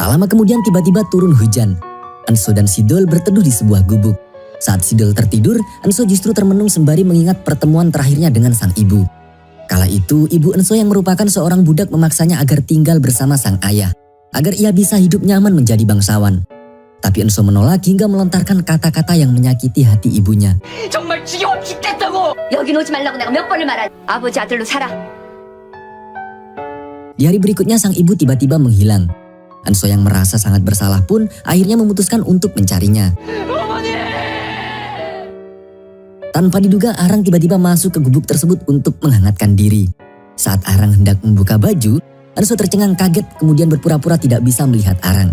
Tak lama kemudian tiba-tiba turun hujan. Enso dan Sidol berteduh di sebuah gubuk. Saat Sidol tertidur, Enso justru termenung sembari mengingat pertemuan terakhirnya dengan sang ibu. Kala itu, ibu Enso yang merupakan seorang budak memaksanya agar tinggal bersama sang ayah, agar ia bisa hidup nyaman menjadi bangsawan. Tapi Enso menolak hingga melontarkan kata-kata yang menyakiti hati ibunya. 정말 지겨워 죽겠다고! 여긴 오지 말라고 내가 몇 번을 말하지. 아버지 아들로 살아. Di hari berikutnya sang ibu tiba-tiba menghilang. Enso yang merasa sangat bersalah pun akhirnya memutuskan untuk mencarinya. Tanpa diduga Arang tiba-tiba masuk ke gubuk tersebut untuk menghangatkan diri. Saat Arang hendak membuka baju, Enso tercengang kaget kemudian berpura-pura tidak bisa melihat Arang.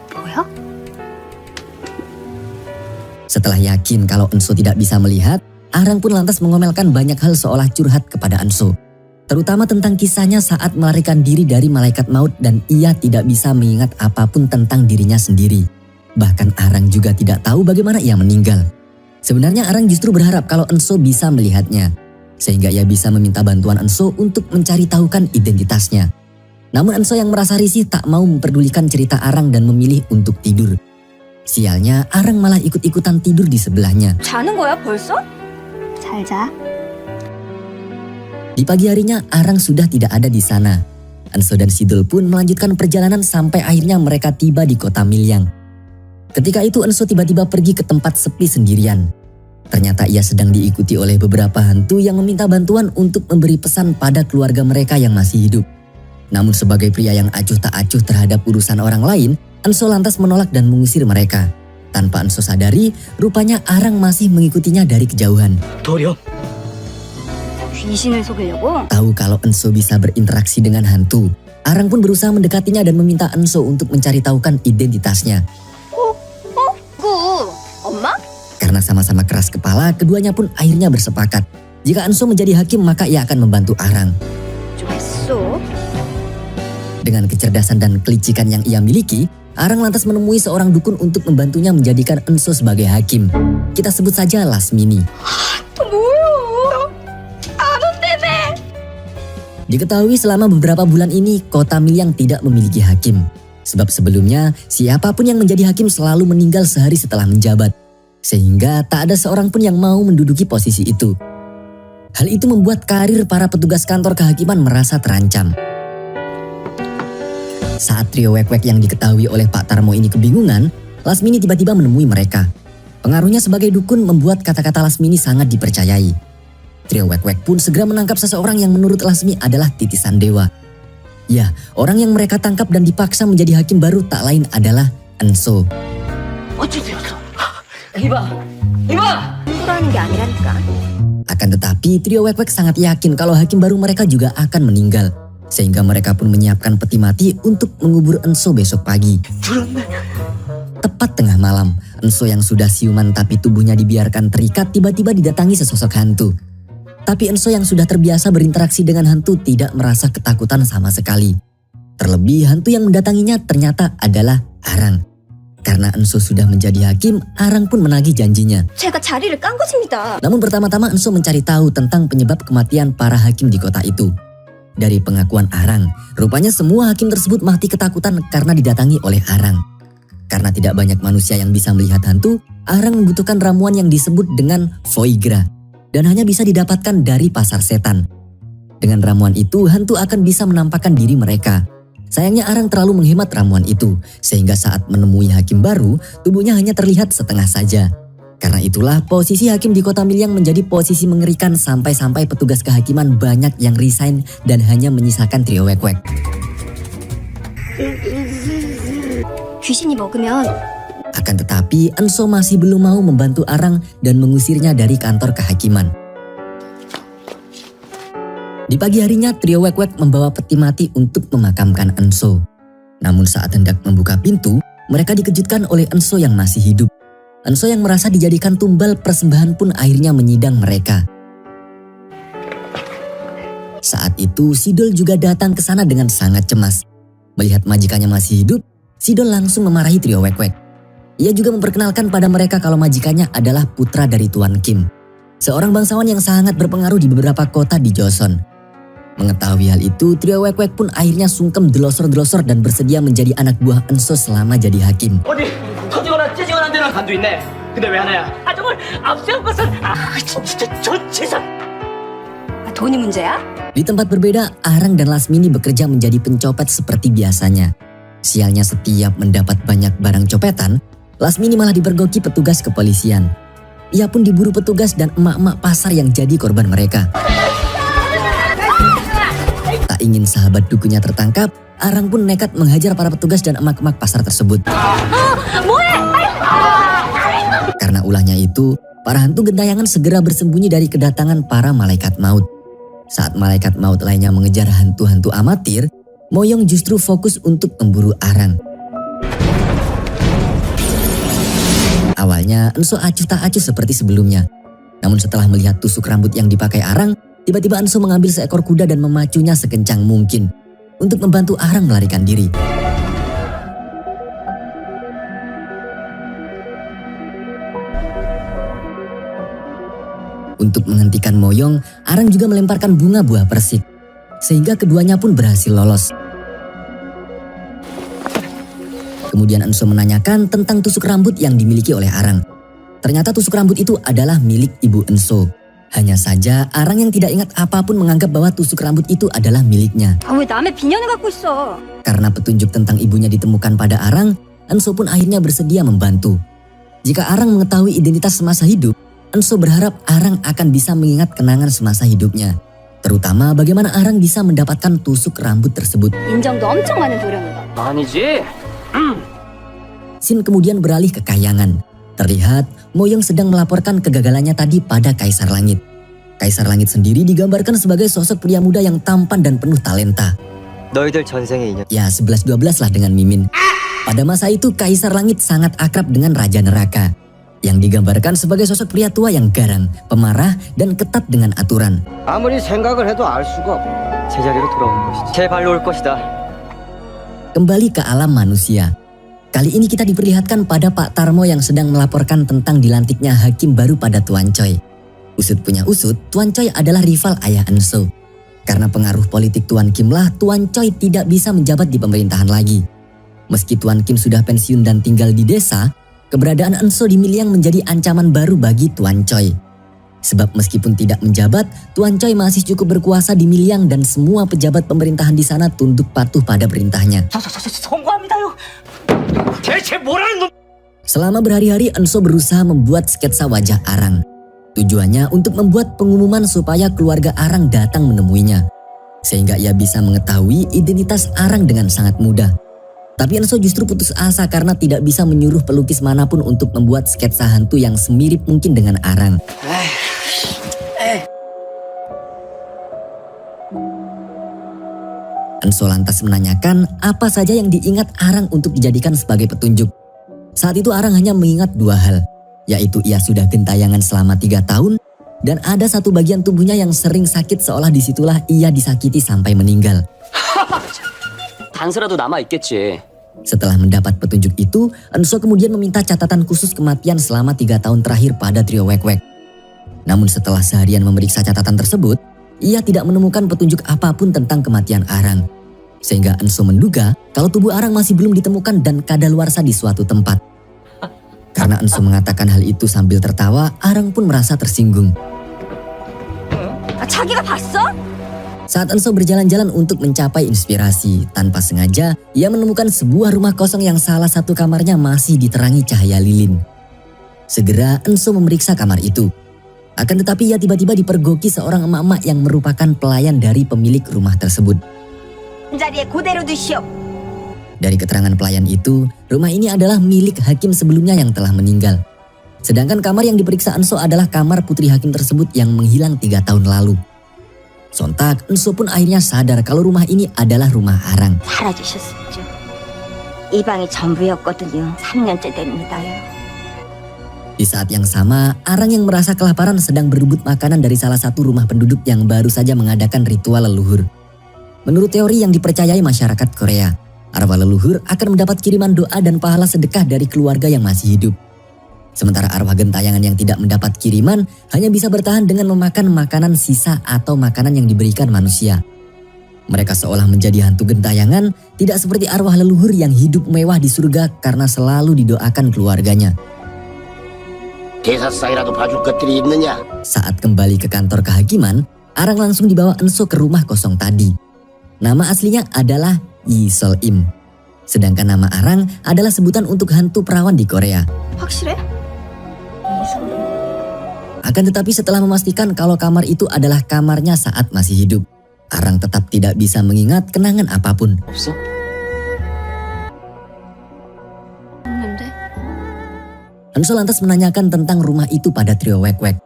뭐야? Setelah yakin kalau Enso tidak bisa melihat, Arang pun lantas mengomelkan banyak hal seolah curhat kepada Enso. Terutama tentang kisahnya saat melarikan diri dari malaikat maut dan ia tidak bisa mengingat apapun tentang dirinya sendiri. Bahkan Arang juga tidak tahu bagaimana ia meninggal. Sebenarnya Arang justru berharap kalau Enso bisa melihatnya, sehingga ia bisa meminta bantuan Enso untuk mencari tahukan identitasnya. Namun Enso yang merasa risih tak mau memperdulikan cerita Arang dan memilih untuk tidur. Sialnya Arang malah ikut-ikutan tidur di sebelahnya. 자는 거야 벌써? 잘 자. Di pagi harinya Arang sudah tidak ada di sana. Enso dan Sidol pun melanjutkan perjalanan sampai akhirnya mereka tiba di kota Milyang. Ketika itu Enso tiba-tiba pergi ke tempat sepi sendirian. Ternyata ia sedang diikuti oleh beberapa hantu yang meminta bantuan untuk memberi pesan pada keluarga mereka yang masih hidup. Namun sebagai pria yang acuh tak acuh terhadap urusan orang lain, Enso lantas menolak dan mengusir mereka. Tanpa Enso sadari, rupanya Arang masih mengikutinya dari kejauhan. 도령, 귀신을 속이려고? Tahu kalau Enso bisa berinteraksi dengan hantu, Arang pun berusaha mendekatinya dan meminta Enso untuk mencari tahukan identitasnya. 구 엄마? Karena sama-sama keras kepala, keduanya pun akhirnya bersepakat. Jika Enso menjadi hakim maka ia akan membantu Arang. 좀 했어. Dengan kecerdasan dan kelicikan yang ia miliki, Arang lantas menemui seorang dukun untuk membantunya menjadikan Enso sebagai hakim. Kita sebut saja Lasmini. 뭐야? 아범 때문에. Diketahui selama beberapa bulan ini, kota Milyang tidak memiliki hakim. Sebab sebelumnya, siapapun yang menjadi hakim selalu meninggal sehari setelah menjabat. Sehingga tak ada seorang pun yang mau menduduki posisi itu. Hal itu membuat karir para petugas kantor kehakiman merasa terancam. Saat trio Wek-Wek yang diketahui oleh Pak Tarmo ini kebingungan, Lasmini tiba-tiba menemui mereka. Pengaruhnya sebagai dukun membuat kata-kata Lasmini sangat dipercayai. Trio Wek-Wek pun segera menangkap seseorang yang menurut Lasmi adalah titisan dewa. Ya, orang yang mereka tangkap dan dipaksa menjadi hakim baru tak lain adalah Enso. 어찌 되었어? 이봐, 이봐! 함부라는 게 아니라니까. Akan tetapi, trio Wek-Wek sangat yakin kalau hakim baru mereka juga akan meninggal. Sehingga mereka pun menyiapkan peti mati untuk mengubur Enso besok pagi. Tepat tengah malam, Enso yang sudah siuman tapi tubuhnya dibiarkan terikat tiba-tiba didatangi sesosok hantu. Tapi Enso yang sudah terbiasa berinteraksi dengan hantu tidak merasa ketakutan sama sekali. Terlebih hantu yang mendatanginya ternyata adalah Arang. Karena Enso sudah menjadi hakim, Arang pun menagih janjinya. 제가 자리를 깐 것입니다. Namun pertama-tama Enso mencari tahu tentang penyebab kematian para hakim di kota itu. Dari pengakuan Arang, rupanya semua hakim tersebut mati ketakutan karena didatangi oleh Arang. Karena tidak banyak manusia yang bisa melihat hantu, Arang membutuhkan ramuan yang disebut dengan Foigra. Dan hanya bisa didapatkan dari pasar setan. Dengan ramuan itu, hantu akan bisa menampakkan diri mereka. Sayangnya Arang terlalu menghemat ramuan itu, sehingga saat menemui hakim baru, tubuhnya hanya terlihat setengah saja. Karena itulah posisi hakim di kota Milyang menjadi posisi mengerikan sampai-sampai petugas kehakiman banyak yang resign dan hanya menyisakan trio Wek-Wek. 귀신이 먹으면 Akan tetapi Enso masih belum mau membantu Arang dan mengusirnya dari kantor kehakiman. Di pagi harinya trio Wek-Wek membawa peti mati untuk memakamkan Enso. Namun saat hendak membuka pintu, mereka dikejutkan oleh Enso yang masih hidup. Enso yang merasa dijadikan tumbal persembahan pun akhirnya menyidang mereka. Saat itu Sidol juga datang ke sana dengan sangat cemas. Melihat majikannya masih hidup, Sidol langsung memarahi trio Wek-Wek. Ia juga memperkenalkan pada mereka kalau majikannya adalah putra dari Tuan Kim, seorang bangsawan yang sangat berpengaruh di beberapa kota di Joseon. Mengetahui hal itu, trio Wek-Wek pun akhirnya sungkem delosor-delosor dan bersedia menjadi anak buah Enso selama jadi hakim. 어디 터지거나 찢어지거나 안 되는 간도 있네. 근데 왜 하나야? 정말 앞세운 것은 진짜 저 재산. 돈이 문제야? Di tempat berbeda, Arang dan Lasmini bekerja menjadi pencopet seperti biasanya. Sialnya setiap mendapat banyak barang copetan, Lasmini malah dipergoki petugas kepolisian. Ia pun diburu petugas dan emak-emak pasar yang jadi korban mereka. Tak ingin sahabat dukunya tertangkap, Arang pun nekat menghajar para petugas dan emak-emak pasar tersebut. Karena ulahnya itu, para hantu gentayangan segera bersembunyi dari kedatangan para malaikat maut. Saat malaikat maut lainnya mengejar hantu-hantu amatir, Moyong justru fokus untuk memburu Arang. Awalnya Enso acuh tak acuh seperti sebelumnya. Namun setelah melihat tusuk rambut yang dipakai Arang, tiba-tiba Enso mengambil seekor kuda dan memacunya sekencang mungkin untuk membantu Arang melarikan diri. Untuk menghentikan Moyong, Arang juga melemparkan bunga buah persik, sehingga keduanya pun berhasil lolos. Kemudian Enso menanyakan tentang tusuk rambut yang dimiliki oleh Arang. Ternyata tusuk rambut itu adalah milik ibu Enso. Hanya saja Arang yang tidak ingat apapun menganggap bahwa tusuk rambut itu adalah miliknya. 왜 남의 비년을 갖고 있어? Karena petunjuk tentang ibunya ditemukan pada Arang, Enso pun akhirnya bersedia membantu. Jika Arang mengetahui identitas semasa hidup, Enso berharap Arang akan bisa mengingat kenangan semasa hidupnya. Terutama bagaimana Arang bisa mendapatkan tusuk rambut tersebut. 인정도 엄청 많은 도령이다. 아니지. Sin kemudian beralih ke Kahyangan. Terlihat Moyong sedang melaporkan kegagalannya tadi pada Kaisar Langit. Kaisar Langit sendiri digambarkan sebagai sosok pria muda yang tampan dan penuh talenta. 너희들 전생의 인연. Ya 11-12 lah dengan Mimin. Pada masa itu Kaisar Langit sangat akrab dengan Raja Neraka, yang digambarkan sebagai sosok pria tua yang garang, pemarah, dan ketat dengan aturan. 아무리 생각을 해도 알 수가 없고 제자리로 돌아오는 것이지. 제발로 올 것이다. Kembali ke alam manusia. Kali ini kita diperlihatkan pada Pak Tarmo yang sedang melaporkan tentang dilantiknya hakim baru pada Tuan Choi. Usut punya usut, Tuan Choi adalah rival ayah Enso. Karena pengaruh politik Tuan Kim lah, Tuan Choi tidak bisa menjabat di pemerintahan lagi. Meski Tuan Kim sudah pensiun dan tinggal di desa, keberadaan Enso di Miliang menjadi ancaman baru bagi Tuan Choi. Sebab meskipun tidak menjabat, Tuan Choi masih cukup berkuasa di Miliang dan semua pejabat pemerintahan di sana tunduk patuh pada perintahnya. 송구합니다요. 대체 뭐라는 놈? Selama berhari-hari Enso berusaha membuat sketsa wajah Arang. Tujuannya untuk membuat pengumuman supaya keluarga Arang datang menemuinya. Sehingga ia bisa mengetahui identitas Arang dengan sangat mudah. Tapi Enso justru putus asa karena tidak bisa menyuruh pelukis manapun untuk membuat sketsa hantu yang semirip mungkin dengan Arang. Enso lantas menanyakan apa saja yang diingat Arang untuk dijadikan sebagai petunjuk. Saat itu Arang hanya mengingat dua hal, yaitu ia sudah gentayangan selama 3 tahun dan ada satu bagian tubuhnya yang sering sakit seolah disitulah ia disakiti sampai meninggal. 단서라도 남아 있겠지. Setelah mendapat petunjuk itu, Enso kemudian meminta catatan khusus kematian selama 3 tahun terakhir pada trio Wek-Wek. Namun setelah seharian memeriksa catatan tersebut, ia tidak menemukan petunjuk apapun tentang kematian Arang. Sehingga Enso menduga kalau tubuh Arang masih belum ditemukan dan kadaluarsa di suatu tempat. Karena Enso mengatakan hal itu sambil tertawa, Arang pun merasa tersinggung. 자기가 봤어? Saat Enso berjalan-jalan untuk mencapai inspirasi, tanpa sengaja ia menemukan sebuah rumah kosong yang salah satu kamarnya masih diterangi cahaya lilin. Segera Enso memeriksa kamar itu. Akan tetapi ia tiba-tiba dipergoki seorang emak-emak yang merupakan pelayan dari pemilik rumah tersebut. 자리에 그대로 두시오. Dari keterangan pelayan itu, rumah ini adalah milik hakim sebelumnya yang telah meninggal. Sedangkan kamar yang diperiksa Enso adalah kamar putri hakim tersebut yang menghilang 3 tahun lalu. Sontak, Enso pun akhirnya sadar kalau rumah ini adalah rumah Arang. 사라지셨었죠. 이 방이 전부였거든요. 3년째 됩니다요. Di saat yang sama, Arang yang merasa kelaparan sedang berebut makanan dari salah satu rumah penduduk yang baru saja mengadakan ritual leluhur. Menurut teori yang dipercayai masyarakat Korea, arwah leluhur akan mendapat kiriman doa dan pahala sedekah dari keluarga yang masih hidup. Sementara arwah gentayangan yang tidak mendapat kiriman hanya bisa bertahan dengan memakan makanan sisa atau makanan yang diberikan manusia. Mereka seolah menjadi hantu gentayangan, tidak seperti arwah leluhur yang hidup mewah di surga karena selalu didoakan keluarganya. 대사상이라도 봐줄 것들이 있느냐? Saat kembali ke kantor kehakiman, Arang langsung dibawa Enso ke rumah kosong tadi. Nama aslinya adalah Yi Sol Im. Sedangkan nama Arang adalah sebutan untuk hantu perawan di Korea. 확실해? Akan tetapi setelah memastikan kalau kamar itu adalah kamarnya saat masih hidup, Arang tetap tidak bisa mengingat kenangan apapun. 없어? 없는데? Enso lantas menanyakan tentang rumah itu pada trio Wek-Wek.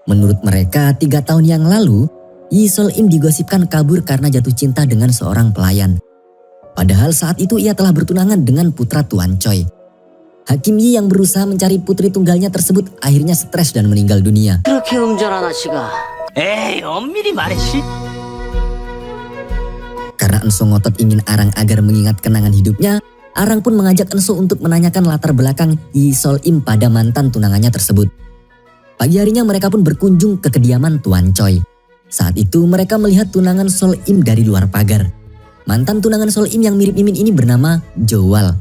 Menurut mereka, 3 tahun yang lalu, Yi Sol Im digosipkan kabur karena jatuh cinta dengan seorang pelayan. Padahal saat itu ia telah bertunangan dengan putra Tuan Choi. Hakim Yi yang berusaha mencari putri tunggalnya tersebut akhirnya stres dan meninggal dunia. 그렇게 음절하나 씨가. 에이, 엄밀히 말해, 씨. Karena Enso ngotot ingin Arang agar mengingat kenangan hidupnya, Arang pun mengajak Enso untuk menanyakan latar belakang Yi Sol Im pada mantan tunangannya tersebut. Pagi harinya mereka pun berkunjung ke kediaman Tuan Choi. Saat itu mereka melihat tunangan Sol Im dari luar pagar. Mantan tunangan Sol Im yang mirip Mimin ini bernama Jowal.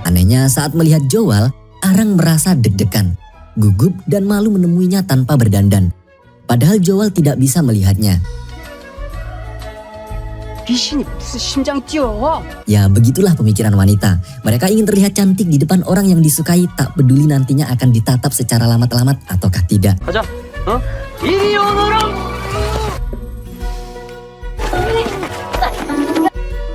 Anehnya saat melihat Jowal, Arang merasa deg-degan, gugup dan malu menemuinya tanpa berdandan. Padahal Jowal tidak bisa melihatnya. 귀신이 무슨 심장이 뛰어? Ya begitulah pemikiran wanita. Mereka ingin terlihat cantik di depan orang yang disukai, tak peduli nantinya akan ditatap secara lamat-lamat ataukah tidak. 가자. 어? 이리 오너라!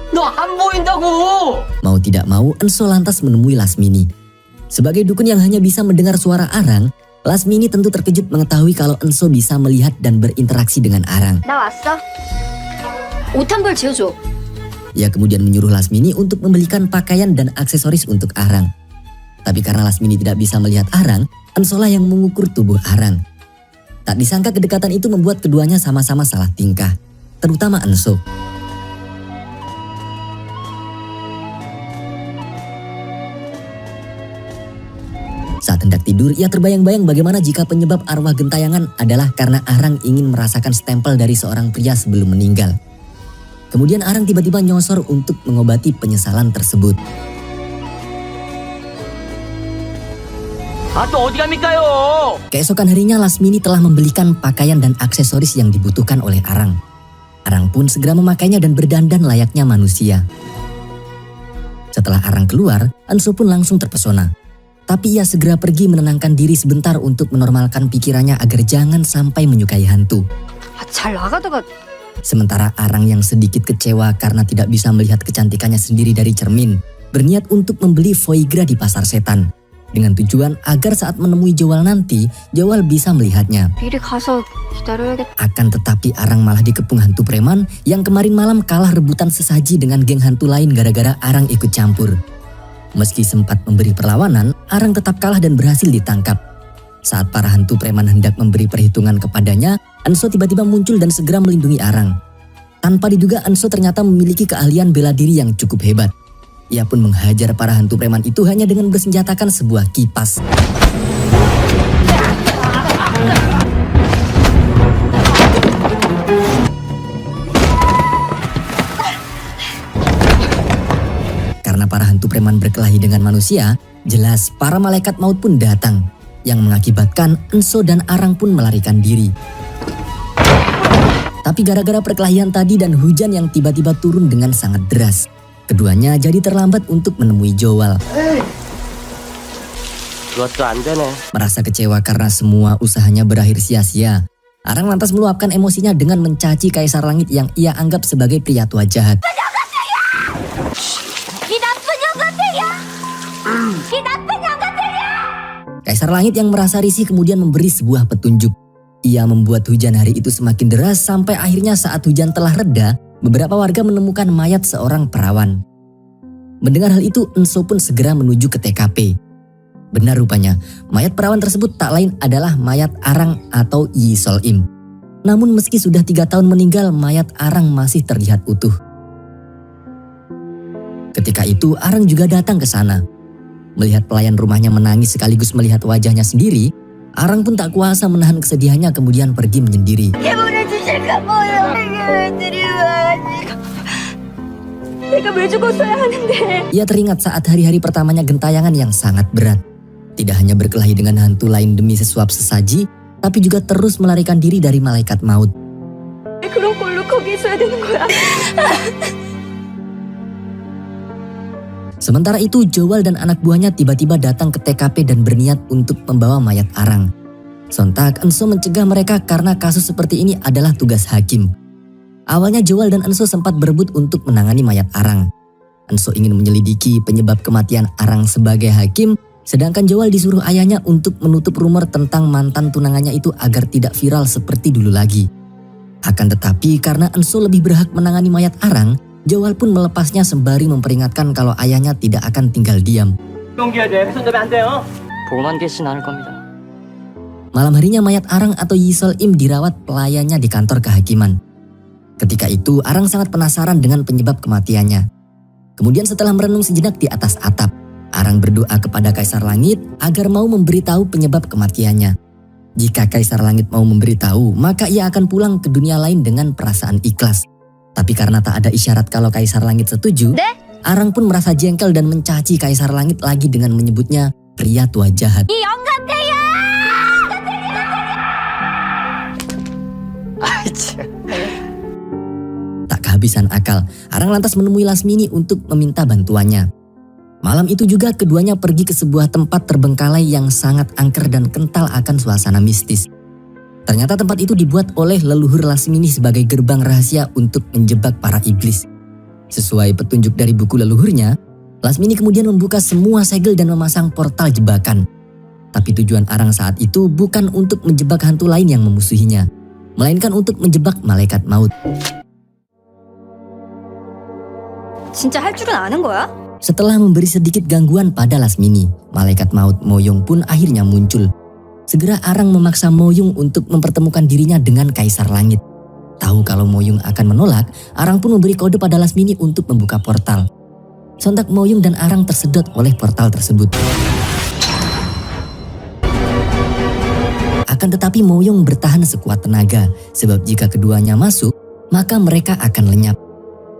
너 안 보인다고! Mau tidak mau, Enso lantas menemui Lasmini. Sebagai dukun yang hanya bisa mendengar suara Arang, Lasmini tentu terkejut mengetahui kalau Enso bisa melihat dan berinteraksi dengan Arang. 나 왔어. 옷 한 벌 지어줘. Ia kemudian menyuruh Lasmini untuk membelikan pakaian dan aksesoris untuk Arang. Tapi karena Lasmini tidak bisa melihat Arang, Ensolah yang mengukur tubuh Arang. Tak disangka kedekatan itu membuat keduanya sama-sama salah tingkah, terutama Enso. Saat hendak tidur, ia terbayang-bayang bagaimana jika penyebab arwah gentayangan adalah karena Arang ingin merasakan stempel dari seorang pria sebelum meninggal. Kemudian Arang tiba-tiba nyosor untuk mengobati penyesalan tersebut. 아, 또 어디 갑니까요? Keesokan harinya Lasmini telah membelikan pakaian dan aksesoris yang dibutuhkan oleh Arang. Arang pun segera memakainya dan berdandan layaknya manusia. Setelah Arang keluar, Enso pun langsung terpesona. Tapi ia segera pergi menenangkan diri sebentar untuk menormalkan pikirannya agar jangan sampai menyukai hantu. 잘 나가다가 Sementara Arang yang sedikit kecewa karena tidak bisa melihat kecantikannya sendiri dari cermin, berniat untuk membeli foie gras di pasar setan. Dengan tujuan agar saat menemui Jowal nanti, Jowal bisa melihatnya. 미리 가서 기다려야겠다. Akan tetapi Arang malah dikepung hantu preman yang kemarin malam kalah rebutan sesaji dengan geng hantu lain gara-gara Arang ikut campur. Meski sempat memberi perlawanan, Arang tetap kalah dan berhasil ditangkap. Saat para hantu preman hendak memberi perhitungan kepadanya, Enso tiba-tiba muncul dan segera melindungi Arang. Tanpa diduga, Enso ternyata memiliki keahlian bela diri yang cukup hebat. Ia pun menghajar para hantu preman itu hanya dengan bersenjatakan sebuah kipas. Karena para hantu preman berkelahi dengan manusia, jelas para malaikat maut pun datang, yang mengakibatkan Enso dan Arang pun melarikan diri. Tapi gara-gara perkelahian tadi dan hujan yang tiba-tiba turun dengan sangat deras, keduanya jadi terlambat untuk menemui Jowal. 그것도 안 되네. Merasa kecewa karena semua usahanya berakhir sia-sia, Arang lantas meluapkan emosinya dengan mencaci Kaisar Langit yang ia anggap sebagai pria tua jahat. Kaisar Langit yang merasa risih kemudian memberi sebuah petunjuk. Ia membuat hujan hari itu semakin deras sampai akhirnya saat hujan telah reda, beberapa warga menemukan mayat seorang perawan. Mendengar hal itu, Enso pun segera menuju ke TKP. Benar rupanya, mayat perawan tersebut tak lain adalah mayat Arang atau Yi Sol Im. Namun meski sudah 3 tahun meninggal, mayat Arang masih terlihat utuh. Ketika itu, Arang juga datang ke sana. Melihat pelayan rumahnya menangis sekaligus melihat wajahnya sendiri, Arang pun tak kuasa menahan kesedihannya kemudian pergi menyendiri. 내버려두지 제가 뭐요? terima kasih. 내가 왜 죽었어야 하는데? Ia teringat saat hari-hari pertamanya gentayangan yang sangat berat. Tidak hanya berkelahi dengan hantu lain demi sesuap sesaji, tapi juga terus melarikan diri dari malaikat maut. 그런 꼴로 거기 있어야 되는 거야. Sementara itu, Joel dan anak buahnya tiba-tiba datang ke TKP dan berniat untuk membawa mayat Arang. Sontak, Enso mencegah mereka karena kasus seperti ini adalah tugas hakim. Awalnya Joel dan Enso sempat berebut untuk menangani mayat Arang. Enso ingin menyelidiki penyebab kematian Arang sebagai hakim, sedangkan Joel disuruh ayahnya untuk menutup rumor tentang mantan tunangannya itu agar tidak viral seperti dulu lagi. Akan tetapi karena Enso lebih berhak menangani mayat Arang, Joel pun melepasnya sembari memperingatkan kalau ayahnya tidak akan tinggal diam. 용기해야 돼. 훼손되면 안 돼요. 보고만 계시진 않을 겁니다. Malam harinya mayat Arang atau Yisol Im dirawat pelayannya di kantor kehakiman. Ketika itu Arang sangat penasaran dengan penyebab kematiannya. Kemudian setelah merenung sejenak di atas atap, Arang berdoa kepada Kaisar Langit agar mau memberitahu penyebab kematiannya. Jika Kaisar Langit mau memberitahu, maka ia akan pulang ke dunia lain dengan perasaan ikhlas. Tapi karena tak ada isyarat kalau Kaisar Langit setuju, Arang pun merasa jengkel dan mencaci Kaisar Langit lagi dengan menyebutnya pria tua jahat. Tak kehabisan akal, Arang lantas menemui Lasmini untuk meminta bantuannya. Malam itu juga keduanya pergi ke sebuah tempat terbengkalai yang sangat angker dan kental akan suasana mistis. Ternyata tempat itu dibuat oleh leluhur Lasmini sebagai gerbang rahasia untuk menjebak para iblis. Sesuai petunjuk dari buku leluhurnya, Lasmini kemudian membuka semua segel dan memasang portal jebakan. Tapi tujuan Arang saat itu bukan untuk menjebak hantu lain yang memusuhinya, melainkan untuk menjebak malaikat maut. 진짜 할 줄은 아는 거야? Setelah memberi sedikit gangguan pada Lasmini, malaikat maut Moyong pun akhirnya muncul. Segera Arang memaksa Moyong untuk mempertemukan dirinya dengan Kaisar Langit. Tahu kalau Moyong akan menolak, Arang pun memberi kode pada Lasmini untuk membuka portal. Sontak Moyong dan Arang tersedot oleh portal tersebut. Akan tetapi Moyong bertahan sekuat tenaga, sebab jika keduanya masuk, maka mereka akan lenyap.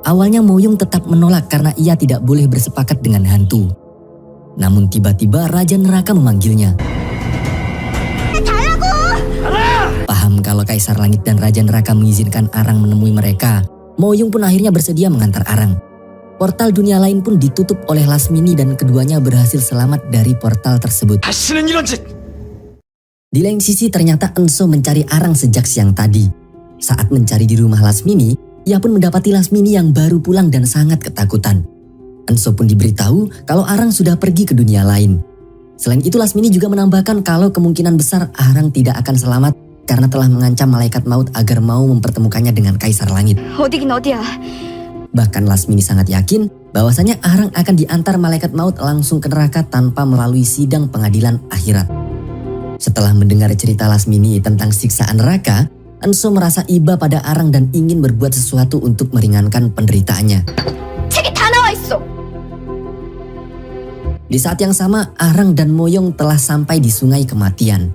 Awalnya Moyong tetap menolak karena ia tidak boleh bersepakat dengan hantu. Namun tiba-tiba Raja Neraka memanggilnya. Paham kalau Kaisar Langit dan Raja Neraka mengizinkan Arang menemui mereka, Moyong pun akhirnya bersedia mengantar Arang. Portal dunia lain pun ditutup oleh Lasmini dan keduanya berhasil selamat dari portal tersebut. 다시는 이런 짓! Di lain sisi ternyata Enso mencari Arang sejak siang tadi. Saat mencari di rumah Lasmini, ia pun mendapati Lasmini yang baru pulang dan sangat ketakutan. Enso pun diberitahu kalau Arang sudah pergi ke dunia lain. Selain itu Lasmini juga menambahkan kalau kemungkinan besar Arang tidak akan selamat karena telah mengancam malaikat maut agar mau mempertemukannya dengan Kaisar Langit. 어디긴 어디야. Bahkan Lasmini sangat yakin bahwasanya Arang akan diantar malaikat maut langsung ke neraka tanpa melalui sidang pengadilan akhirat. Setelah mendengar cerita Lasmini tentang siksaan neraka, Enso merasa iba pada Arang dan ingin berbuat sesuatu untuk meringankan penderitaannya. 책에 다 나와 있어. Di saat yang sama, Arang dan Moyong telah sampai di sungai kematian.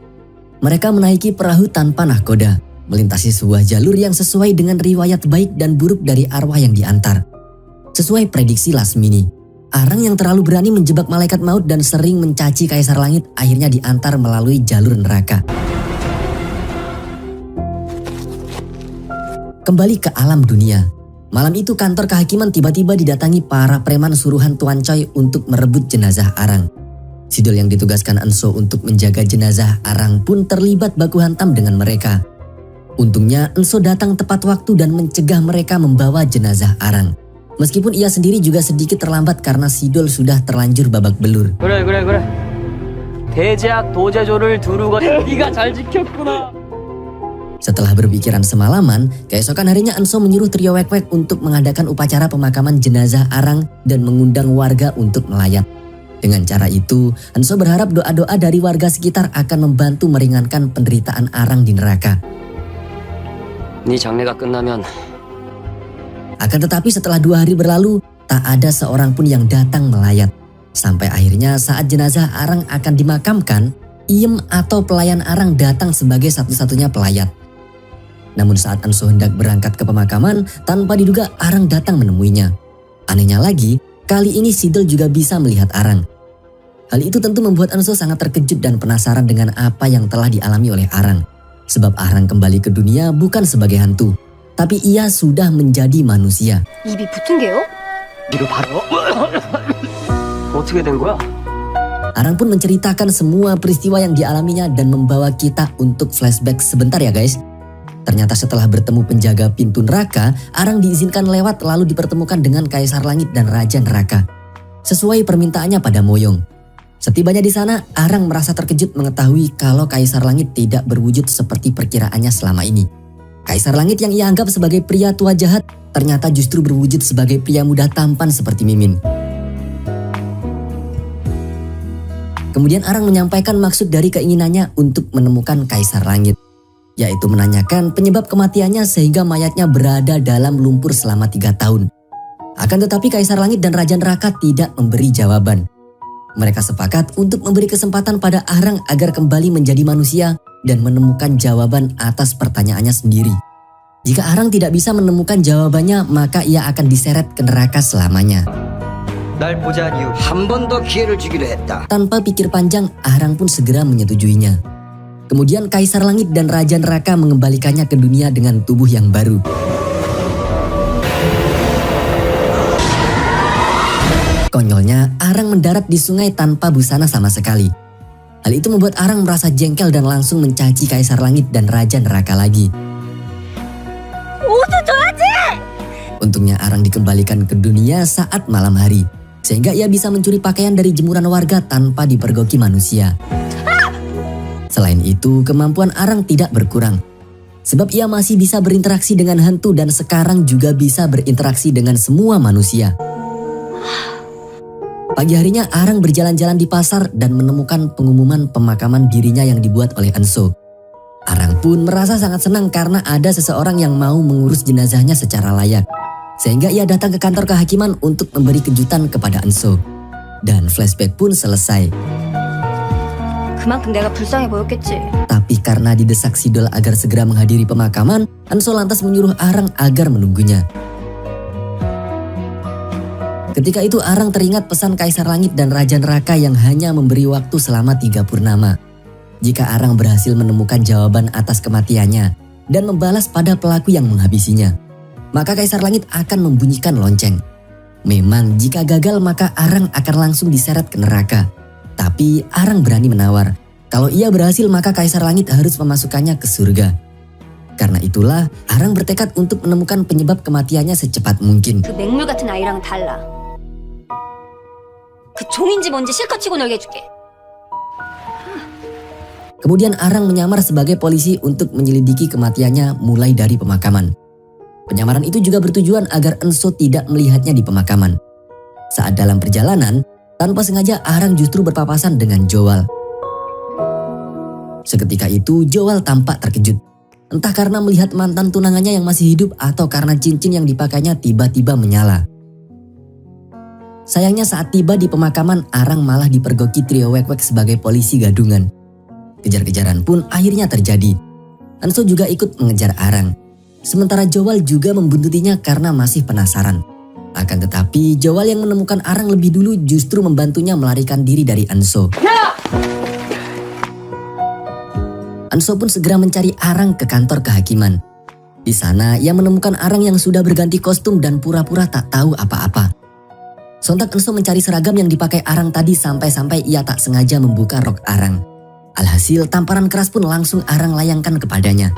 Mereka menaiki perahu tanpa nahkoda, melintasi sebuah jalur yang sesuai dengan riwayat baik dan buruk dari arwah yang diantar. Sesuai prediksi Lasmini, Arang yang terlalu berani menjebak malaikat maut dan sering mencaci Kaisar Langit akhirnya diantar melalui jalur neraka. Kembali ke alam dunia. Malam itu kantor kehakiman tiba-tiba didatangi para preman suruhan Tuan Choi untuk merebut jenazah Arang. Sidol yang ditugaskan Enso untuk menjaga jenazah Arang pun terlibat baku hantam dengan mereka. Untungnya Enso datang tepat waktu dan mencegah mereka membawa jenazah Arang. Meskipun ia sendiri juga sedikit terlambat karena Sidol sudah terlanjur babak belur. 그래. 대제학 도제조를 두르고 네가 잘 지켰구나. Setelah berpikiran semalaman, keesokan harinya Enso menyuruh trio Wek-Wek untuk mengadakan upacara pemakaman jenazah Arang dan mengundang warga untuk melayat. Dengan cara itu, Enso berharap doa-doa dari warga sekitar akan membantu meringankan penderitaan Arang di neraka. 네 장례가 끝나면 Akan tetapi setelah 2 hari berlalu, tak ada seorang pun yang datang melayat. Sampai akhirnya saat jenazah Arang akan dimakamkan, Iem atau pelayan Arang datang sebagai satu-satunya pelayat. Namun saat Anso hendak berangkat ke pemakaman, tanpa diduga Arang datang menemuinya. Anehnya lagi, kali ini Sidel juga bisa melihat Arang. Hal itu tentu membuat Anso sangat terkejut dan penasaran dengan apa yang telah dialami oleh Arang. Sebab Arang kembali ke dunia bukan sebagai hantu, tapi ia sudah menjadi manusia. 입이 붙은 게요? 이거 바로 어떻게 된 거야? Arang pun menceritakan semua peristiwa yang dialaminya dan membawa kita untuk flashback sebentar ya guys. Ternyata setelah bertemu penjaga pintu neraka, Arang diizinkan lewat lalu dipertemukan dengan Kaisar Langit dan Raja Neraka. Sesuai permintaannya pada Moyong. Setibanya di sana, Arang merasa terkejut mengetahui kalau Kaisar Langit tidak berwujud seperti perkiraannya selama ini. Kaisar Langit yang ia anggap sebagai pria tua jahat, ternyata justru berwujud sebagai pria muda tampan seperti Mimin. Kemudian Arang menyampaikan maksud dari keinginannya untuk menemukan Kaisar Langit, yaitu menanyakan penyebab kematiannya sehingga mayatnya berada dalam lumpur selama 3 tahun. Akan tetapi Kaisar Langit dan Raja Neraka tidak memberi jawaban. Mereka sepakat untuk memberi kesempatan pada Arang agar kembali menjadi manusia dan menemukan jawaban atas pertanyaannya sendiri. Jika Arang tidak bisa menemukan jawabannya, maka ia akan diseret ke neraka selamanya. 날 보자 이후 한 번 더 기회를 주기로 했다. Tanpa pikir panjang, Arang pun segera menyetujuinya. Kemudian Kaisar Langit dan Raja Neraka mengembalikannya ke dunia dengan tubuh yang baru. Konyolnya, Arang mendarat di sungai tanpa busana sama sekali. Hal itu membuat Arang merasa jengkel dan langsung mencaci Kaisar Langit dan Raja Neraka lagi. Untungnya Arang dikembalikan ke dunia saat malam hari, sehingga ia bisa mencuri pakaian dari jemuran warga tanpa dipergoki manusia. Selain itu, kemampuan Arang tidak berkurang. Sebab ia masih bisa berinteraksi dengan hantu dan sekarang juga bisa berinteraksi dengan semua manusia. Pagi harinya Arang berjalan-jalan di pasar dan menemukan pengumuman pemakaman dirinya yang dibuat oleh Anso. Arang pun merasa sangat senang karena ada seseorang yang mau mengurus jenazahnya secara layak. Sehingga ia datang ke kantor kehakiman untuk memberi kejutan kepada Anso. Dan flashback pun selesai. 그만큼 내가 불쌍해 보였겠지. Tapi karena didesak Sidel agar segera menghadiri pemakaman, Anso lantas menyuruh Arang agar menunggunya. Ketika itu Arang teringat pesan Kaisar Langit dan Raja Neraka yang hanya memberi waktu selama 3 purnama. Jika Arang berhasil menemukan jawaban atas kematiannya dan membalas pada pelaku yang menghabisinya, maka Kaisar Langit akan membunyikan lonceng. Memang jika gagal maka Arang akan langsung diseret ke neraka. Tapi Arang berani menawar. Kalau ia berhasil maka Kaisar Langit harus memasukkannya ke surga. Karena itulah Arang bertekad untuk menemukan penyebab kematiannya secepat mungkin. 그 맹물 같은 아이랑은 달라. 그 종인지 뭔지 실컷 치고 놀게 해줄게. Kemudian Arang menyamar sebagai polisi untuk menyelidiki kematiannya mulai dari pemakaman. Penyamaran itu juga bertujuan agar Anso tidak melihatnya di pemakaman. Saat dalam perjalanan, tanpa sengaja Arang justru berpapasan dengan Joal. Seketika itu Joal tampak terkejut. Entah karena melihat mantan tunangannya yang masih hidup atau karena cincin yang dipakainya tiba-tiba menyala. Sayangnya saat tiba di pemakaman, Arang malah dipergoki trio Wek-Wek sebagai polisi gadungan. Kejar-kejaran pun akhirnya terjadi. Anso juga ikut mengejar Arang. Sementara Joal juga membuntutinya karena masih penasaran. Akan tetapi Joal yang menemukan Arang lebih dulu justru membantunya melarikan diri dari Anso. Anso pun segera mencari Arang ke kantor kehakiman. Di sana ia menemukan Arang yang sudah berganti kostum dan pura-pura tak tahu apa-apa. Sontak Anso mencari seragam yang dipakai Arang tadi sampai-sampai ia tak sengaja membuka rok Arang. Alhasil tamparan keras pun langsung Arang layangkan kepadanya.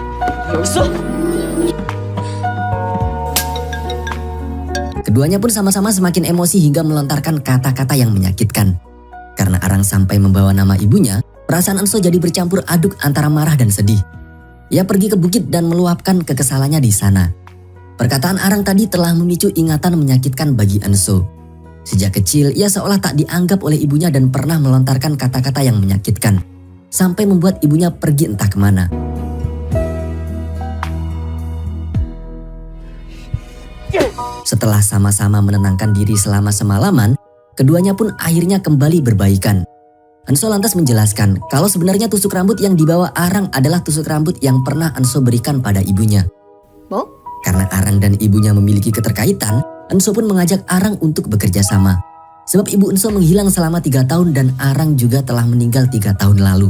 Keduanya pun sama-sama semakin emosi hingga melontarkan kata-kata yang menyakitkan. Karena Arang sampai membawa nama ibunya, perasaan Anso jadi bercampur aduk antara marah dan sedih. Ia pergi ke bukit dan meluapkan kekesalannya di sana. Perkataan Arang tadi telah memicu ingatan menyakitkan bagi Anso. Sejak kecil ia seolah tak dianggap oleh ibunya dan pernah melontarkan kata-kata yang menyakitkan. Sampai membuat ibunya pergi entah kemana. Setelah sama-sama menenangkan diri selama semalaman, keduanya pun akhirnya kembali berbaikan. Enso lantas menjelaskan kalau sebenarnya tusuk rambut yang dibawa Arang adalah tusuk rambut yang pernah Enso berikan pada ibunya. 뭐? Karena Arang dan ibunya memiliki keterkaitan, Enso pun mengajak Arang untuk bekerja sama. Sebab ibu Enso menghilang selama 3 tahun dan Arang juga telah meninggal 3 tahun lalu.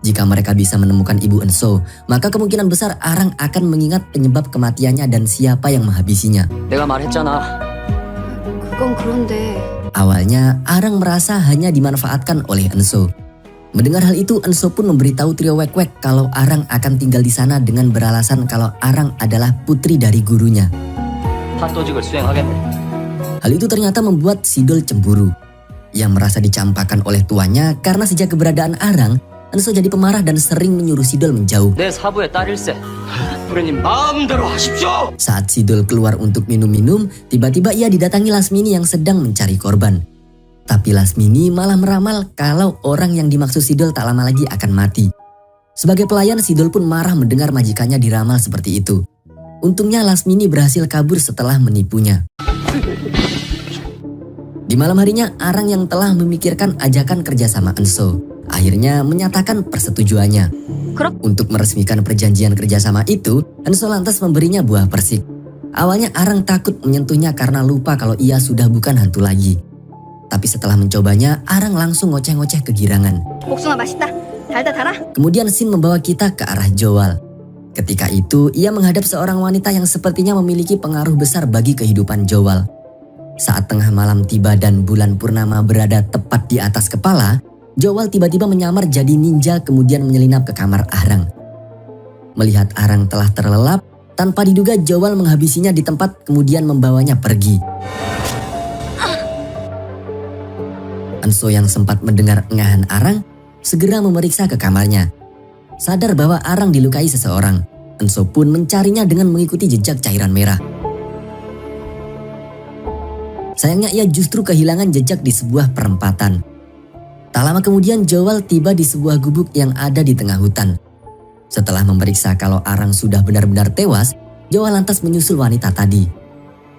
Jika mereka bisa menemukan ibu Enso, maka kemungkinan besar Arang akan mengingat penyebab kematiannya dan siapa yang menghabisinya. 내가 말했잖아. 그건 그런데 Awalnya, Arang merasa hanya dimanfaatkan oleh Enso. Mendengar hal itu, Enso pun memberitahu trio Wek-Wek kalau Arang akan tinggal di sana dengan beralasan kalau Arang adalah putri dari gurunya. 판도직을 수행하겠네. Hal itu ternyata membuat Sidol cemburu. Ia merasa dicampakkan oleh tuannya karena sejak keberadaan Arang, Enso jadi pemarah dan sering menyuruh Sidol menjauh. 내 사부의 딸일세. 부르님 마음대로 하십시오. Saat Sidol keluar untuk minum-minum, tiba-tiba ia didatangi Lasmini yang sedang mencari korban. Tapi Lasmini malah meramal kalau orang yang dimaksud Sidol tak lama lagi akan mati. Sebagai pelayan, Sidol pun marah mendengar majikannya diramal seperti itu. Untungnya Lasmini berhasil kabur setelah menipunya. Di malam harinya, Arang yang telah memikirkan ajakan kerjasama Enso akhirnya menyatakan persetujuannya. Untuk meresmikan perjanjian kerjasama itu, Enso lantas memberinya buah persik. Awalnya Arang takut menyentuhnya karena lupa kalau ia sudah bukan hantu lagi. Tapi setelah mencobanya, Arang langsung ngoceh-ngoceh kegirangan. 복숭아 맛있다. 달다 달아. Kemudian Sin membawa kita ke arah Joal. Ketika itu, ia menghadap seorang wanita yang sepertinya memiliki pengaruh besar bagi kehidupan Joal. Saat tengah malam tiba dan bulan purnama berada tepat di atas kepala, Joal tiba-tiba menyamar jadi ninja kemudian menyelinap ke kamar Arang. Melihat Arang telah terlelap, tanpa diduga Joal menghabisinya di tempat kemudian membawanya pergi. Enso yang sempat mendengar engahan Arang, segera memeriksa ke kamarnya. Sadar bahwa Arang dilukai seseorang, Enso pun mencarinya dengan mengikuti jejak cairan merah. Sayangnya ia justru kehilangan jejak di sebuah perempatan. Tak lama kemudian Joal tiba di sebuah gubuk yang ada di tengah hutan. Setelah memeriksa kalau Arang sudah benar-benar tewas, Joal lantas menyusul wanita tadi.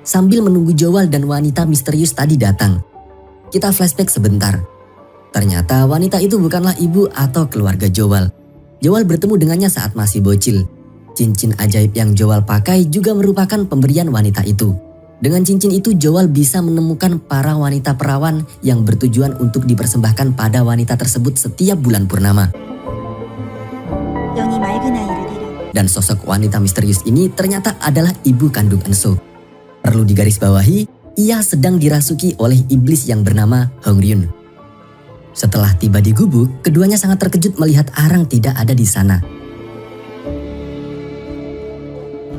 Sambil menunggu Joal dan wanita misterius tadi datang, kita flashback sebentar. Ternyata wanita itu bukanlah ibu atau keluarga Joal. Joal bertemu dengannya saat masih bocil. Cincin ajaib yang Joal pakai juga merupakan pemberian wanita itu. Dengan cincin itu Joal bisa menemukan para wanita perawan yang bertujuan untuk dipersembahkan pada wanita tersebut setiap bulan purnama. 영이 맑은 아이를 데려. Dan sosok wanita misterius ini ternyata adalah ibu kandung Enso. Perlu digarisbawahi, ia sedang dirasuki oleh iblis yang bernama Hongryun. Setelah tiba di gubuk, keduanya sangat terkejut melihat Arang tidak ada di sana.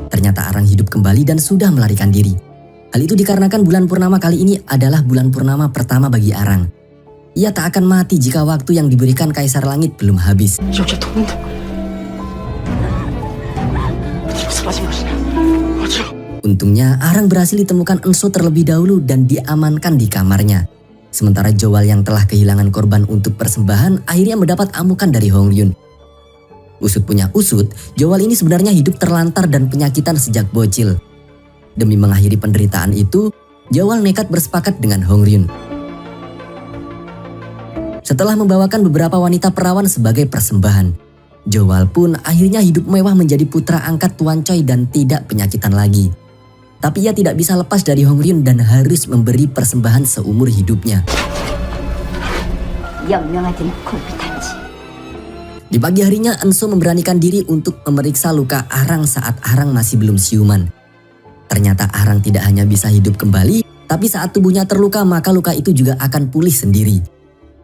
Ternyata Arang hidup kembali dan sudah melarikan diri. Hal itu dikarenakan bulan purnama kali ini adalah bulan purnama pertama bagi Arang. Ia tak akan mati jika waktu yang diberikan Kaisar Langit belum habis. 여기 도움도. 어디서 빠진 것이냐? 어디로? Untungnya Arang berhasil ditemukan Enso terlebih dahulu dan diamankan di kamarnya. Sementara Joal yang telah kehilangan korban untuk persembahan akhirnya mendapat amukan dari Hongryun. Usut punya usut, Joal ini sebenarnya hidup terlantar dan penyakitan sejak bocil. Demi mengakhiri penderitaan itu, Joal nekat bersepakat dengan Hongryun. Setelah membawakan beberapa wanita perawan sebagai persembahan, Joal pun akhirnya hidup mewah menjadi putra angkat Tuan Choi dan tidak penyakitan lagi. Tapi ia tidak bisa lepas dari Hongryun dan harus memberi persembahan seumur hidupnya. 영명하든 콜비탄지. Di pagi harinya Enso memberanikan diri untuk memeriksa luka Arang saat Arang masih belum siuman. Ternyata Arang tidak hanya bisa hidup kembali, tapi saat tubuhnya terluka maka luka itu juga akan pulih sendiri.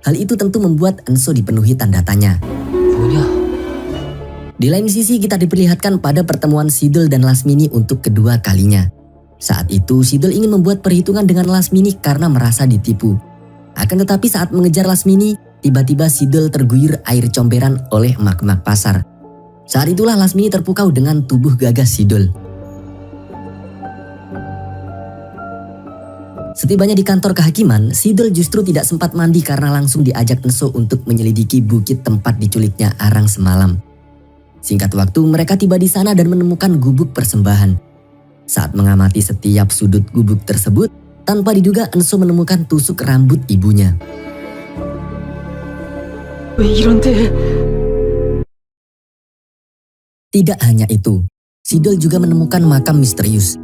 Hal itu tentu membuat Enso dipenuhi tanda tanya. Di lain sisi kita diperlihatkan pada pertemuan Sidol dan Lasmini untuk kedua kalinya. Saat itu Sidol ingin membuat perhitungan dengan Lasmini karena merasa ditipu. Akan tetapi saat mengejar Lasmini, tiba-tiba Sidol terguyur air comberan oleh emak-emak pasar. Saat itulah Lasmini terpukau dengan tubuh gagah Sidol. Setibanya di kantor kehakiman, Sidol justru tidak sempat mandi karena langsung diajak Enso untuk menyelidiki bukit tempat diculiknya Arang semalam. Singkat waktu mereka tiba di sana dan menemukan gubuk persembahan. Saat mengamati setiap sudut gubuk tersebut, tanpa diduga Enso menemukan tusuk rambut ibunya. 왜 이런데? Tidak hanya itu, Sidol juga menemukan makam misterius.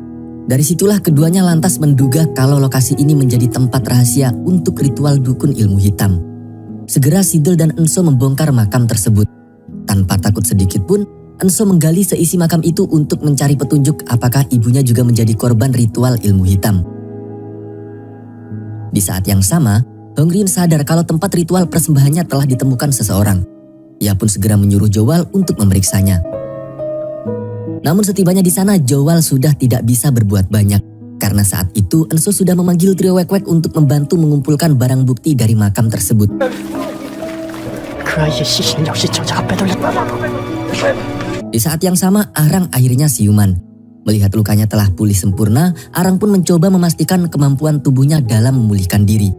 Dari situlah keduanya lantas menduga kalau lokasi ini menjadi tempat rahasia untuk ritual dukun ilmu hitam. Segera Sidol dan Enso membongkar makam tersebut. Tanpa takut sedikit pun, Enso menggali seisi makam itu untuk mencari petunjuk apakah ibunya juga menjadi korban ritual ilmu hitam. Di saat yang sama, Hongryun sadar kalau tempat ritual persembahannya telah ditemukan seseorang. Ia pun segera menyuruh Jowal untuk memeriksanya. Namun setibanya di sana, Jowal sudah tidak bisa berbuat banyak. Karena saat itu Enso sudah memanggil trio Wek-Wek untuk membantu mengumpulkan barang bukti dari makam tersebut. 그 아이의 시신은 역시 저자가 빼돌렸다. Di saat yang sama, Arang akhirnya siuman. Melihat lukanya telah pulih sempurna, Arang pun mencoba memastikan kemampuan tubuhnya dalam memulihkan diri.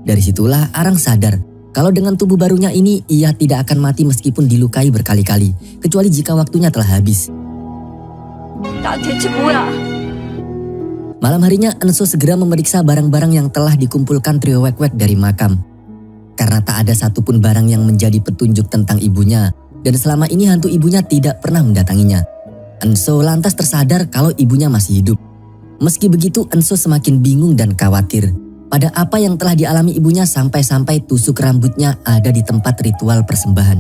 Dari situlah Arang sadar kalau dengan tubuh barunya ini ia tidak akan mati meskipun dilukai berkali-kali, kecuali jika waktunya telah habis. 나 대체 뭐야? Malam harinya Enso segera memeriksa barang-barang yang telah dikumpulkan trio Wek-Wek dari makam. Karena tak ada satupun barang yang menjadi petunjuk tentang ibunya, dan selama ini hantu ibunya tidak pernah mendatanginya. Enso lantas tersadar kalau ibunya masih hidup. Meski begitu, Enso semakin bingung dan khawatir pada apa yang telah dialami ibunya sampai-sampai tusuk rambutnya ada di tempat ritual persembahan.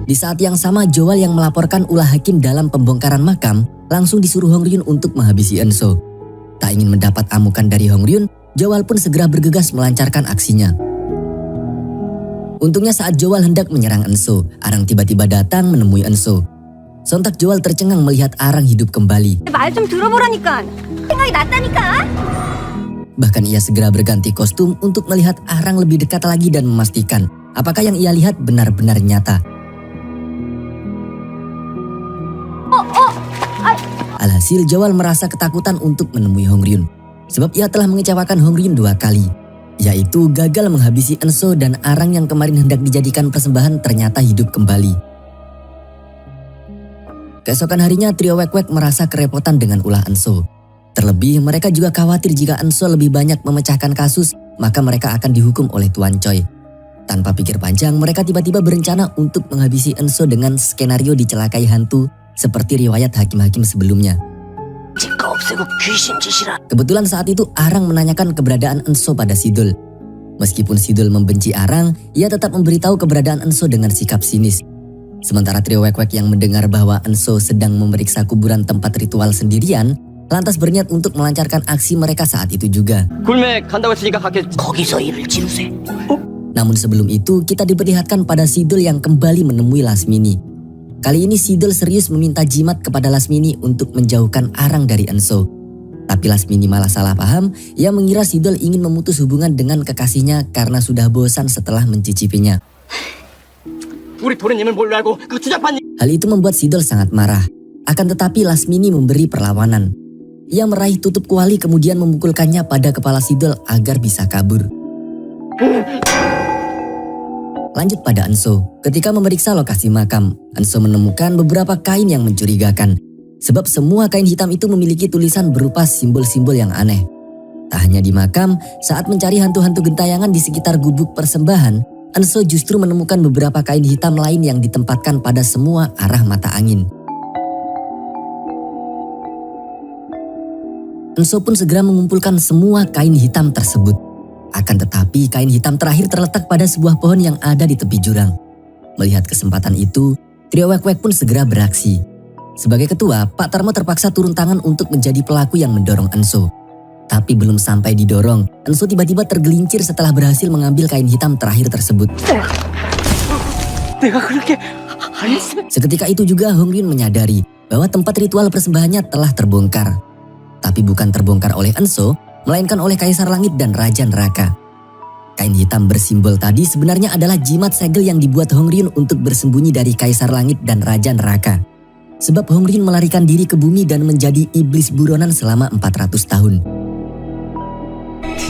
Di saat yang sama, Jowal yang melaporkan ulah hakim dalam pembongkaran makam langsung disuruh Hongryun untuk menghabisi Enso. Tak ingin mendapat amukan dari Hongryun, Jowal pun segera bergegas melancarkan aksinya. Untungnya saat Jowal hendak menyerang Enso, Arang tiba-tiba datang menemui Enso. Sontak Jowal tercengang melihat Arang hidup kembali. 말 좀 들어보라니까. 생각이 났다니까. Bahkan ia segera berganti kostum untuk melihat Arang lebih dekat lagi dan memastikan apakah yang ia lihat benar-benar nyata. Alhasil Jowal merasa ketakutan untuk menemui Hongryun. Sebab ia telah mengecewakan Hongryun 2 kali. Yaitu gagal menghabisi Enso dan Arang yang kemarin hendak dijadikan persembahan ternyata hidup kembali. Keesokan harinya trio Wek-Wek merasa kerepotan dengan ulah Enso. Terlebih mereka juga khawatir jika Enso lebih banyak memecahkan kasus, maka mereka akan dihukum oleh Tuan Choi. Tanpa pikir panjang, mereka tiba-tiba berencana untuk menghabisi Enso dengan skenario dicelakai hantu seperti riwayat hakim-hakim sebelumnya. Kebetulan saat itu Arang menanyakan keberadaan Enso pada Sidol. Meskipun Sidol membenci Arang, ia tetap memberitahu keberadaan Enso dengan sikap sinis. Sementara trio Wek-Wek yang mendengar bahwa Enso sedang memeriksa kuburan tempat ritual sendirian, lantas berniat untuk melancarkan aksi mereka saat itu juga. 굴매 간다고 했으니까 갈게. 거기서 일을 지르세. Namun sebelum itu, kita diperlihatkan pada Sidol yang kembali menemui Lasmini. Kali ini Sidol serius meminta jimat kepada Lasmini untuk menjauhkan Arang dari Enso. Tapi Lasmini malah salah paham, ia mengira Sidol ingin memutus hubungan dengan kekasihnya karena sudah bosan setelah mencicipinya. 우리 도련님을 뭘로 알고 그 주작반. Hal itu membuat Sidol sangat marah. Akan tetapi Lasmini memberi perlawanan. Ia meraih tutup kuali kemudian memukulkannya pada kepala Sidol agar bisa kabur. Lanjut pada Enso. Ketika memeriksa lokasi makam, Enso menemukan beberapa kain yang mencurigakan. Sebab semua kain hitam itu memiliki tulisan berupa simbol-simbol yang aneh. Tak hanya di makam, saat mencari hantu-hantu gentayangan di sekitar gubuk persembahan, Enso justru menemukan beberapa kain hitam lain yang ditempatkan pada semua arah mata angin. Enso pun segera mengumpulkan semua kain hitam tersebut. Akan tetapi kain hitam terakhir terletak pada sebuah pohon yang ada di tepi jurang. Melihat kesempatan itu, trio Wek-Wek pun segera beraksi. Sebagai ketua, Pak Tarmo terpaksa turun tangan untuk menjadi pelaku yang mendorong Enso. Tapi belum sampai didorong, Enso tiba-tiba tergelincir setelah berhasil mengambil kain hitam terakhir tersebut. 내가 그렇게 안 했으면. Seketika itu juga Hongryun menyadari bahwa tempat ritual persembahannya telah terbongkar. Tapi bukan terbongkar oleh Enso, melainkan oleh Kaisar Langit dan Raja Neraka. Kain hitam bersimbol tadi sebenarnya adalah jimat segel yang dibuat Hongryun untuk bersembunyi dari Kaisar Langit dan Raja Neraka. Sebab Hongryun melarikan diri ke bumi dan menjadi iblis buronan selama 400 tahun.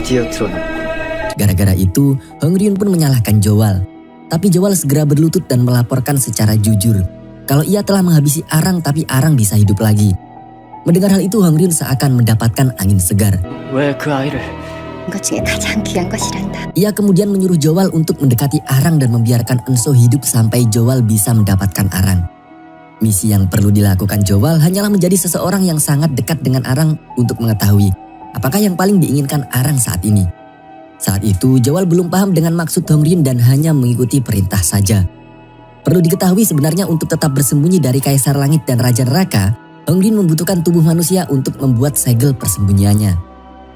드디어 드러났고. Gara-gara itu, Hongryun pun menyalahkan Jowal. Tapi Jowal segera berlutut dan melaporkan secara jujur kalau ia telah menghabisi Arang tapi Arang bisa hidup lagi. Mendengar hal itu, Hongryun seakan mendapatkan angin segar. 왜 그 아이를 것 중에 가장 귀한 것이란다. Ia kemudian menyuruh Joal untuk mendekati Arang dan membiarkan Enso hidup sampai Joal bisa mendapatkan Arang. Misi yang perlu dilakukan Joal hanyalah menjadi seseorang yang sangat dekat dengan Arang untuk mengetahui apakah yang paling diinginkan Arang saat ini. Saat itu Joal belum paham dengan maksud Hongryun dan hanya mengikuti perintah saja. Perlu diketahui sebenarnya untuk tetap bersembunyi dari Kaisar Langit dan Raja Neraka, Hongryun membutuhkan tubuh manusia untuk membuat segel persembunyiannya.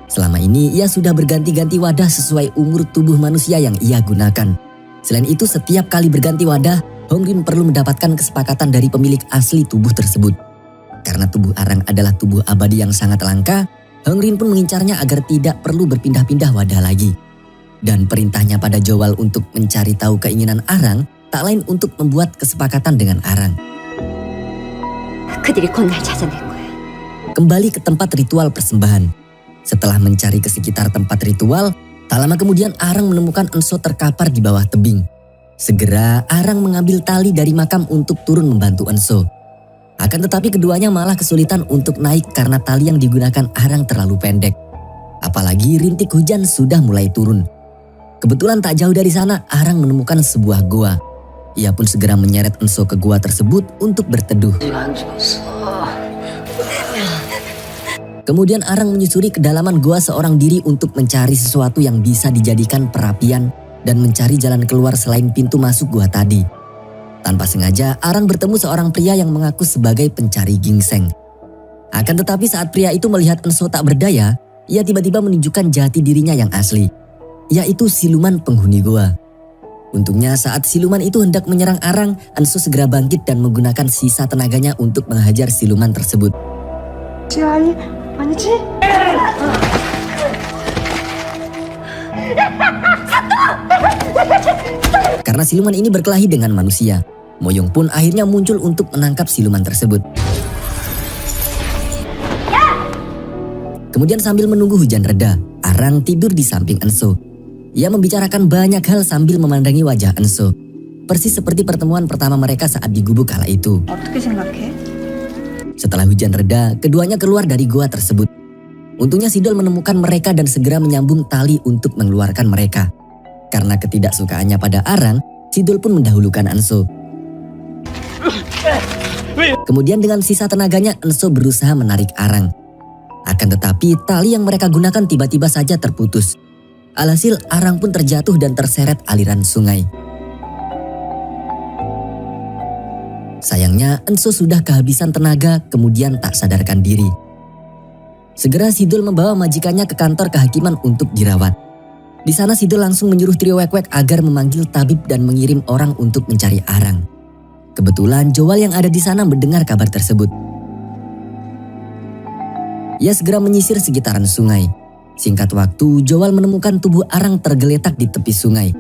Selama ini ia sudah berganti-ganti wadah sesuai umur tubuh manusia yang ia gunakan. Selain itu setiap kali berganti wadah, Hongryun perlu mendapatkan kesepakatan dari pemilik asli tubuh tersebut. Karena tubuh Arang adalah tubuh abadi yang sangat langka, Hongryun pun mengincarnya agar tidak perlu berpindah-pindah wadah lagi. Dan perintahnya pada Joal untuk mencari tahu keinginan Arang tak lain untuk membuat kesepakatan dengan Arang. 그들이 곧 날 찾아낼 거야. Kembali ke tempat ritual persembahan. Setelah mencari ke sekitar tempat ritual, tak lama kemudian Arang menemukan Enso terkapar di bawah tebing. Segera Arang mengambil tali dari makam untuk turun membantu Enso. Akan tetapi keduanya malah kesulitan untuk naik karena tali yang digunakan Arang terlalu pendek. Apalagi rintik hujan sudah mulai turun. Kebetulan tak jauh dari sana Arang menemukan sebuah goa. Ia pun segera menyeret Enso ke gua tersebut untuk berteduh. Kemudian Arang menyusuri kedalaman gua seorang diri untuk mencari sesuatu yang bisa dijadikan perapian dan mencari jalan keluar selain pintu masuk gua tadi. Tanpa sengaja Arang bertemu seorang pria yang mengaku sebagai pencari gingseng. Akan tetapi saat pria itu melihat Enso tak berdaya, ia tiba-tiba menunjukkan jati dirinya yang asli, yaitu siluman penghuni gua. Untungnya saat siluman itu hendak menyerang Arang, Enso segera bangkit dan menggunakan sisa tenaganya untuk menghajar siluman tersebut. Karena siluman ini berkelahi dengan manusia, Moyong pun akhirnya muncul untuk menangkap siluman tersebut. Kemudian sambil menunggu hujan reda, Arang tidur di samping Enso. Ia membicarakan banyak hal sambil memandangi wajah Enso. Persis seperti pertemuan pertama mereka saat di gubuk kala itu. Setelah hujan reda, keduanya keluar dari gua tersebut. Untungnya Sidol menemukan mereka dan segera menyambung tali untuk mengeluarkan mereka. Karena ketidaksukaannya pada Arang, Sidol pun mendahulukan Enso. Kemudian dengan sisa tenaganya, Enso berusaha menarik Arang. Akan tetapi tali yang mereka gunakan tiba-tiba saja terputus. Alhasil Arang pun terjatuh dan terseret aliran sungai. Sayangnya Enso sudah kehabisan tenaga kemudian tak sadarkan diri. Segera Sidul membawa majikannya ke kantor kehakiman untuk dirawat. Di sana Sidul langsung menyuruh trio Wek-Wek agar memanggil tabib dan mengirim orang untuk mencari Arang. Kebetulan Joal yang ada di sana mendengar kabar tersebut. Ia segera menyisir sekitaran sungai. Singkat waktu, Joal menemukan tubuh Arang tergeletak di tepi sungai.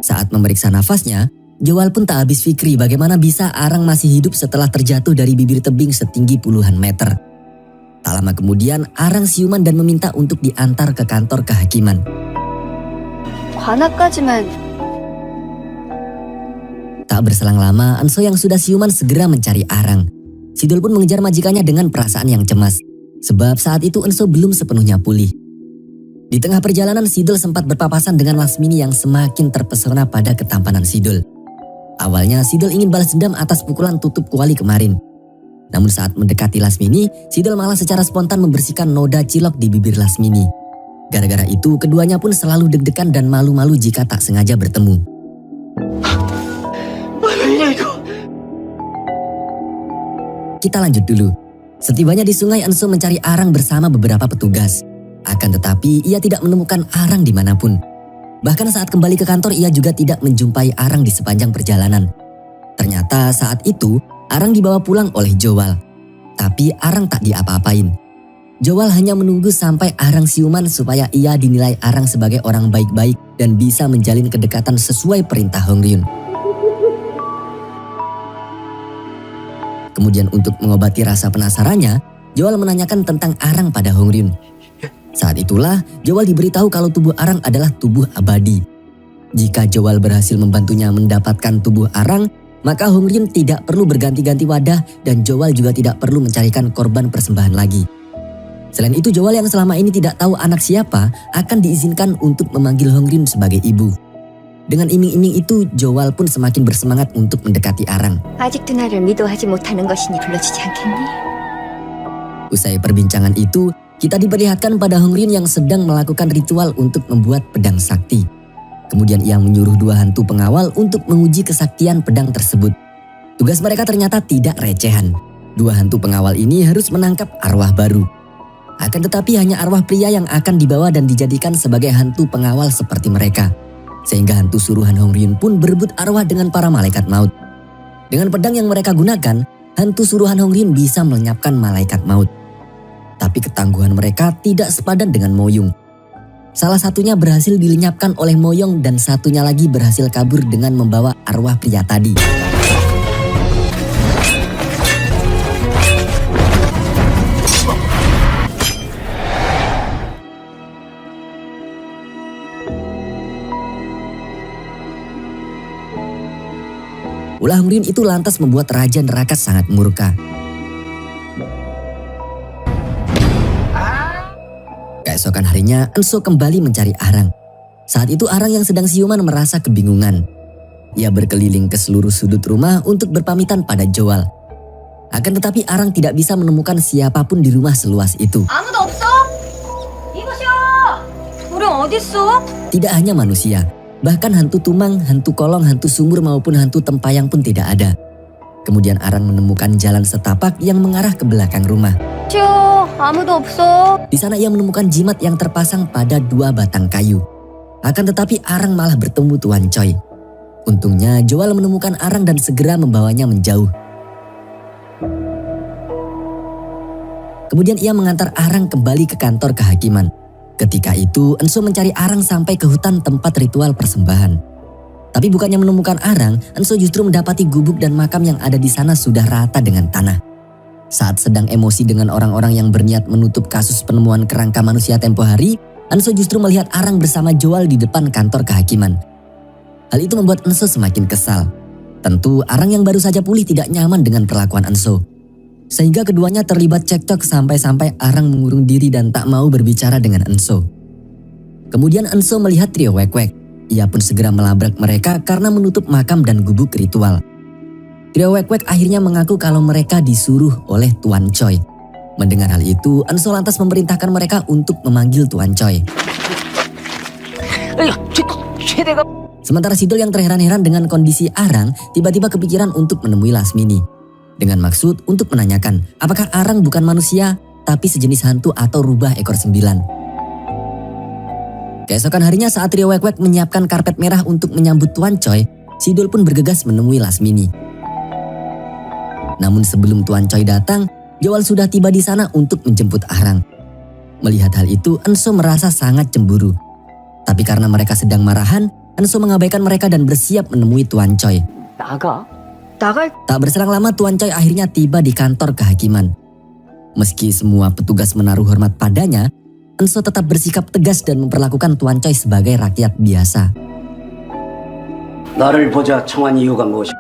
Saat memeriksa nafasnya, Joal pun tak habis fikri bagaimana bisa Arang masih hidup setelah terjatuh dari bibir tebing setinggi puluhan meter. Tak lama kemudian, Arang siuman dan meminta untuk diantar ke kantor kehakiman. 관악까지만. Tak berselang lama, Enso yang sudah siuman segera mencari Arang. Sidol pun mengejar majikannya dengan perasaan yang cemas. Sebab saat itu Enso belum sepenuhnya pulih. Di tengah perjalanan, Sidol sempat berpapasan dengan Lasmini yang semakin terpesona pada ketampanan Sidol. Awalnya Sidol ingin balas dendam atas pukulan tutup kuali kemarin. Namun saat mendekati Lasmini, Sidol malah secara spontan membersihkan noda cilok di bibir Lasmini. Gara-gara itu, keduanya pun selalu deg-degan dan malu-malu jika tak sengaja bertemu. Kita lanjut dulu. Setibanya di sungai, Enso mencari Arang bersama beberapa petugas. Akan tetapi ia tidak menemukan Arang dimanapun. Bahkan saat kembali ke kantor ia juga tidak menjumpai Arang di sepanjang perjalanan. Ternyata saat itu Arang dibawa pulang oleh Joal. Tapi Arang tak diapa-apain. Joal hanya menunggu sampai Arang siuman supaya ia dinilai Arang sebagai orang baik-baik dan bisa menjalin kedekatan sesuai perintah Hongryun. Kemudian untuk mengobati rasa penasarannya, Joal menanyakan tentang Arang pada Hongryun. Saat itulah Joal diberitahu kalau tubuh Arang adalah tubuh abadi. Jika Joal berhasil membantunya mendapatkan tubuh Arang, maka Hongryun tidak perlu berganti-ganti wadah dan Joal juga tidak perlu mencarikan korban persembahan lagi. Selain itu, Joal yang selama ini tidak tahu anak siapa akan diizinkan untuk memanggil Hongrin sebagai ibu. Dengan iming-iming itu, Joal pun semakin bersemangat untuk mendekati Arang. 아직도 나를 미도하지 못하는 것이니 불러주지 않겠니? Usai perbincangan itu, kita diperlihatkan pada Hongrin yang sedang melakukan ritual untuk membuat pedang sakti. Kemudian ia menyuruh 2 hantu pengawal untuk menguji kesaktian pedang tersebut. Tugas mereka ternyata tidak recehan. 2 hantu pengawal ini harus menangkap arwah baru. Akan tetapi hanya arwah pria yang akan dibawa dan dijadikan sebagai hantu pengawal seperti mereka. Sehingga hantu suruhan Hongryun pun berebut arwah dengan para malaikat maut. Dengan pedang yang mereka gunakan, hantu suruhan Hongryun bisa melenyapkan malaikat maut. Tapi ketangguhan mereka tidak sepadan dengan Moyung. Salah satunya berhasil dilenyapkan oleh Moyong dan satunya lagi berhasil kabur dengan membawa arwah pria tadi. Ulah Hongryun itu lantas membuat Raja Neraka sangat murka. Keesokan harinya, Enso kembali mencari Arang. Saat itu Arang yang sedang siuman merasa kebingungan. Ia berkeliling ke seluruh sudut rumah untuk berpamitan pada Joal. Akan tetapi Arang tidak bisa menemukan siapapun di rumah seluas itu. 아무도 없어? 이보시오! 우리 어딨어? Tidak hanya manusia, bahkan hantu tumang, hantu kolong, hantu sumur maupun hantu tempayang pun tidak ada. Kemudian Arang menemukan jalan setapak yang mengarah ke belakang rumah. 슈, 아무도 없어. Di sana ia menemukan jimat yang terpasang pada 2 batang kayu. Akan tetapi Arang malah bertemu Tuan Choi. Untungnya Joal menemukan Arang dan segera membawanya menjauh. Kemudian ia mengantar Arang kembali ke kantor kehakiman. Ketika itu Enso mencari Arang sampai ke hutan tempat ritual persembahan. Tapi bukannya menemukan Arang, Enso justru mendapati gubuk dan makam yang ada di sana sudah rata dengan tanah. Saat sedang emosi dengan orang-orang yang berniat menutup kasus penemuan kerangka manusia tempo hari, Enso justru melihat Arang bersama Joal di depan kantor kehakiman. Hal itu membuat Enso semakin kesal. Tentu Arang yang baru saja pulih tidak nyaman dengan perlakuan Enso. Sehingga keduanya terlibat cekcok sampai-sampai Arang mengurung diri dan tak mau berbicara dengan Enso. Kemudian Enso melihat trio Wek-Wek. Ia pun segera melabrak mereka karena menutup makam dan gubuk ritual. Trio Wek-Wek akhirnya mengaku kalau mereka disuruh oleh Tuan Choi. Mendengar hal itu, Enso lantas memerintahkan mereka untuk memanggil Tuan Choi. Sementara Sidol yang terheran-heran dengan kondisi Arang tiba-tiba kepikiran untuk menemui Lasmini. Dengan maksud untuk menanyakan apakah Arang bukan manusia tapi sejenis hantu atau rubah ekor 9. Keesokan harinya saat trio Wek-Wek menyiapkan karpet merah untuk menyambut Tuan Choi, Sidol pun bergegas menemui Lasmini. Namun sebelum Tuan Choi datang, Joal sudah tiba di sana untuk menjemput Arang. Melihat hal itu, Enso merasa sangat cemburu. Tapi karena mereka sedang marahan, Enso mengabaikan mereka dan bersiap menemui Tuan Choi. 나갈 Tak berselang lama Tuan Choi akhirnya tiba di kantor kehakiman. Meski semua petugas menaruh hormat padanya, Enso tetap bersikap tegas dan memperlakukan Tuan Choi sebagai rakyat biasa. 나를 보자 청한 이유가 무엇이오?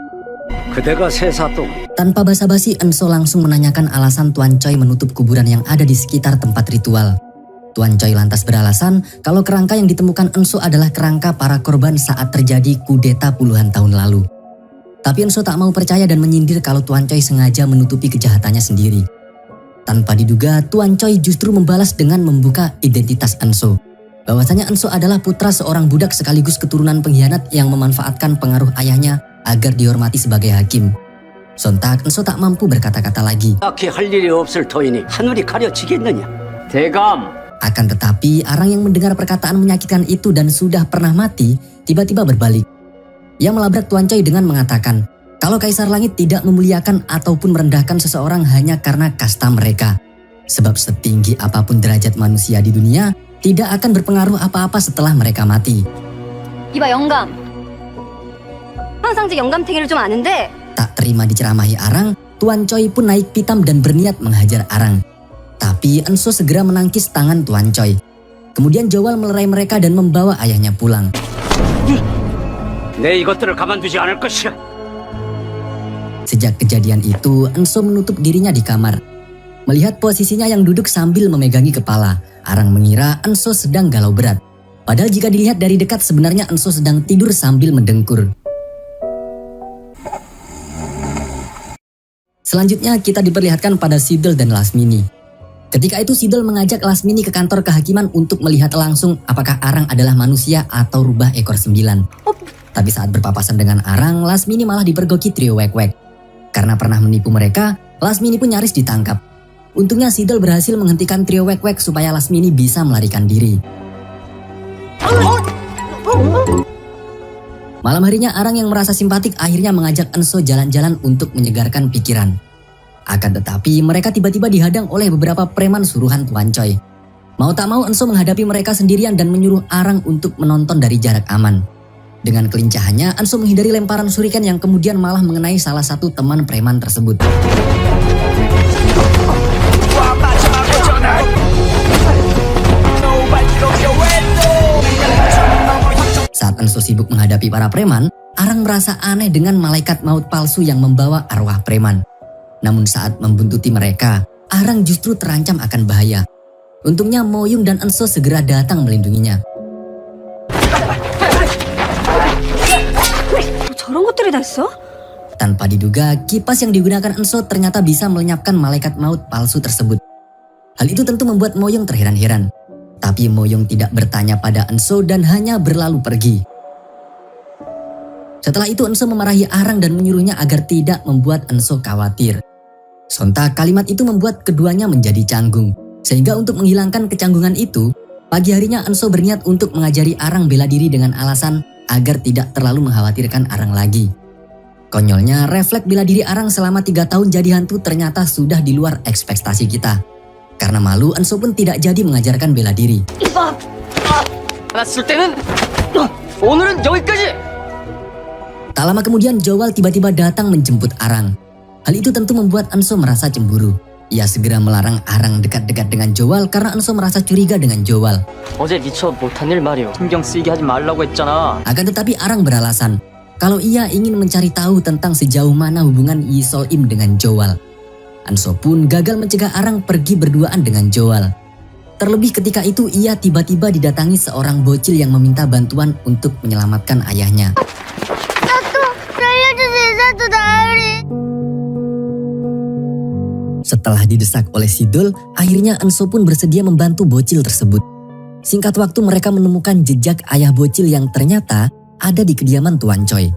그대가 세사또 Tanpa basa-basi, Enso langsung menanyakan alasan Tuan Choi menutup kuburan yang ada di sekitar tempat ritual. Tuan Choi lantas beralasan kalau kerangka yang ditemukan Enso adalah kerangka para korban saat terjadi kudeta puluhan tahun lalu. Tapi Enso tak mau percaya dan menyindir kalau Tuan Choi sengaja menutupi kejahatannya sendiri. Tanpa diduga, Tuan Choi justru membalas dengan membuka identitas Enso. Bahwasanya Enso adalah putra seorang budak sekaligus keturunan pengkhianat yang memanfaatkan pengaruh ayahnya agar dihormati sebagai hakim. Sontak Enso tak mampu berkata-kata lagi. 딱히 할 일이 없을 터이니 하늘이 가려지겠느냐? 대감, Akan tetapi, Arang yang mendengar perkataan menyakitkan itu dan sudah pernah mati, tiba-tiba berbalik. Ia melabrak Tuan Choi dengan mengatakan kalau Kaisar Langit tidak memuliakan ataupun merendahkan seseorang hanya karena kasta mereka. Sebab setinggi apapun derajat manusia di dunia, tidak akan berpengaruh apa-apa setelah mereka mati. 이봐 영감. 항상제 영감탱이를 좀 아는데 Tak terima diceramahi Arang, Tuan Choi pun naik pitam dan berniat menghajar Arang. Tapi Enso segera menangkis tangan Tuan Choi. Kemudian Joal melerai mereka dan membawa ayahnya pulang. 내 이것들을 가만두지 않을 것이야. Sejak kejadian itu, Enso menutup dirinya di kamar. Melihat posisinya yang duduk sambil memegangi kepala, Arang mengira Enso sedang galau berat. Padahal jika dilihat dari dekat sebenarnya Enso sedang tidur sambil mendengkur. Selanjutnya kita diperlihatkan pada Sidol dan Lasmini. Ketika itu Sidol mengajak Lasmini ke kantor kehakiman untuk melihat langsung apakah Arang adalah manusia atau rubah ekor 9. Tapi saat berpapasan dengan Arang, Lasmini malah dipergoki trio Wek-Wek. Karena pernah menipu mereka, Lasmini pun nyaris ditangkap. Untungnya Sidol berhasil menghentikan trio Wek-Wek supaya Lasmini bisa melarikan diri. Malam harinya Arang yang merasa simpatik akhirnya mengajak Enso jalan-jalan untuk menyegarkan pikiran. Akan tetapi mereka tiba-tiba dihadang oleh beberapa preman suruhan Tuan Choi. Mau tak mau Enso menghadapi mereka sendirian dan menyuruh Arang untuk menonton dari jarak aman. Dengan kelincahannya Enso menghindari lemparan shuriken yang kemudian malah mengenai salah satu teman preman tersebut. Saat Enso sibuk menghadapi para preman, Arang merasa aneh dengan malaikat maut palsu yang membawa arwah preman. Namun saat membuntuti mereka, Arang justru terancam akan bahaya. Untungnya Moyung dan Enso segera datang melindunginya. 저런 것들이 다 있어? Tanpa diduga, kipas yang digunakan Enso ternyata bisa melenyapkan malaikat maut palsu tersebut. Hal itu tentu membuat Moyung terheran-heran. Tapi Moyung tidak bertanya pada Enso dan hanya berlalu pergi. Setelah itu Enso memarahi Arang dan menyuruhnya agar tidak membuat Enso khawatir. Sontak kalimat itu membuat keduanya menjadi canggung. Sehingga untuk menghilangkan kecanggungan itu, pagi harinya Enso berniat untuk mengajari Arang bela diri dengan alasan agar tidak terlalu mengkhawatirkan Arang lagi. Konyolnya, refleks bela diri Arang selama 3 tahun jadi hantu ternyata sudah di luar ekspektasi kita. Karena malu, Enso pun tidak jadi mengajarkan bela diri. 알았을 때는 오늘은 여기까지. Tak lama kemudian Joal tiba-tiba datang menjemput Arang. Hal itu tentu membuat Enso merasa cemburu. Ia segera melarang Arang dekat-dekat dengan Joal karena Enso merasa curiga dengan Joal. 어제 미처 못한 일 말이오. 신경 쓰이게 하지 말라고 했잖아. Akan tetapi Arang beralasan kalau ia ingin mencari tahu tentang sejauh mana hubungan Yi Sol Im dengan Joal. Enso pun gagal mencegah Arang pergi berduaan dengan Joal. Terlebih ketika itu ia tiba-tiba didatangi seorang bocil yang meminta bantuan untuk menyelamatkan ayahnya. Setelah didesak oleh Sidol, akhirnya Enso pun bersedia membantu bocil tersebut. Singkat waktu mereka menemukan jejak ayah bocil yang ternyata ada di kediaman Tuan Choi.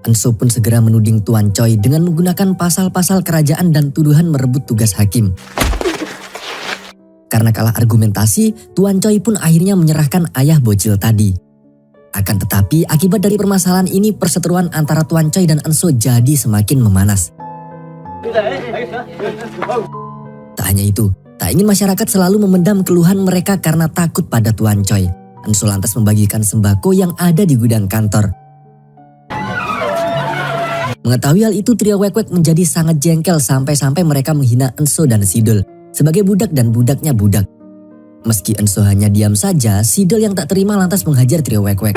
Enso pun segera menuding Tuan Choi dengan menggunakan pasal-pasal kerajaan dan tuduhan merebut tugas hakim. Karena kalah argumentasi, Tuan Choi pun akhirnya menyerahkan ayah bocil tadi. Akan tetapi akibat dari permasalahan ini perseteruan antara Tuan Choi dan Enso jadi semakin memanas. Tak hanya itu, tak ingin masyarakat selalu memendam keluhan mereka karena takut pada Tuan Choi. Enso lantas membagikan sembako yang ada di gudang kantor. Mengetahui hal itu, trio Wek-Wek menjadi sangat jengkel sampai-sampai mereka menghina Enso dan Sidol sebagai budak dan budaknya budak. Meski Enso hanya diam saja, Sidol yang tak terima lantas menghajar trio Wek-Wek.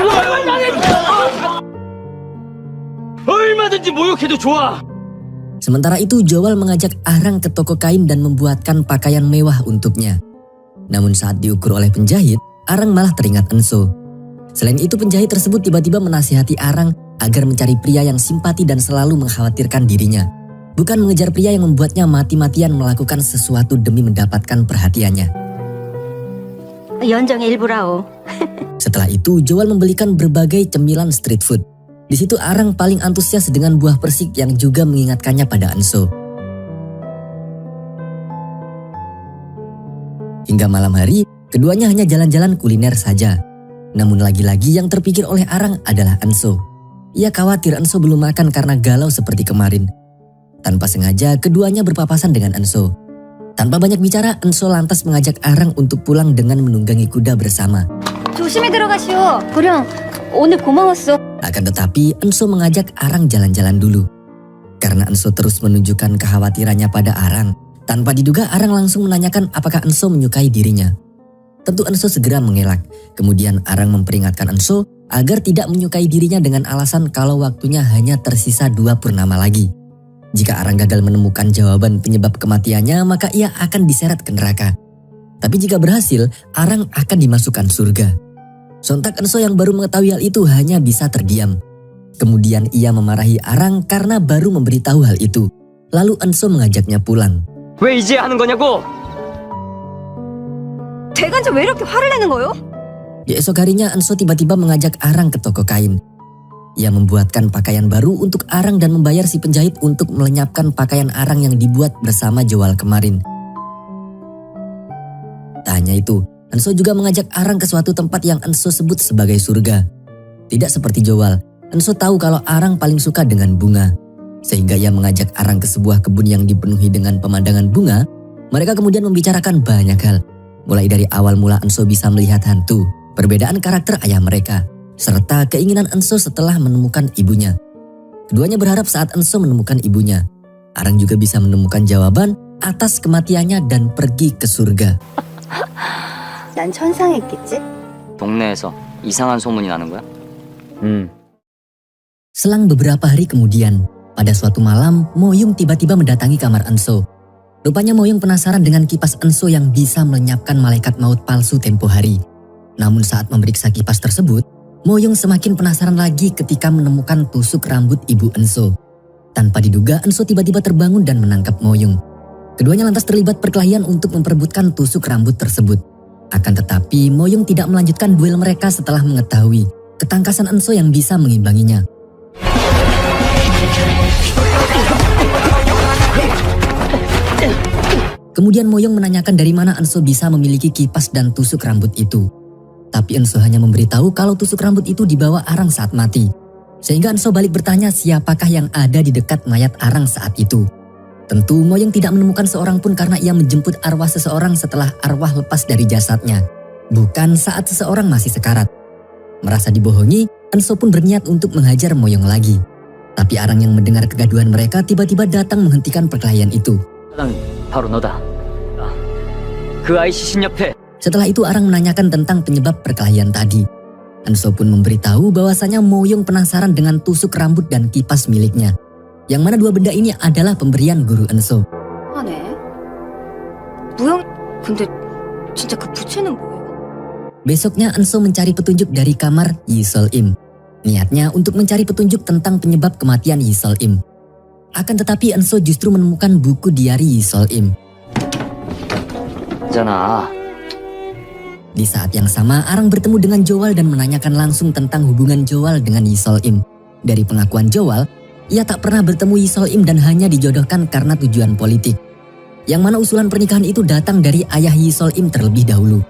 얼마든지 모욕해도 좋아. Sementara itu Joal mengajak Arang ke toko kain dan membuatkan pakaian mewah untuknya. Namun saat diukur oleh penjahit, Arang malah teringat Enso. Selain itu penjahit tersebut tiba-tiba menasihati Arang agar mencari pria yang simpati dan selalu mengkhawatirkan dirinya. Bukan mengejar pria yang membuatnya mati-matian melakukan sesuatu demi mendapatkan perhatiannya. 연정의 일부라오. Setelah itu Joal membelikan berbagai cemilan street food. Di situ Arang paling antusias dengan buah persik yang juga mengingatkannya pada Enso. Hingga malam hari, keduanya hanya jalan-jalan kuliner saja. Namun lagi-lagi yang terpikir oleh Arang adalah Enso. Ia khawatir Enso belum makan karena galau seperti kemarin. Tanpa sengaja, keduanya berpapasan dengan Enso. Tanpa banyak bicara, Enso lantas mengajak Arang untuk pulang dengan menunggangi kuda bersama. 조심히 들어가시오. 고령, 오늘 고마웠어. Akan tetapi, Enso mengajak Arang jalan-jalan dulu. Karena Enso terus menunjukkan kekhawatirannya pada Arang, tanpa diduga Arang langsung menanyakan apakah Enso menyukai dirinya. Tentu Enso segera mengelak. Kemudian Arang memperingatkan Enso agar tidak menyukai dirinya dengan alasan kalau waktunya hanya tersisa 2 purnama lagi. Jika Arang gagal menemukan jawaban penyebab kematiannya, maka ia akan diseret ke neraka. Tapi jika berhasil, Arang akan dimasukkan surga. Sontak Enso yang baru mengetahui hal itu hanya bisa terdiam. Kemudian ia memarahi Arang karena baru memberitahu hal itu. Lalu Enso mengajaknya pulang. 왜 이제 하는 거냐고? 대간자 왜 이렇게 화를 내는 거요? Di esok harinya Enso tiba-tiba mengajak Arang ke toko kain. Ia membuatkan pakaian baru untuk Arang dan membayar si penjahit untuk melenyapkan pakaian Arang yang dibuat bersama Joal kemarin. Tak hanya itu, Enso juga mengajak Arang ke suatu tempat yang Enso sebut sebagai surga. Tidak seperti Joal, Enso tahu kalau Arang paling suka dengan bunga. Sehingga ia mengajak Arang ke sebuah kebun yang dipenuhi dengan pemandangan bunga. Mereka kemudian membicarakan banyak hal. Mulai dari awal mula Enso bisa melihat hantu, perbedaan karakter ayah mereka, serta keinginan Enso setelah menemukan ibunya. Keduanya berharap saat Enso menemukan ibunya, Arang juga bisa menemukan jawaban atas kematiannya dan pergi ke surga. 난 천상했겠지? 동네에서 이상한 소문이 나는 거야? Selang beberapa hari kemudian, pada suatu malam, Moyung tiba-tiba mendatangi kamar Enso. Rupanya Moyung penasaran dengan kipas Enso yang bisa melenyapkan malaikat maut palsu tempo hari. Namun saat memeriksa kipas tersebut, Moyung semakin penasaran lagi ketika menemukan tusuk rambut ibu Enso. Tanpa diduga, Enso tiba-tiba terbangun dan menangkap Moyung. Keduanya lantas terlibat perkelahian untuk memperebutkan tusuk rambut tersebut. Akan tetapi, Moyung tidak melanjutkan duel mereka setelah mengetahui ketangkasan Enso yang bisa mengimbanginya. Kemudian Moyung menanyakan dari mana Enso bisa memiliki kipas dan tusuk rambut itu. Tapi Enso hanya memberitahu kalau tusuk rambut itu dibawa Arang saat mati. Sehingga Enso balik bertanya siapakah yang ada di dekat mayat Arang saat itu. Tentu Moyung tidak menemukan seorang pun karena ia menjemput arwah seseorang setelah arwah lepas dari jasadnya. Bukan saat seseorang masih sekarat. Merasa dibohongi, Enso pun berniat untuk menghajar Moyung lagi. Tapi Arang yang mendengar kegaduhan mereka tiba-tiba datang menghentikan perkelahian itu. 사람이 바로 너다. 그 아이 시신 옆에. Setelah itu Arang menanyakan tentang penyebab perkelahian tadi. Enso pun memberitahu bahwasanya Moyung penasaran dengan tusuk rambut dan kipas miliknya. Yang mana dua benda ini adalah pemberian guru Enso. 하네. 무용 근데 진짜 그 부채는 뭐예요? Besoknya Enso mencari petunjuk dari kamar Yi Sol-im. Niatnya untuk mencari petunjuk tentang penyebab kematian Yi Sol-im. Akan tetapi Enso justru menemukan buku diari Yi Sol-im. 있잖아. Di saat yang sama, Arang bertemu dengan Joal dan menanyakan langsung tentang hubungan Joal dengan Yi Sol-im. Dari pengakuan Joal, ia tak pernah bertemu Yi Sol-im dan hanya dijodohkan karena tujuan politik. Yang mana usulan pernikahan itu datang dari ayah Yi Sol-im terlebih dahulu.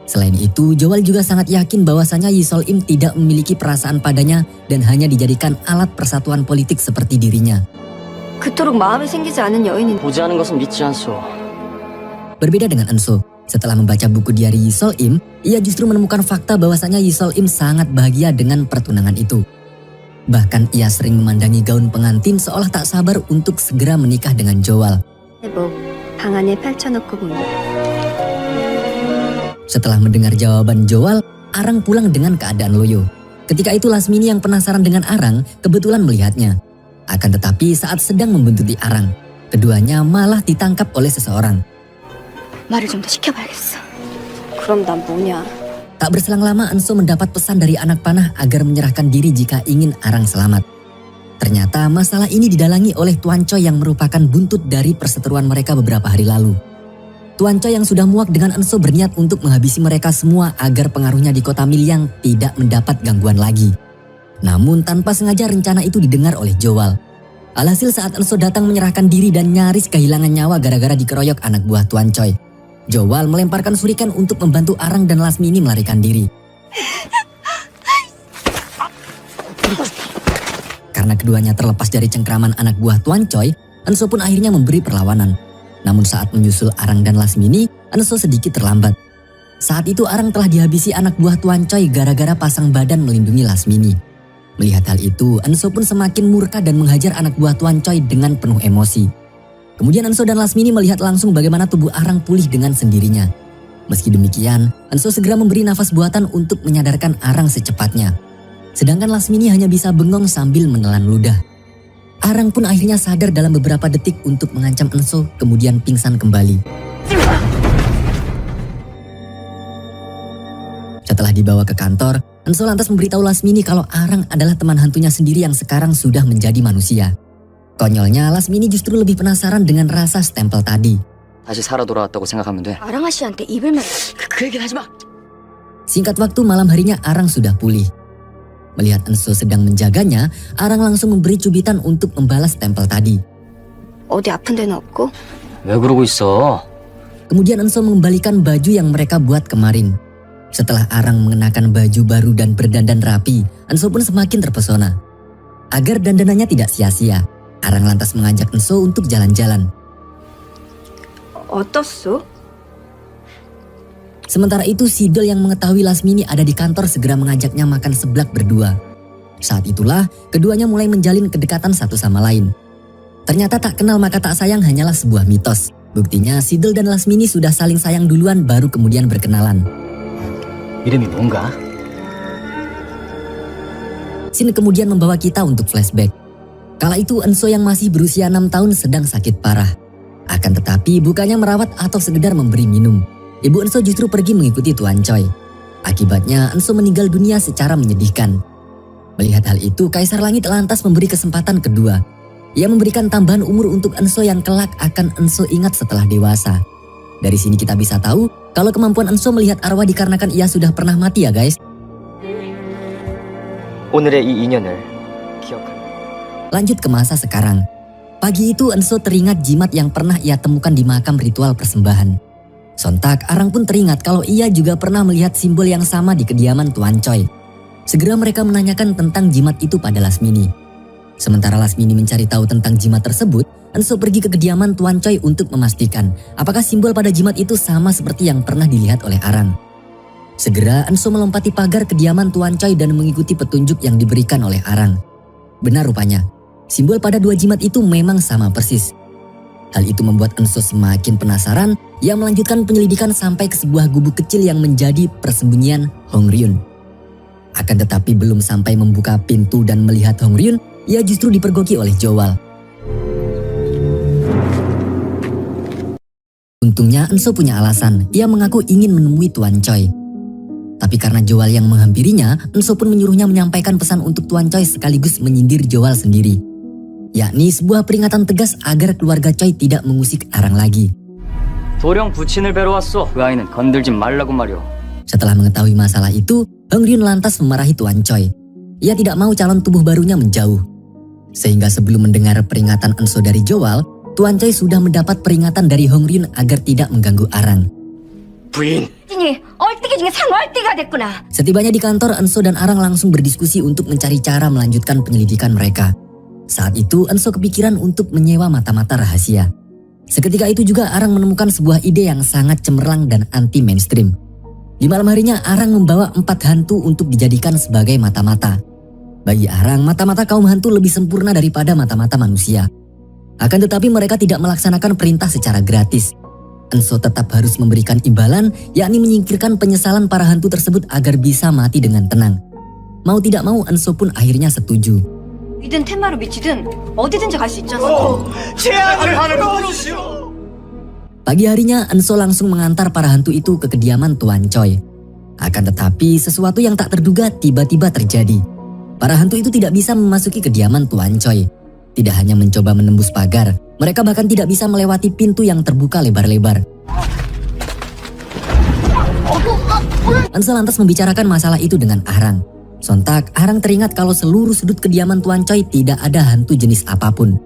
Selain itu, Joal juga sangat yakin bahwasanya Yi Sol-im tidak memiliki perasaan padanya dan hanya dijadikan alat persatuan politik seperti dirinya. 그토록 마음에 생기지 않은 여인이 보지 않은 것은 믿지 않소. Berbeda dengan Enso, setelah membaca buku diari Yi Sol-im, ia justru menemukan fakta bahwasanya Yi Sol-im sangat bahagia dengan pertunangan itu. Bahkan ia sering memandangi gaun pengantin seolah tak sabar untuk segera menikah dengan Joal. 방 안에 펼쳐놓고 보니 Setelah mendengar jawaban Joal, Arang pulang dengan keadaan loyo. Ketika itu Lasmini yang penasaran dengan Arang kebetulan melihatnya. Akan tetapi saat sedang membuntuti Arang, keduanya malah ditangkap oleh seseorang. 말을 좀 더 시켜봐야겠어. 그럼 난 뭐냐? Tak berselang lama Enso mendapat pesan dari anak panah agar menyerahkan diri jika ingin Arang selamat. Ternyata masalah ini didalangi oleh Tuan Choi yang merupakan buntut dari perseteruan mereka beberapa hari lalu. Tuan Choi yang sudah muak dengan Enso berniat untuk menghabisi mereka semua agar pengaruhnya di kota Milyang tidak mendapat gangguan lagi. Namun tanpa sengaja rencana itu didengar oleh Joal. Alhasil saat Enso datang menyerahkan diri dan nyaris kehilangan nyawa gara-gara dikeroyok anak buah Tuan Choi, Joal melemparkan suriken untuk membantu Arang dan Lasmini melarikan diri. Karena keduanya terlepas dari cengkraman anak buah Tuan Choi, Enso pun akhirnya memberi perlawanan. Namun saat menyusul Arang dan Lasmini, Enso sedikit terlambat. Saat itu Arang telah dihabisi anak buah Tuan Choi gara-gara pasang badan melindungi Lasmini. Melihat hal itu, Enso pun semakin murka dan menghajar anak buah Tuan Choi dengan penuh emosi. Kemudian Enso dan Lasmini melihat langsung bagaimana tubuh Arang pulih dengan sendirinya. Meski demikian, Enso segera memberi nafas buatan untuk menyadarkan Arang secepatnya. Sedangkan Lasmini hanya bisa bengong sambil menelan ludah. Arang pun akhirnya sadar dalam beberapa detik untuk mengancam Enso, kemudian pingsan kembali. Setelah dibawa ke kantor, Enso lantas memberitahu Lasmini kalau Arang adalah teman hantunya sendiri yang sekarang sudah menjadi manusia. Konyolnya, Lasmini justru lebih penasaran dengan rasa stempel tadi. 다시 살아 돌아왔다고 생각하면 돼. 아랑아 씨한테 입을 말. 그 얘기는 하지 마. Singkat waktu, malam harinya Arang sudah pulih. Melihat Enso sedang menjaganya, Arang langsung memberi cubitan untuk membalas stempel tadi. 어디 아픈 데는 없고? 왜 그러고 있어? Kemudian Enso mengembalikan baju yang mereka buat kemarin. Setelah Arang mengenakan baju baru dan berdandan rapi, Enso pun semakin terpesona. Agar dandanannya tidak sia-sia, Arang lantas mengajak Enso untuk jalan-jalan. 어떻소? Sementara itu, Sidol yang mengetahui Lasmini ada di kantor segera mengajaknya makan seblak berdua. Saat itulah, keduanya mulai menjalin kedekatan satu sama lain. Ternyata tak kenal maka tak sayang hanyalah sebuah mitos. Buktinya, Sidol dan Lasmini sudah saling sayang duluan baru kemudian berkenalan. 이름이 뭔가? Scene kemudian membawa kita untuk flashback. Kala itu Enso yang masih berusia 6 tahun sedang sakit parah. Akan tetapi bukannya merawat atau sekedar memberi minum. Ibu Enso justru pergi mengikuti Tuan Choi. Akibatnya Enso meninggal dunia secara menyedihkan. Melihat hal itu, Kaisar Langit lantas memberi kesempatan kedua. Ia memberikan tambahan umur untuk Enso yang kelak akan Enso ingat setelah dewasa. Dari sini kita bisa tahu kalau kemampuan Enso melihat arwah dikarenakan ia sudah pernah mati ya guys. 오늘의 이 인연을 기억하는. Lanjut ke masa sekarang. Pagi itu Enso teringat jimat yang pernah ia temukan di makam ritual persembahan. Sontak Arang pun teringat kalau ia juga pernah melihat simbol yang sama di kediaman Tuan Choi. Segera mereka menanyakan tentang jimat itu pada Lasmini. Sementara Lasmini mencari tahu tentang jimat tersebut, Enso pergi ke kediaman Tuan Choi untuk memastikan apakah simbol pada jimat itu sama seperti yang pernah dilihat oleh Arang. Segera Enso melompati pagar kediaman Tuan Choi dan mengikuti petunjuk yang diberikan oleh Arang. Benar rupanya. Simbol pada dua jimat itu memang sama persis. Hal itu membuat Enso semakin penasaran. Ia melanjutkan penyelidikan sampai ke sebuah gubuk kecil yang menjadi persembunyian Hong Ryun. Akan tetapi belum sampai membuka pintu dan melihat Hong Ryun, ia justru dipergoki oleh Jowal. Untungnya Enso punya alasan. Ia mengaku ingin menemui Tuan Choi. Tapi karena Jowal yang menghampirinya, Enso pun menyuruhnya menyampaikan pesan untuk Tuan Choi sekaligus menyindir Jowal sendiri. Yakni sebuah peringatan tegas agar keluarga Choi tidak mengusik Arang lagi. 도령 부친을 뵈러 왔어. 그 아이는 건들지 말라고 말이오. Setelah mengetahui masalah itu, Hong Ryun lantas memarahi Tuan Choi. Ia tidak mau calon tubuh barunya menjauh. Sehingga sebelum mendengar peringatan Enso dari Jowal, Tuan Choi sudah mendapat peringatan dari Hong Ryun agar tidak mengganggu Arang. 부인. 찐이 얼뜨기 중에 상얼뜨기가 됐구나. Setibanya di kantor, Enso dan Arang langsung berdiskusi untuk mencari cara melanjutkan penyelidikan mereka. Saat itu Enso kepikiran untuk menyewa mata-mata rahasia. Seketika itu juga Arang menemukan sebuah ide yang sangat cemerlang dan anti mainstream. Di malam harinya Arang membawa 4 hantu untuk dijadikan sebagai mata-mata. Bagi Arang, mata-mata kaum hantu lebih sempurna daripada mata-mata manusia. Akan tetapi mereka tidak melaksanakan perintah secara gratis. Enso tetap harus memberikan imbalan, yakni menyingkirkan penyesalan para hantu tersebut agar bisa mati dengan tenang. Mau tidak mau Enso pun akhirnya setuju. 이든 텐마로 미치든 어디든지 갈 수 있잖아. 제안을 하는 거시오. Pagi harinya Enso langsung mengantar para hantu itu ke kediaman Tuan Choi. Akan tetapi sesuatu yang tak terduga tiba-tiba terjadi. Para hantu itu tidak bisa memasuki kediaman Tuan Choi. Tidak hanya mencoba menembus pagar, mereka bahkan tidak bisa melewati pintu yang terbuka lebar-lebar. Enso lantas membicarakan masalah itu dengan Arang. Sontak, Arang teringat kalau seluruh sudut kediaman Tuan Choi tidak ada hantu jenis apapun.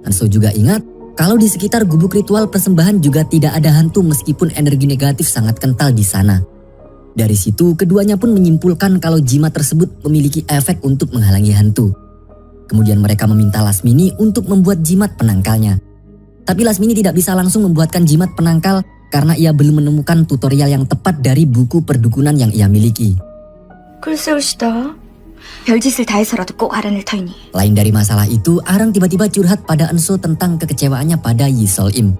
Enso juga ingat kalau di sekitar gubuk ritual persembahan juga tidak ada hantu meskipun energi negatif sangat kental di sana. Dari situ, keduanya pun menyimpulkan kalau jimat tersebut memiliki efek untuk menghalangi hantu. Kemudian mereka meminta Lasmini untuk membuat jimat penangkalnya. Tapi Lasmini tidak bisa langsung membuatkan jimat penangkal karena ia belum menemukan tutorial yang tepat dari buku perdukunan yang ia miliki. 글쎄오시다. 별짓을 다 해서라도 꼭 알아낼 터이니. Lain dari masalah itu, Arang tiba-tiba curhat pada Enso tentang kekecewaannya pada Yi Sol Im.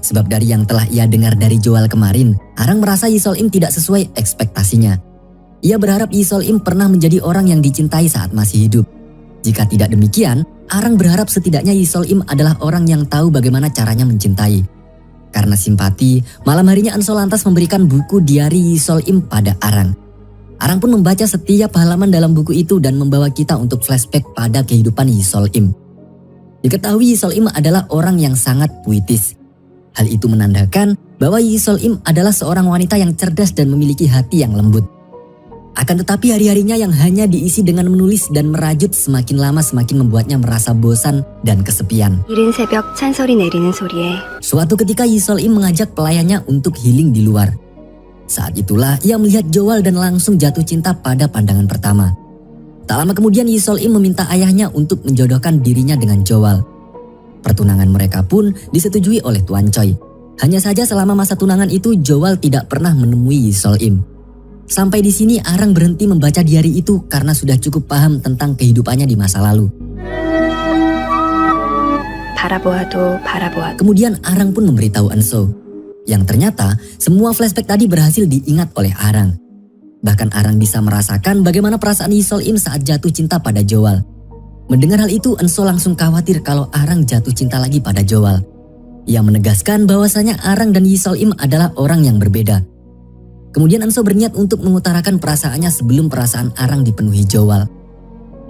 Sebab dari yang telah ia dengar dari Jowal kemarin, Arang merasa Yi Sol Im tidak sesuai ekspektasinya. Ia berharap Yi Sol Im pernah menjadi orang yang dicintai saat masih hidup. Jika tidak demikian, Arang berharap setidaknya Yi Sol-im adalah orang yang tahu bagaimana caranya mencintai. Karena simpati, malam harinya Eunso lantas memberikan buku diari Yi Sol-im pada Arang. Arang pun membaca setiap halaman dalam buku itu dan membawa kita untuk flashback pada kehidupan Yi Sol-im. Diketahui Yi Sol-im adalah orang yang sangat puitis. Hal itu menandakan bahwa Yi Sol-im adalah seorang wanita yang cerdas dan memiliki hati yang lembut. Akan tetapi hari-harinya yang hanya diisi dengan menulis dan merajut semakin lama semakin membuatnya merasa bosan dan kesepian. 이른 새벽 찬소리 내리는 소리에 Suatu ketika Yi Sol-im mengajak pelayannya untuk healing di luar. Saat itulah ia melihat Joal dan langsung jatuh cinta pada pandangan pertama. Tak lama kemudian Yi Sol-im meminta ayahnya untuk menjodohkan dirinya dengan Joal. Pertunangan mereka pun disetujui oleh Tuan Choi. Hanya saja selama masa tunangan itu Joal tidak pernah menemui Yi Sol-im. Sampai di sini Arang berhenti membaca diari itu karena sudah cukup paham tentang kehidupannya di masa lalu. 바라보아도 Kemudian Arang pun memberitahu Eunso. Yang ternyata semua flashback tadi berhasil diingat oleh Arang. Bahkan Arang bisa merasakan bagaimana perasaan Yi Sol-im saat jatuh cinta pada Joal. Mendengar hal itu Eunso langsung khawatir kalau Arang jatuh cinta lagi pada Joal. Ia menegaskan bahwasanya Arang dan Yi Sol-im adalah orang yang berbeda. Kemudian Eunso berniat untuk mengutarakan perasaannya sebelum perasaan Arang dipenuhi Joal.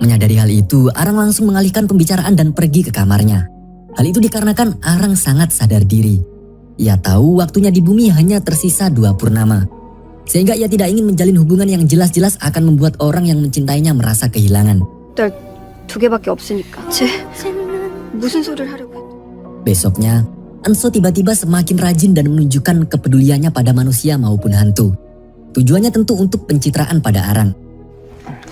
Menyadari hal itu, Arang langsung mengalihkan pembicaraan dan pergi ke kamarnya. Hal itu dikarenakan Arang sangat sadar diri. Ia tahu waktunya di bumi hanya tersisa 2 purnama. Sehingga ia tidak ingin menjalin hubungan yang jelas-jelas akan membuat orang yang mencintainya merasa kehilangan. 날 2개밖에 없으니까 쟤 무슨 소리를 하려고 해. Besoknya, Eunso tiba-tiba semakin rajin dan menunjukkan kepeduliannya pada manusia maupun hantu. Tujuannya tentu untuk pencitraan pada Arang.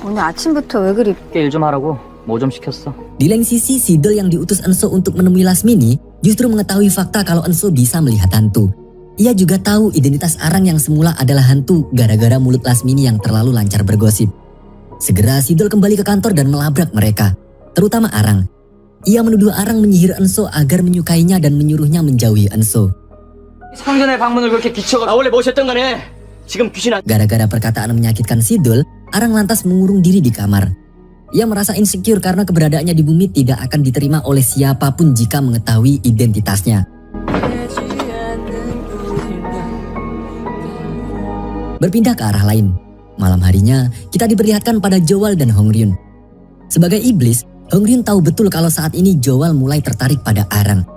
오늘 아침부터 왜 그리 일 좀 하라고 뭐 좀 시켰어. Di lain sisi, Sidol yang diutus Eunso untuk menemui Lasmini justru mengetahui fakta kalau Eunso bisa melihat hantu. Ia juga tahu identitas Arang yang semula adalah hantu gara-gara mulut Lasmini yang terlalu lancar bergosip. Segera Sidol kembali ke kantor dan melabrak mereka, terutama Arang. Ia menuduh Arang menyihir Eunso agar menyukainya dan menyuruhnya menjauhi Eunso. 성전의 방문을 그렇게 기쳐가. 원래 뭐셨던 간에 지금 귀신 안... Gara-gara perkataan menyakitkan Sidol, Arang lantas mengurung diri di kamar. Ia merasa insecure karena keberadaannya di bumi tidak akan diterima oleh siapapun jika mengetahui identitasnya. Berpindah ke arah lain. Malam harinya, kita diperlihatkan pada Joal dan Hongryun. Sebagai iblis, Hongryun tahu betul kalau saat ini Joal mulai tertarik pada Arang.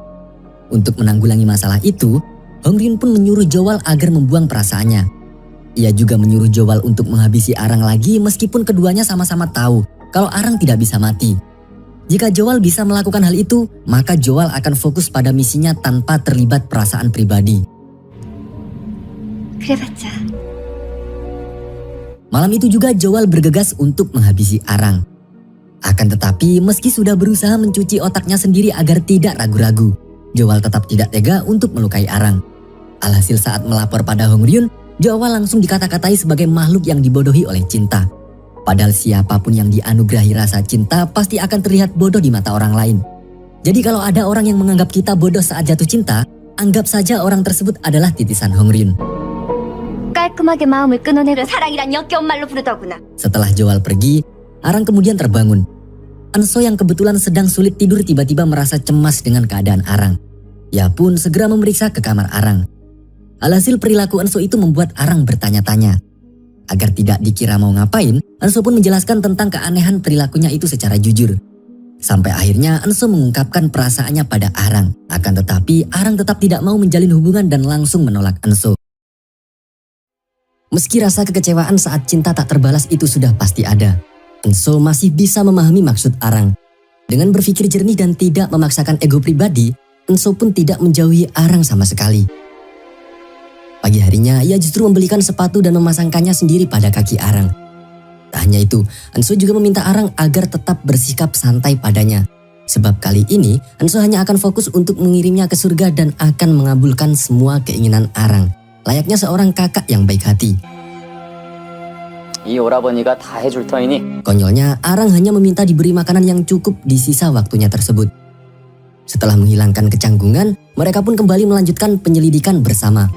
Untuk menanggulangi masalah itu, Hongryun pun menyuruh Joal agar membuang perasaannya. Ia juga menyuruh Joal untuk menghabisi Arang lagi meskipun keduanya sama-sama tahu kalau Arang tidak bisa mati. Jika Joal bisa melakukan hal itu, maka Joal akan fokus pada misinya tanpa terlibat perasaan pribadi. 그래봤자 Malam itu juga Joal bergegas untuk menghabisi Arang. Akan tetapi meski sudah berusaha mencuci otaknya sendiri agar tidak ragu-ragu, Joal tetap tidak tega untuk melukai Arang. Alhasil saat melapor pada Hongryun, Joal langsung dikata-katai sebagai makhluk yang dibodohi oleh cinta. Padahal siapapun yang dianugerahi rasa cinta pasti akan terlihat bodoh di mata orang lain. Jadi kalau ada orang yang menganggap kita bodoh saat jatuh cinta, anggap saja orang tersebut adalah titisan Hongryun. 깔끔하게 마음을 끊어내려 사랑이란 역겨운 말로 부르더구나. Setelah Joal pergi, Arang kemudian terbangun. Eunso yang kebetulan sedang sulit tidur tiba-tiba merasa cemas dengan keadaan Arang. Ia pun segera memeriksa ke kamar Arang. Alhasil perilaku Eunso itu membuat Arang bertanya-tanya. Agar tidak dikira mau ngapain, Eunso pun menjelaskan tentang keanehan perilakunya itu secara jujur. Sampai akhirnya Eunso mengungkapkan perasaannya pada Arang. Akan tetapi Arang tetap tidak mau menjalin hubungan dan langsung menolak Eunso. Meski rasa kekecewaan saat cinta tak terbalas itu sudah pasti ada, Eunso masih bisa memahami maksud Arang. Dengan berpikir jernih dan tidak memaksakan ego pribadi, Eunso pun tidak menjauhi Arang sama sekali. Pagi harinya, ia justru membelikan sepatu dan memasangkannya sendiri pada kaki Arang. Tak hanya itu, Eunso juga meminta Arang agar tetap bersikap santai padanya. Sebab kali ini, Eunso hanya akan fokus untuk mengirimnya ke surga dan akan mengabulkan semua keinginan Arang. Layaknya seorang kakak yang baik hati. 이 오라버니가 다 해줄 터이니 Konyolnya, Arang hanya meminta diberi makanan yang cukup di sisa waktunya tersebut. Setelah menghilangkan kecanggungan, mereka pun kembali melanjutkan penyelidikan bersama.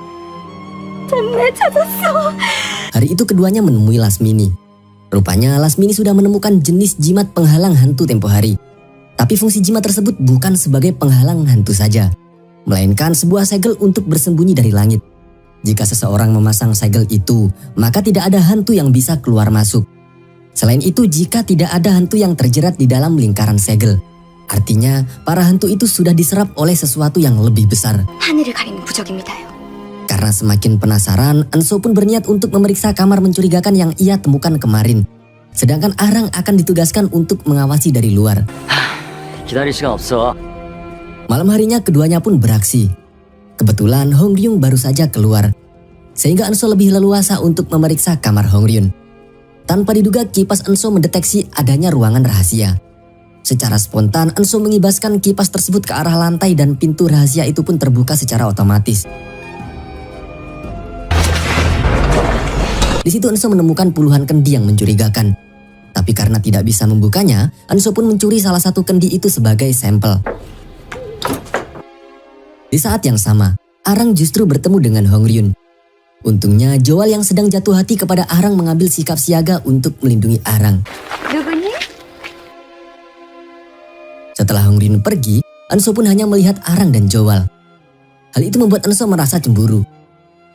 Hari itu keduanya menemui Lasmini. Rupanya Lasmini sudah menemukan jenis jimat penghalang hantu tempo hari. Tapi fungsi jimat tersebut bukan sebagai penghalang hantu saja, melainkan sebuah segel untuk bersembunyi dari langit. Jika seseorang memasang segel itu, maka tidak ada hantu yang bisa keluar masuk. Selain itu, jika tidak ada hantu yang terjerat di dalam lingkaran segel, artinya para hantu itu sudah diserap oleh sesuatu yang lebih besar. 하늘을 가리는 부적입니다요. Karena semakin penasaran, Enso pun berniat untuk memeriksa kamar mencurigakan yang ia temukan kemarin. Sedangkan Arang akan ditugaskan untuk mengawasi dari luar. 기다릴 시간 없어. Malam harinya keduanya pun beraksi. Kebetulan Hong Ryung baru saja keluar, sehingga Enso lebih leluasa untuk memeriksa kamar Hong Ryun. Tanpa diduga, kipas Enso mendeteksi adanya ruangan rahasia. Secara spontan, Enso mengibaskan kipas tersebut ke arah lantai dan pintu rahasia itu pun terbuka secara otomatis. Di situ Enso menemukan puluhan kendi yang mencurigakan. Tapi karena tidak bisa membukanya, Enso pun mencuri salah satu kendi itu sebagai sampel. Di saat yang sama, Arang justru bertemu dengan Hong Ryun. Untungnya, Joal yang sedang jatuh hati kepada Arang mengambil sikap siaga untuk melindungi Arang. 누구니? Setelah Hong Ryun pergi, Enso pun hanya melihat Arang dan Joal. Hal itu membuat Enso merasa cemburu.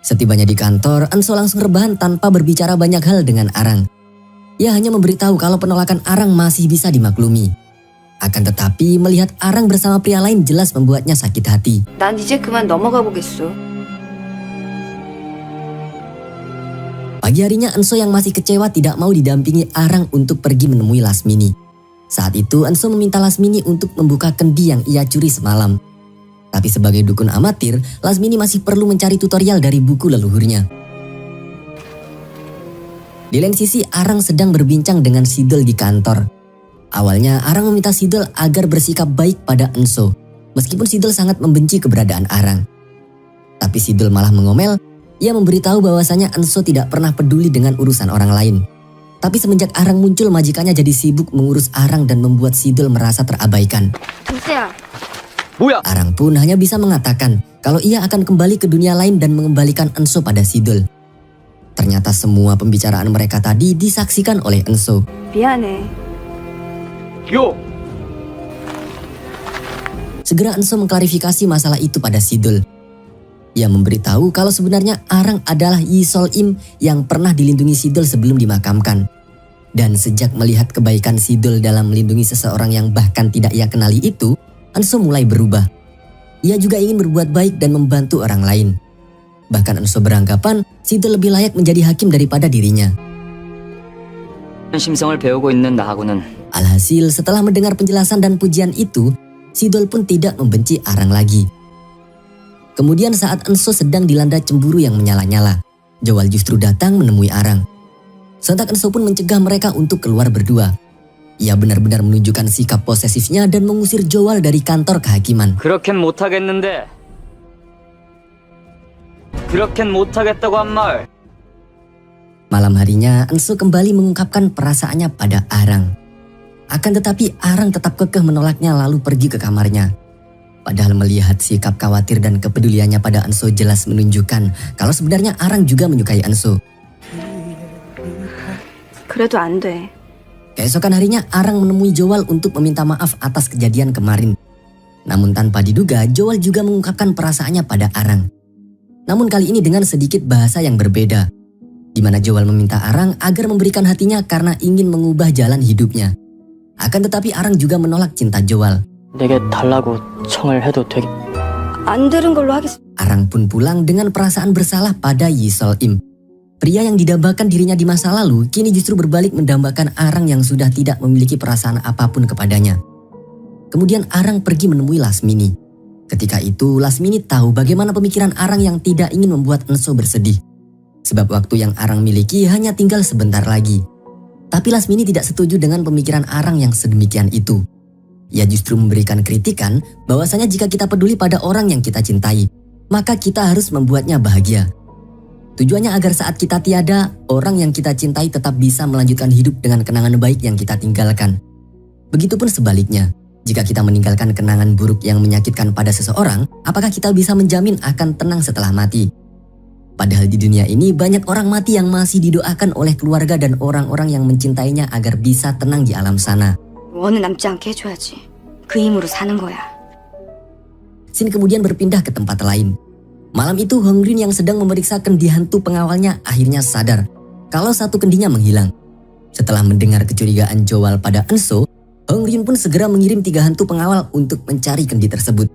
Setibanya di kantor, Enso langsung rebahan tanpa berbicara banyak hal dengan Arang. Ia hanya memberitahu kalau penolakan Arang masih bisa dimaklumi. Akan tetapi, melihat Arang bersama pria lain jelas membuatnya sakit hati. 난 이제 그만 넘어가 보겠어. Pagi harinya, Enso yang masih kecewa tidak mau didampingi Arang untuk pergi menemui Lasmini. Saat itu, Enso meminta Lasmini untuk membuka kendi yang ia curi semalam. Tapi sebagai dukun amatir, Lasmini masih perlu mencari tutorial dari buku leluhurnya. Di lain sisi, Arang sedang berbincang dengan Sidel di kantor. Awalnya, Arang meminta Sidel agar bersikap baik pada Enso, meskipun Sidel sangat membenci keberadaan Arang. Tapi Sidel malah mengomel. Ia memberitahu bahwasanya Enso tidak pernah peduli dengan urusan orang lain. Tapi semenjak Arang muncul, majikannya jadi sibuk mengurus Arang dan membuat Sidel merasa terabaikan. 동세야, 뭐야? Arang pun hanya bisa mengatakan kalau ia akan kembali ke dunia lain dan mengembalikan Enso pada Sidel. Ternyata semua pembicaraan mereka tadi disaksikan oleh Enso. 미안해. 요! Segera Enso mengklarifikasi masalah itu pada Sidel. Ia memberitahu kalau sebenarnya Arang adalah Yi Sol Im yang pernah dilindungi Sidel sebelum dimakamkan. Dan sejak melihat kebaikan Sidel dalam melindungi seseorang yang bahkan tidak ia kenali itu, Enso mulai berubah. Ia juga ingin berbuat baik dan membantu orang lain. Bahkan Enso beranggapan Sidel lebih layak menjadi hakim daripada dirinya. 심성을 배우고 있는 나하고는 Alhasil, setelah mendengar penjelasan dan pujian itu, Sidel pun tidak membenci Arang lagi. Kemudian saat Enso sedang dilanda cemburu yang menyala-nyala, Joal justru datang menemui Arang. Sontak Enso pun mencegah mereka untuk keluar berdua. Ia benar-benar menunjukkan sikap posesifnya dan mengusir Joal dari kantor kehakiman. 그렇게는 못하겠는데. 그렇게는 못하겠다고 한 말. Malam harinya, Enso kembali mengungkapkan perasaannya pada Arang. Akan tetapi Arang tetap kekeh menolaknya lalu pergi ke kamarnya. Padahal melihat sikap khawatir dan kepeduliannya pada Enso jelas menunjukkan kalau sebenarnya Arang juga menyukai Enso. 그래도 안 돼. Keesokan harinya Arang menemui Joal untuk meminta maaf atas kejadian kemarin. Namun tanpa diduga, Joal juga mengungkapkan perasaannya pada Arang. Namun kali ini dengan sedikit bahasa yang berbeda, di mana Joal meminta Arang agar memberikan hatinya karena ingin mengubah jalan hidupnya. Akan tetapi Arang juga menolak cinta Joal. 내게 달라고 청을 해도 되겠... 안 들은 걸로 하겠습니다. Arang pun pulang dengan perasaan bersalah pada Yi Sol Im. Pria yang didambakan dirinya di masa lalu kini justru berbalik mendambakan Arang yang sudah tidak memiliki perasaan apapun kepadanya. Kemudian Arang pergi menemui Lasmini. Ketika itu Lasmini tahu bagaimana pemikiran Arang yang tidak ingin membuat Enso bersedih. Sebab waktu yang Arang miliki hanya tinggal sebentar lagi. Tapi Lasmini tidak setuju dengan pemikiran Arang yang sedemikian itu. Ia justru memberikan kritikan bahwasanya jika kita peduli pada orang yang kita cintai, maka kita harus membuatnya bahagia. Tujuannya agar saat kita tiada, orang yang kita cintai tetap bisa melanjutkan hidup dengan kenangan baik yang kita tinggalkan. Begitupun sebaliknya, jika kita meninggalkan kenangan buruk yang menyakitkan pada seseorang, apakah kita bisa menjamin akan tenang setelah mati? Padahal di dunia ini banyak orang mati yang masih didoakan oleh keluarga dan orang-orang yang mencintainya agar bisa tenang di alam sana. 원은 남지 않게 해줘야지. 그 힘으로 사는 거야. Scene kemudian berpindah ke tempat lain. Malam itu Hong Rin yang sedang memeriksa kendi hantu pengawalnya akhirnya sadar kalau satu kendinya menghilang. Setelah mendengar kecurigaan Joal pada Enso, Hong Rin pun segera mengirim 3 hantu pengawal untuk mencari kendi tersebut.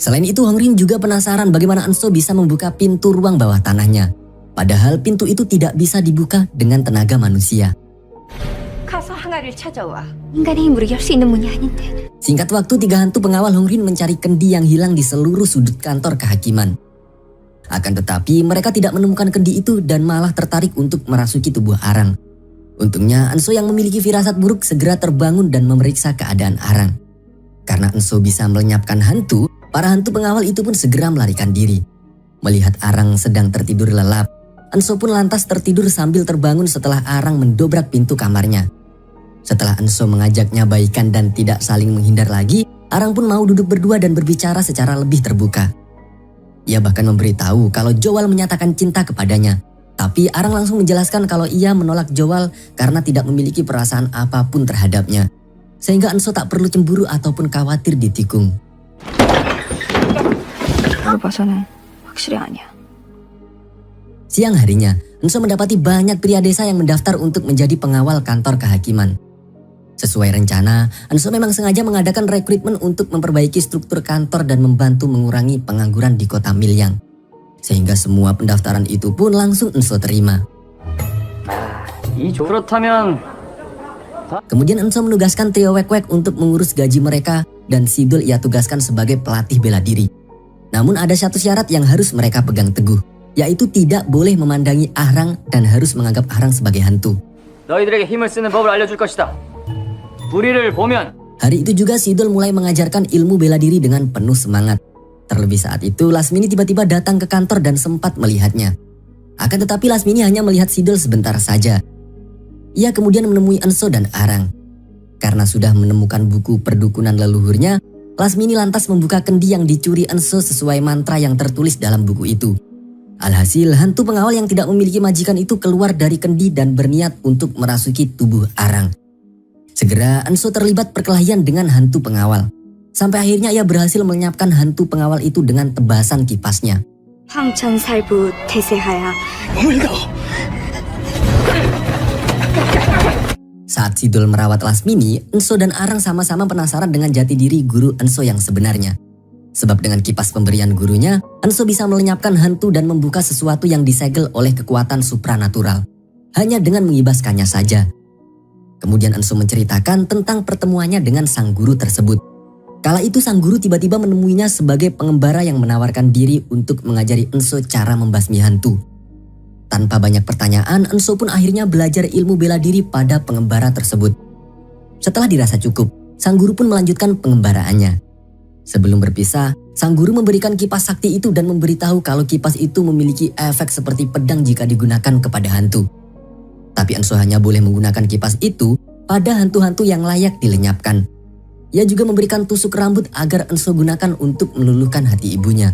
Selain itu Hong Rin juga penasaran bagaimana Enso bisa membuka pintu ruang bawah tanahnya. Padahal pintu itu tidak bisa dibuka dengan tenaga manusia. 가서 항아리를 찾아와. 인간의 힘으로 열 수 있는 문이 아닌데. Singkat waktu 3 hantu pengawal Hong Rin mencari kendi yang hilang di seluruh sudut kantor kehakiman. Akan tetapi mereka tidak menemukan kendi itu dan malah tertarik untuk merasuki tubuh Arang. Untungnya Enso yang memiliki firasat buruk segera terbangun dan memeriksa keadaan Arang. Karena Enso bisa melenyapkan hantu, para hantu pengawal itu pun segera melarikan diri. Melihat Arang sedang tertidur lelap, Enso pun lantas tertidur sambil terbangun setelah Arang mendobrak pintu kamarnya. Setelah Enso mengajaknya baikan dan tidak saling menghindar lagi, Arang pun mau duduk berdua dan berbicara secara lebih terbuka. Ia bahkan memberitahu kalau Joal menyatakan cinta kepadanya. Tapi Arang langsung menjelaskan kalau ia menolak Joal karena tidak memiliki perasaan apapun terhadapnya. Sehingga Enso tak perlu cemburu ataupun khawatir ditikung. 물어봐서는 확실히 아니야. Siang harinya, Enso mendapati banyak pria desa yang mendaftar untuk menjadi pengawal kantor kehakiman. Sesuai rencana, Enso memang sengaja mengadakan rekrutmen untuk memperbaiki struktur kantor dan membantu mengurangi pengangguran di kota Milyang. Sehingga semua pendaftaran itu pun langsung Enso terima. 그렇다면 Kemudian Enso menugaskan trio Wek-Wek untuk mengurus gaji mereka dan Sidul ia tugaskan sebagai pelatih bela diri. Namun ada satu syarat yang harus mereka pegang teguh, yaitu tidak boleh memandangi Arang dan harus menganggap Arang sebagai hantu. 너희들에게 힘을 쓰는 법을 알려줄 것이다. 불의를 보면 Hari itu juga Sidul mulai mengajarkan ilmu bela diri dengan penuh semangat. Terlebih saat itu Lasmini tiba-tiba datang ke kantor dan sempat melihatnya. Akan tetapi Lasmini hanya melihat Sidul sebentar saja. Ia kemudian menemui Enso dan Arang. Karena sudah menemukan buku perdukunan leluhurnya, Lasmini lantas membuka kendi yang dicuri Enso sesuai mantra yang tertulis dalam buku itu. Alhasil hantu pengawal yang tidak memiliki majikan itu keluar dari kendi dan berniat untuk merasuki tubuh Arang. Segera Enso terlibat perkelahian dengan hantu pengawal. Sampai akhirnya ia berhasil melenyapkan hantu pengawal itu dengan tebasan kipasnya. 황천살부 태세하야. Saat Sidul merawat Lasmini, Enso dan Arang sama-sama penasaran dengan jati diri guru Enso yang sebenarnya. Sebab dengan kipas pemberian gurunya, Enso bisa melenyapkan hantu dan membuka sesuatu yang disegel oleh kekuatan supranatural. Hanya dengan mengibaskannya saja. Kemudian Enso menceritakan tentang pertemuannya dengan sang guru tersebut. Kala itu sang guru tiba-tiba menemuinya sebagai pengembara yang menawarkan diri untuk mengajari Enso cara membasmi hantu. Tanpa banyak pertanyaan, Enso pun akhirnya belajar ilmu bela diri pada pengembara tersebut. Setelah dirasa cukup, sang guru pun melanjutkan pengembaraannya. Sebelum berpisah, sang guru memberikan kipas sakti itu dan memberitahu kalau kipas itu memiliki efek seperti pedang jika digunakan kepada hantu. Tapi Enso hanya boleh menggunakan kipas itu pada hantu-hantu yang layak dilenyapkan. Ia juga memberikan tusuk rambut agar Enso gunakan untuk meluluhkan hati ibunya.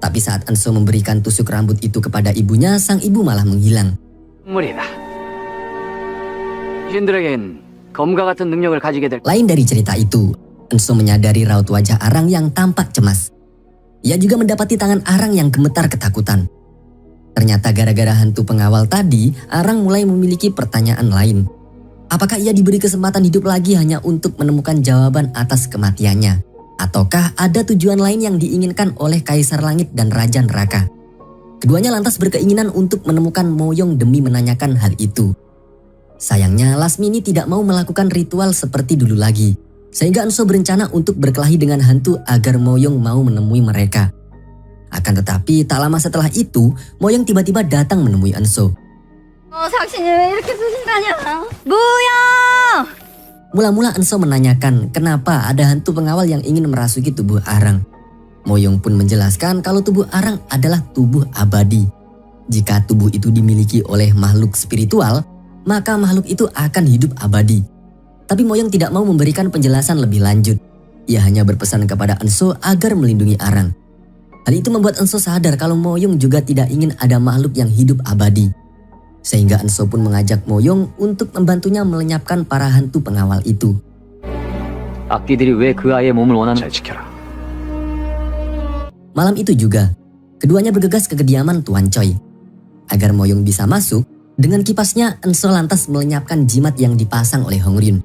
Tapi saat Enso memberikan tusuk rambut itu kepada ibunya, sang ibu malah menghilang. 물이다. 신들에겐 검과 같은 능력을 가지게 될 Lain dari cerita itu, Enso menyadari raut wajah Arang yang tampak cemas. Ia juga mendapati tangan Arang yang gemetar ketakutan. Ternyata gara-gara hantu pengawal tadi, Arang mulai memiliki pertanyaan lain. Apakah ia diberi kesempatan hidup lagi hanya untuk menemukan jawaban atas kematiannya? Ataukah ada tujuan lain yang diinginkan oleh Kaisar Langit dan Raja Neraka? Keduanya lantas berkeinginan untuk menemukan Moyong demi menanyakan hal itu. Sayangnya Lasmini tidak mau melakukan ritual seperti dulu lagi. Sehingga Enso berencana untuk berkelahi dengan hantu agar Moyong mau menemui mereka. Akan tetapi tak lama setelah itu, Moyong tiba-tiba datang menemui Enso. 당신이 왜 이렇게 수신하냐? 뭐야? Mula-mula Enso menanyakan kenapa ada hantu pengawal yang ingin merasuki tubuh Arang. Moyong pun menjelaskan kalau tubuh Arang adalah tubuh abadi. Jika tubuh itu dimiliki oleh makhluk spiritual, maka makhluk itu akan hidup abadi. Tapi Moyong tidak mau memberikan penjelasan lebih lanjut. Ia hanya berpesan kepada Enso agar melindungi Arang. Hal itu membuat Enso sadar kalau Moyong juga tidak ingin ada makhluk yang hidup abadi. Sehingga Enso pun mengajak Moyong untuk membantunya melenyapkan para hantu pengawal itu. 악귀들이 왜 그 아이의 몸을 원하는? 잘 지켜라. Malam itu juga, keduanya bergegas ke kediaman Tuan Choi. Agar Moyong bisa masuk, dengan kipasnya Enso lantas melenyapkan jimat yang dipasang oleh Hong Ryun.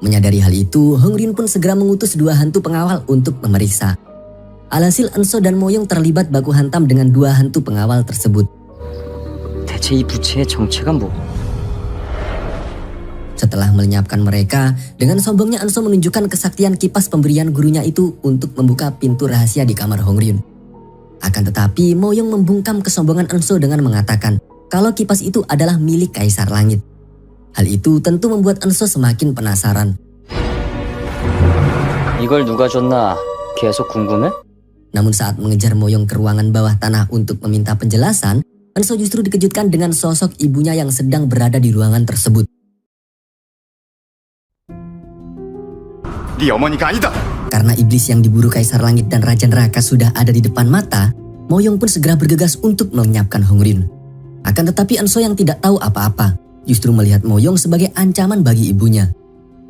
Menyadari hal itu, Hong Ryun pun segera mengutus 2 hantu pengawal untuk memeriksa. Alhasil Enso dan Moyong terlibat baku hantam dengan 2 hantu pengawal tersebut. 대체 이 부채의 정체가 뭐? Setelah melenyapkan mereka, dengan sombongnya Enso menunjukkan kesaktian kipas pemberian gurunya itu untuk membuka pintu rahasia di kamar Hong Ryun. Akan tetapi, Moyong membungkam kesombongan Enso dengan mengatakan kalau kipas itu adalah milik Kaisar Langit. Hal itu tentu membuat Enso semakin penasaran. 이걸 누가 줬나 계속 궁금해? Namun saat mengejar Moyong ke ruangan bawah tanah untuk meminta penjelasan, Enso justru dikejutkan dengan sosok ibunya yang sedang berada di ruangan tersebut. 네 어머니가 아니다. Karena iblis yang diburu Kaisar Langit dan Raja Neraka sudah ada di depan mata, Moyong pun segera bergegas untuk melenyapkan Hong Ryun. Akan tetapi Enso yang tidak tahu apa-apa, justru melihat Moyong sebagai ancaman bagi ibunya.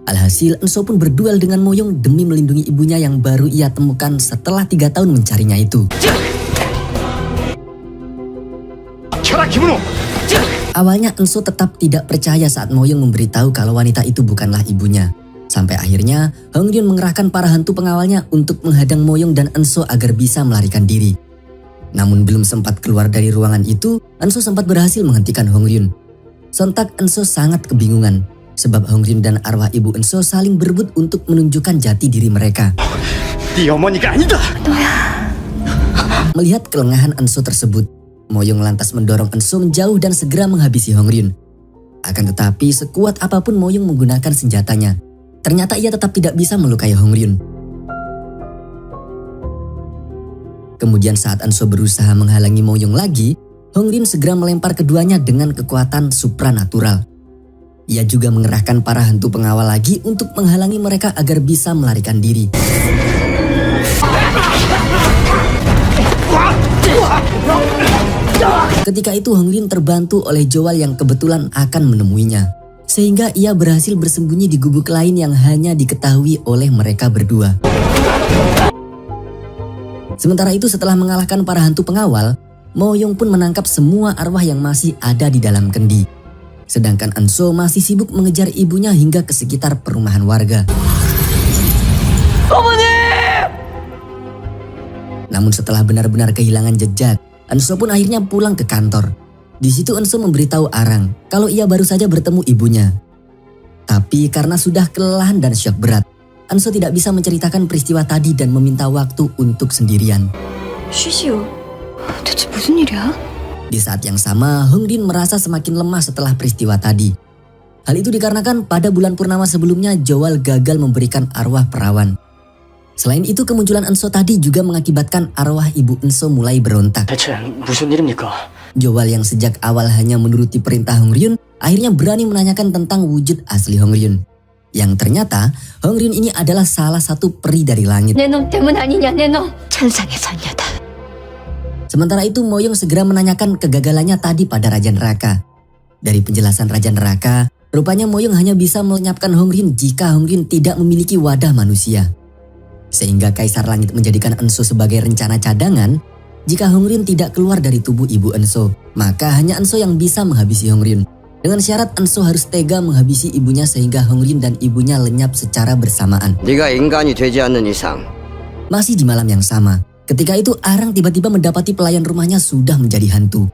Alhasil Enso pun berduel dengan Moyong demi melindungi ibunya yang baru ia temukan setelah 3 tahun mencarinya itu. 켜라 김은호. Awalnya Enso tetap tidak percaya saat Moyong memberitahu kalau wanita itu bukanlah ibunya. Sampai akhirnya Hong Ryun mengerahkan para hantu pengawalnya untuk menghadang Moyong dan Enso agar bisa melarikan diri. Namun belum sempat keluar dari ruangan itu, Enso sempat berhasil menghentikan Hong Ryun. Sontak Enso sangat kebingungan, sebab Hong Ryun dan arwah ibu Enso saling berebut untuk menunjukkan jati diri mereka. 네 어머니가 아니다. Melihat kelengahan Enso tersebut, Moyong lantas mendorong Enso menjauh dan segera menghabisi Hong Ryun. Akan tetapi sekuat apapun Moyong menggunakan senjatanya, ternyata ia tetap tidak bisa melukai Hong Ryun. Kemudian saat Enso berusaha menghalangi Moyong lagi, Hong Ryun segera melempar keduanya dengan kekuatan supranatural. Ia juga mengerahkan para hantu pengawal lagi untuk menghalangi mereka agar bisa melarikan diri. Ketika itu Hong Ryun terbantu oleh Joal yang kebetulan akan menemuinya. Sehingga ia berhasil bersembunyi di gubuk lain yang hanya diketahui oleh mereka berdua. Sementara itu setelah mengalahkan para hantu pengawal, Moyong pun menangkap semua arwah yang masih ada di dalam kendi. Sedangkan Enso masih sibuk mengejar ibunya hingga ke sekitar perumahan warga. Namun setelah benar-benar kehilangan jejak, Enso pun akhirnya pulang ke kantor. Di situ Enso memberitahu Arang kalau ia baru saja bertemu ibunya. Tapi karena sudah kelelahan dan syok berat, Enso tidak bisa menceritakan peristiwa tadi dan meminta waktu untuk sendirian. 쉬시오. 대체 무슨 일이야? Di saat yang sama, Hong Ryun merasa semakin lemah setelah peristiwa tadi. Hal itu dikarenakan pada bulan purnama sebelumnya Joal gagal memberikan arwah perawan. Selain itu kemunculan Enso tadi juga mengakibatkan arwah ibu Enso mulai berontak. 대체 무슨 일입니까? Joal yang sejak awal hanya menuruti perintah Hong Ryun akhirnya berani menanyakan tentang wujud asli Hong Ryun. Yang ternyata Hong Ryun ini adalah salah satu peri dari langit. 내 놈 때문 아니냐 내 놈. 천상의 선녀다. Sementara itu Moyong segera menanyakan kegagalannya tadi pada Raja Neraka. Dari penjelasan Raja Neraka, rupanya Moyong hanya bisa melenyapkan Hong Ryun jika Hong Ryun tidak memiliki wadah manusia. Sehingga Kaisar Langit menjadikan Enso sebagai rencana cadangan. Jika Hong Ryun tidak keluar dari tubuh ibu Enso, maka hanya Enso yang bisa menghabisi Hong Ryun. Dengan syarat Enso harus tega menghabisi ibunya sehingga Hong Ryun dan ibunya lenyap secara bersamaan. 네가 인간이 되지 않는 이상 Masih di malam yang sama, ketika itu Arang tiba-tiba mendapati pelayan rumahnya sudah menjadi hantu.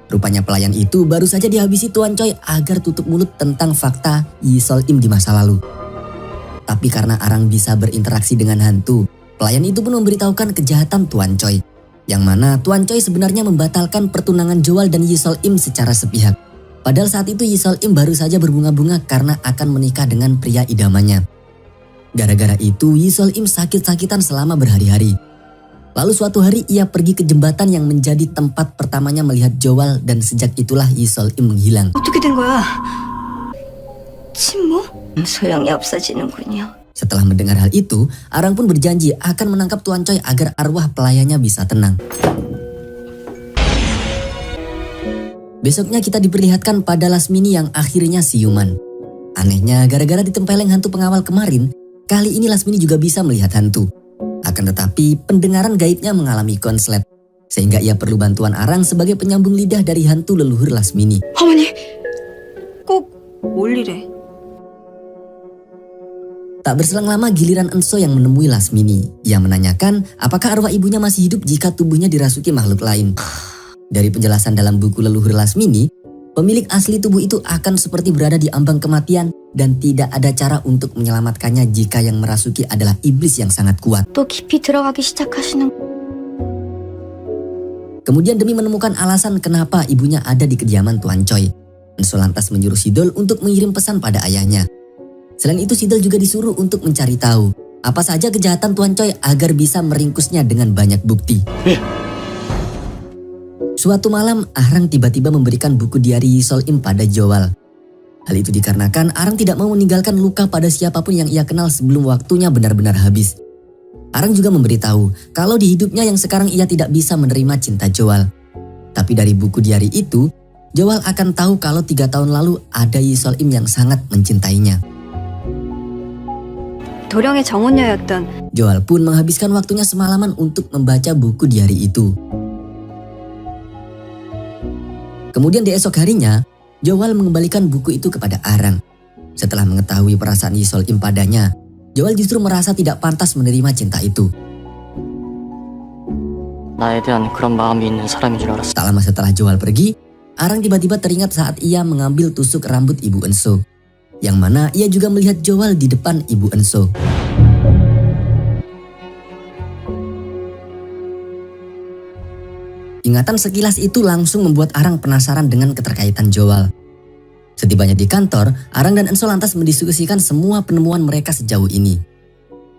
Rupanya pelayan itu baru saja dihabisi Tuan Choi agar tutup mulut tentang fakta Yi Sol Im di masa lalu. Tapi karena Arang bisa berinteraksi dengan hantu, pelayan itu pun memberitahukan kejahatan Tuan Choi. Yang mana Tuan Choi sebenarnya membatalkan pertunangan Joal dan Yi Sol Im secara sepihak. Padahal saat itu Yi Sol Im baru saja berbunga-bunga karena akan menikah dengan pria idamannya. Gara-gara itu Yi Sol Im sakit-sakitan selama berhari-hari. Lalu suatu hari ia pergi ke jembatan yang menjadi tempat pertamanya melihat Joal dan sejak itulah Yi Sol Im menghilang. 어떻게 된 거야? 침묵? 소용이 없어지는군요. Setelah mendengar hal itu, Arang pun berjanji akan menangkap Tuan Choi agar arwah pelayannya bisa tenang. Besoknya kita diperlihatkan pada Lasmini yang akhirnya siuman. Anehnya, gara-gara ditempeleng hantu pengawal kemarin, Kali ini Lasmini juga bisa melihat hantu. Akan tetapi pendengaran gaibnya mengalami konslet, sehingga ia perlu bantuan Arang sebagai penyambung lidah dari hantu leluhur Lasmini. 어머니, 꼭 뭘 이래? Tak berselang lama giliran Enso yang menemui Lasmini. Ia menanyakan apakah arwah ibunya masih hidup jika tubuhnya dirasuki makhluk lain. Dari penjelasan dalam buku leluhur Lasmini, pemilik asli tubuh itu akan seperti berada di ambang kematian dan tidak ada cara untuk menyelamatkannya jika yang merasuki adalah iblis yang sangat kuat. 또 깊이 들어가기 시작하시는. Kemudian demi menemukan alasan kenapa ibunya ada di kediaman Tuan Choi, Enso lantas menyuruh Sidol untuk mengirim pesan pada ayahnya. Selain itu Sidol juga disuruh untuk mencari tahu apa saja kejahatan Tuan Choi agar bisa meringkusnya dengan banyak bukti. Suatu malam, Arang tiba-tiba memberikan buku diari Yisol Im pada Joal. Hal itu dikarenakan Arang tidak mau meninggalkan luka pada siapapun yang ia kenal sebelum waktunya benar-benar habis. Arang juga memberitahu kalau di hidupnya yang sekarang ia tidak bisa menerima cinta Joal. Tapi dari buku diari itu, Joal akan tahu kalau 3 tahun lalu ada Yisol Im yang sangat mencintainya. 도령의 정혼녀였던. Joal pun menghabiskan waktunya semalaman untuk membaca buku diari itu. Kemudian di esok harinya, Joal mengembalikan buku itu kepada Arang. Setelah mengetahui perasaan Yisol Im padanya, Joal justru merasa tidak pantas menerima cinta itu. 나에 대한 그런 마음이 있는 사람인 줄 알았어. Tak lama setelah Joal pergi, Arang tiba-tiba teringat saat ia mengambil tusuk rambut Ibu Enso. Yang mana ia juga melihat Joal di depan Ibu Enso. Ingatan sekilas itu langsung membuat Arang penasaran dengan keterkaitan Joal. Setibanya di kantor, Arang dan Enso lantas mendiskusikan semua penemuan mereka sejauh ini.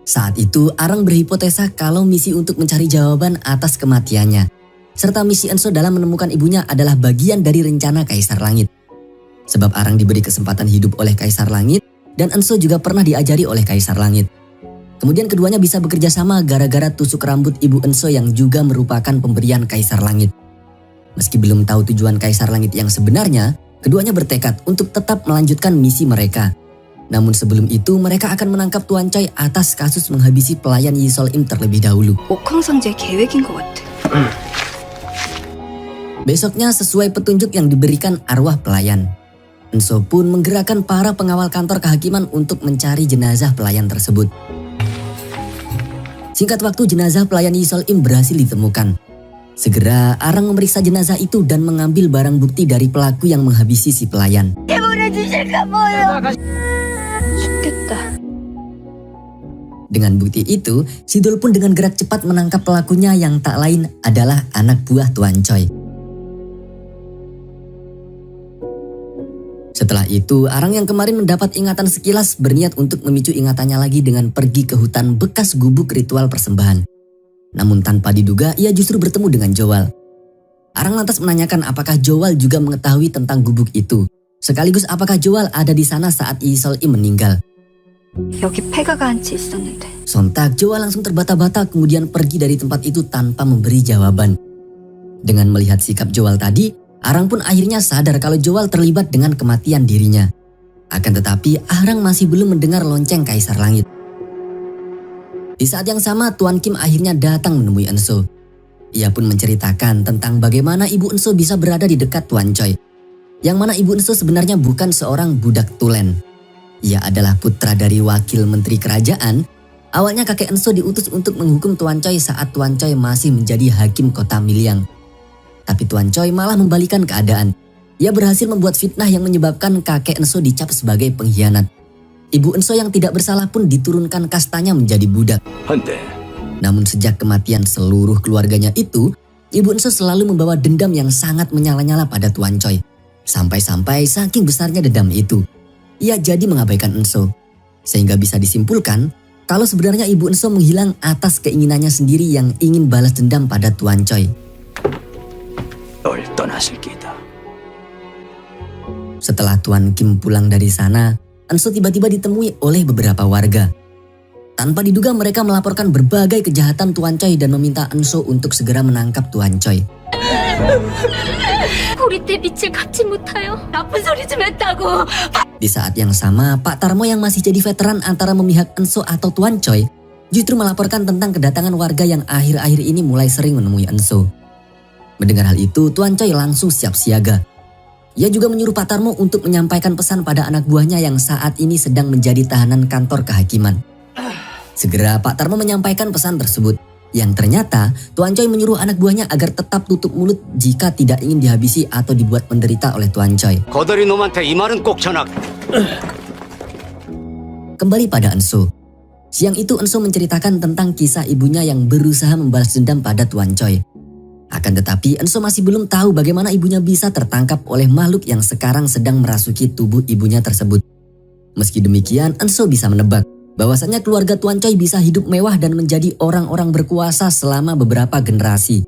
Saat itu, Arang berhipotesa kalau misi untuk mencari jawaban atas kematiannya, serta misi Enso dalam menemukan ibunya adalah bagian dari rencana Kaisar Langit. Sebab Arang diberi kesempatan hidup oleh Kaisar Langit, dan Enso juga pernah diajari oleh Kaisar Langit. Kemudian keduanya bisa bekerja sama gara-gara tusuk rambut Ibu Enso yang juga merupakan pemberian Kaisar Langit. Meski belum tahu tujuan Kaisar Langit yang sebenarnya, keduanya bertekad untuk tetap melanjutkan misi mereka. Namun sebelum itu mereka akan menangkap Tuan Choi atas kasus menghabisi pelayan Yisol Im terlebih dahulu. 옥황상제 계획인 것 같아. Besoknya sesuai petunjuk yang diberikan arwah pelayan, Enso pun menggerakkan para pengawal kantor kehakiman untuk mencari jenazah pelayan tersebut. Singkat waktu jenazah pelayan Yisol Im berhasil ditemukan. Segera Arang memeriksa jenazah itu dan mengambil barang bukti dari pelaku yang menghabisi si pelayan. 죽겠다. Dengan bukti itu, Sidol pun dengan gerak cepat menangkap pelakunya yang tak lain adalah anak buah Tuan Choi. Setelah itu, Arang yang kemarin mendapat ingatan sekilas berniat untuk memicu ingatannya lagi dengan pergi ke hutan bekas gubuk ritual persembahan. Namun tanpa diduga, ia justru bertemu dengan Joal. Arang lantas menanyakan apakah Joal juga mengetahui tentang gubuk itu. Sekaligus apakah Joal ada di sana saat Yisol Im meninggal. 여기 폐가가 한치 있었는데. Sontak Joal langsung terbata-bata kemudian pergi dari tempat itu tanpa memberi jawaban. Dengan melihat sikap Joal tadi, Arang pun akhirnya sadar kalau Joal terlibat dengan kematian dirinya. Akan tetapi Arang masih belum mendengar lonceng Kaisar Langit. Di saat yang sama Tuan Kim akhirnya datang menemui Enso. Ia pun menceritakan tentang bagaimana Ibu Enso bisa berada di dekat Tuan Choi. Yang mana Ibu Enso sebenarnya bukan seorang budak tulen. Ia adalah putra dari wakil menteri kerajaan. Awalnya kakek Enso diutus untuk menghukum Tuan Choi saat Tuan Choi masih menjadi hakim kota Miliang. Tapi Tuan Choi malah membalikan keadaan. Ia berhasil membuat fitnah yang menyebabkan kakek Enso dicap sebagai pengkhianat. Ibu Enso yang tidak bersalah pun diturunkan kastanya menjadi budak. Namun sejak kematian seluruh keluarganya itu, Ibu Enso selalu membawa dendam yang sangat menyala-nyala pada Tuan Choi. Sampai-sampai saking besarnya dendam itu, ia jadi mengabaikan Enso. Sehingga bisa disimpulkan kalau sebenarnya Ibu Enso menghilang atas keinginannya sendiri yang ingin balas dendam pada Tuan Choi. Setelah Tuan Kim pulang dari sana, Enso tiba-tiba ditemui oleh beberapa warga. Tanpa diduga mereka melaporkan berbagai kejahatan Tuan Choi dan meminta Enso untuk segera menangkap Tuan Choi. 소리 때 빛을 갖지 못하여 나쁜 소리 좀 했다고. Di saat yang sama, Pak Tarmo yang masih jadi veteran antara memihak Enso atau Tuan Choi justru melaporkan tentang kedatangan warga yang akhir-akhir ini mulai sering menemui Enso. Mendengar hal itu, Tuan Choi langsung siap siaga. Ia juga menyuruh Pak Tarmo untuk menyampaikan pesan pada anak buahnya yang saat ini sedang menjadi tahanan kantor kehakiman. Segera Pak Tarmo menyampaikan pesan tersebut, yang ternyata Tuan Choi menyuruh anak buahnya agar tetap tutup mulut jika tidak ingin dihabisi atau dibuat menderita oleh Tuan Choi. 거더리 놈한테 이 말은 꼭 전하. Kembali pada Enso. Siang itu Enso menceritakan tentang kisah ibunya yang berusaha membalas dendam pada Tuan Choi. Akan tetapi Enso masih belum tahu bagaimana ibunya bisa tertangkap oleh makhluk yang sekarang sedang merasuki tubuh ibunya tersebut. Meski demikian, Enso bisa menebak bahwasannya keluarga Tuan Choi bisa hidup mewah dan menjadi orang-orang berkuasa selama beberapa generasi,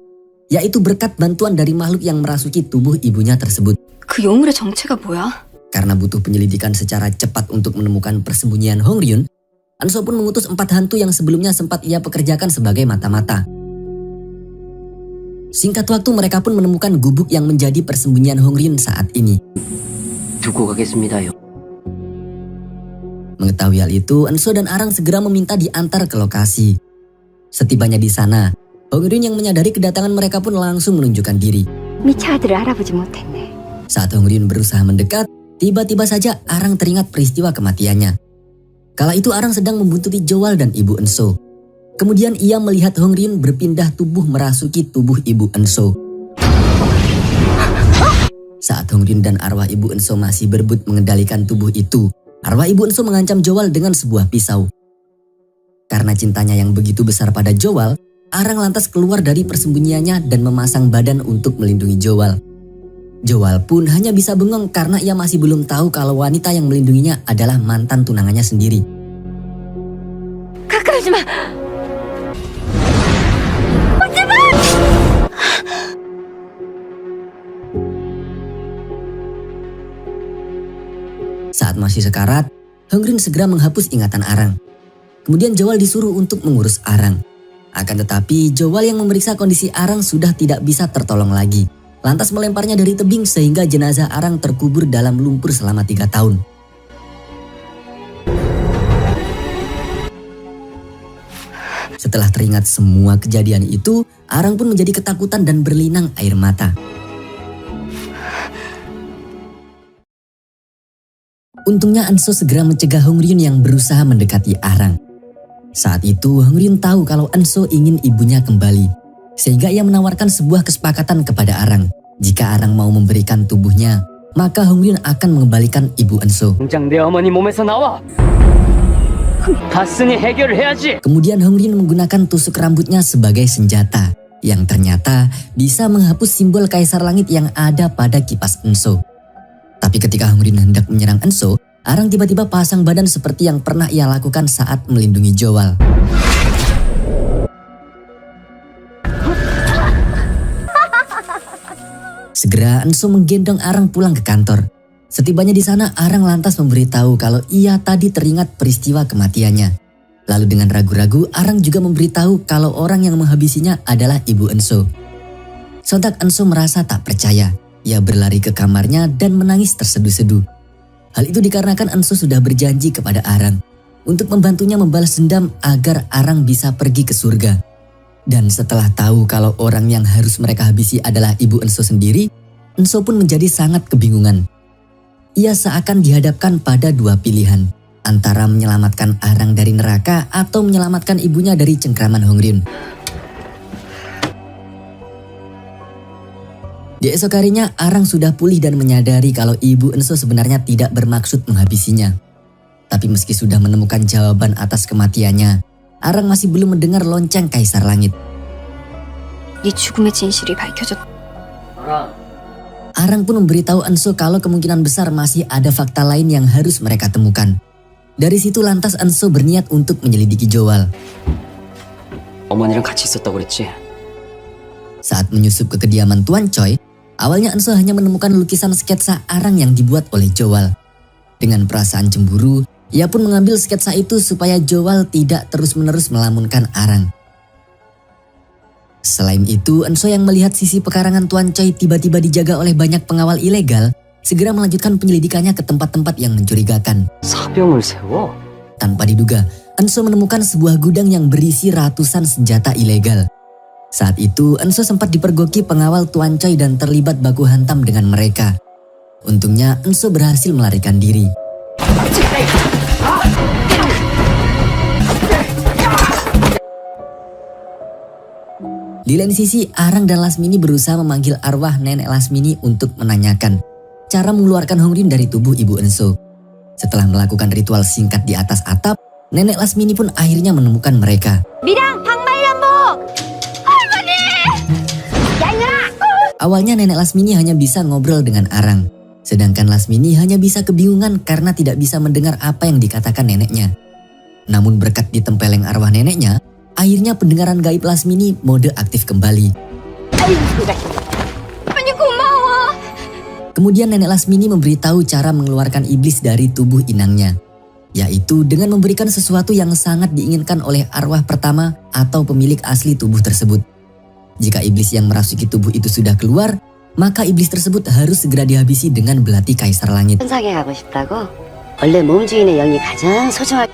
yaitu berkat bantuan dari makhluk yang merasuki tubuh ibunya tersebut. 그 영울의 정체가 뭐야? Karena butuh penyelidikan secara cepat untuk menemukan persembunyian Hongryun, Enso pun mengutus 4 hantu yang sebelumnya sempat ia pekerjakan sebagai mata-mata. Singkat waktu mereka pun menemukan gubuk yang menjadi persembunyian Hongryun saat ini. 두고 가겠습니다요. Mengetahui hal itu, Enso dan Arang segera meminta diantar ke lokasi. Setibanya di sana, Hongryun yang menyadari kedatangan mereka pun langsung menunjukkan diri. 미차 아들을 알아보지 못했네. Saat Hongryun berusaha mendekat, tiba-tiba saja Arang teringat peristiwa kematiannya. Kala itu Arang sedang membuntuti Joal dan ibu Enso. Kemudian ia melihat Hongryun berpindah tubuh merasuki tubuh ibu Enso. Saat Hongryun dan arwah ibu Enso masih berebut mengendalikan tubuh itu, arwah ibu Enso mengancam Joal dengan sebuah pisau. Karena cintanya yang begitu besar pada Joal, Arang lantas keluar dari persembunyiannya dan memasang badan untuk melindungi Joal. Joal pun hanya bisa bengong karena ia masih belum tahu kalau wanita yang melindunginya adalah mantan tunangannya sendiri. 가까이지 마. Saat masih sekarat, Hongryun segera menghapus ingatan Arang. Kemudian Joal disuruh untuk mengurus Arang. Akan tetapi Joal yang memeriksa kondisi Arang sudah tidak bisa tertolong lagi. Lantas melemparnya dari tebing sehingga jenazah Arang terkubur dalam lumpur selama 3 tahun. Setelah teringat semua kejadian itu, Arang pun menjadi ketakutan dan berlinang air mata. Untungnya Enso segera mencegah Hongryun yang berusaha mendekati Arang. Saat itu Hongryun tahu kalau Enso ingin ibunya kembali, sehingga ia menawarkan sebuah kesepakatan kepada Arang. Jika Arang mau memberikan tubuhnya, maka Hongryun akan mengembalikan ibu Enso. 당장 내 어머니 몸에서 나와. 봤으니 해결을 해야지. Kemudian Hongryun menggunakan tusuk rambutnya sebagai senjata, yang ternyata bisa menghapus simbol Kaisar Langit yang ada pada kipas Enso. Tapi ketika Hongryun hendak menyerang Enso, Arang tiba-tiba pasang badan seperti yang pernah ia lakukan saat melindungi Joal. Segera Enso menggendong Arang pulang ke kantor. Setibanya di sana, Arang lantas memberitahu kalau ia tadi teringat peristiwa kematiannya. Lalu dengan ragu-ragu, Arang juga memberitahu kalau orang yang menghabisinya adalah ibu Enso. Sontak Enso merasa tak percaya. Ia berlari ke kamarnya dan menangis terseduh-seduh. Hal itu dikarenakan Enso sudah berjanji kepada Arang untuk membantunya membalas dendam agar Arang bisa pergi ke surga. Dan setelah tahu kalau orang yang harus mereka habisi adalah ibu Enso sendiri, Enso pun menjadi sangat kebingungan. Ia seakan dihadapkan pada 2 pilihan, antara menyelamatkan Arang dari neraka atau menyelamatkan ibunya dari cengkraman Hongryun. Di esok harinya, Arang sudah pulih dan menyadari kalau ibu Enso sebenarnya tidak bermaksud menghabisinya. Tapi meski sudah menemukan jawaban atas kematiannya, Arang masih belum mendengar lonceng Kaisar Langit. 네 죽음의 진실이 밝혀졌다. Arang pun memberitahu Enso kalau kemungkinan besar masih ada fakta lain yang harus mereka temukan. Dari situ lantas Enso berniat untuk menyelidiki Joal. 어머니랑 같이 있었다고 그랬지? Saat menyusup ke kediaman Tuan Choi, awalnya Enso hanya menemukan lukisan sketsa Arang yang dibuat oleh Joal. Dengan perasaan cemburu, ia pun mengambil sketsa itu supaya Joal tidak terus-menerus melamunkan Arang. Selain itu, Enso yang melihat sisi pekarangan Tuan Choi tiba-tiba dijaga oleh banyak pengawal ilegal, segera melanjutkan penyelidikannya ke tempat-tempat yang mencurigakan. 사병을 세워? Tanpa diduga, Enso menemukan sebuah gudang yang berisi ratusan senjata ilegal. Saat itu, Enso sempat dipergoki pengawal Tuan Choi dan terlibat baku hantam dengan mereka. Untungnya, Enso berhasil melarikan diri. Di lain sisi, Arang dan Lasmini berusaha memanggil arwah nenek Lasmini untuk menanyakan cara mengeluarkan Hongryun dari tubuh ibu Enso. Setelah melakukan ritual singkat di atas atap, nenek Lasmini pun akhirnya menemukan mereka. 미랑 박말년복! 할머니! 야 이년아! Awalnya nenek Lasmini hanya bisa ngobrol dengan Arang, sedangkan Lasmini hanya bisa kebingungan karena tidak bisa mendengar apa yang dikatakan neneknya. Namun berkat ditempeleng arwah neneknya, akhirnya pendengaran gaib Lasmini mode aktif kembali. 언니 고마워. Kemudian nenek Lasmini memberitahu cara mengeluarkan iblis dari tubuh inangnya, yaitu dengan memberikan sesuatu yang sangat diinginkan oleh arwah pertama atau pemilik asli tubuh tersebut. Jika iblis yang merasuki tubuh itu sudah keluar, maka iblis tersebut harus segera dihabisi dengan belati Kaisar Langit. 천상에 가고 싶다고? 원래 몸 주인의 영이 가장 소중하게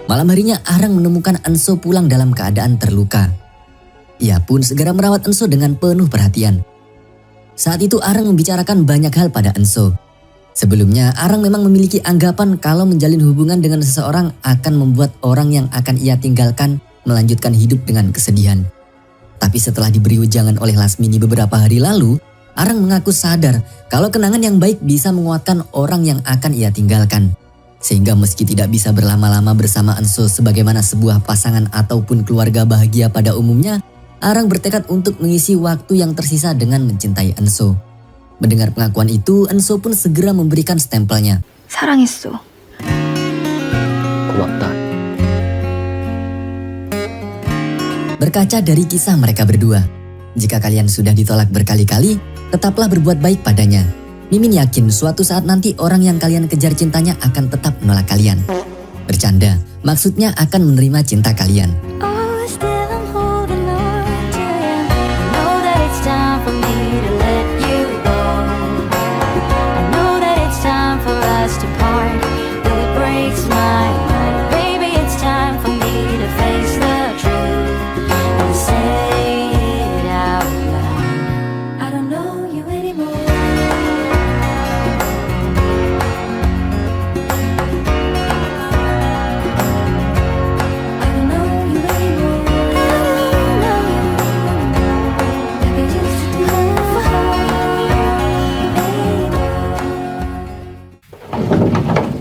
Malam harinya Arang menemukan Enso pulang dalam keadaan terluka. Ia pun segera merawat Enso dengan penuh perhatian. Saat itu Arang membicarakan banyak hal pada Enso. Sebelumnya Arang memang memiliki anggapan kalau menjalin hubungan dengan seseorang akan membuat orang yang akan ia tinggalkan melanjutkan hidup dengan kesedihan. Tapi setelah diberi ujangan oleh Lasmini beberapa hari lalu, Arang mengaku sadar kalau kenangan yang baik bisa menguatkan orang yang akan ia tinggalkan. Sehingga meski tidak bisa berlama-lama bersama Enso sebagaimana sebuah pasangan ataupun keluarga bahagia pada umumnya, Arang bertekad untuk mengisi waktu yang tersisa dengan mencintai Enso. Mendengar pengakuan itu, Enso pun segera memberikan stempelnya. 사랑했어. 고맙다. Berkaca dari kisah mereka berdua, jika kalian sudah ditolak berkali-kali, tetaplah berbuat baik padanya. Mimin yakin suatu saat nanti orang yang kalian kejar cintanya akan tetap menolak kalian. Bercanda, maksudnya akan menerima cinta kalian.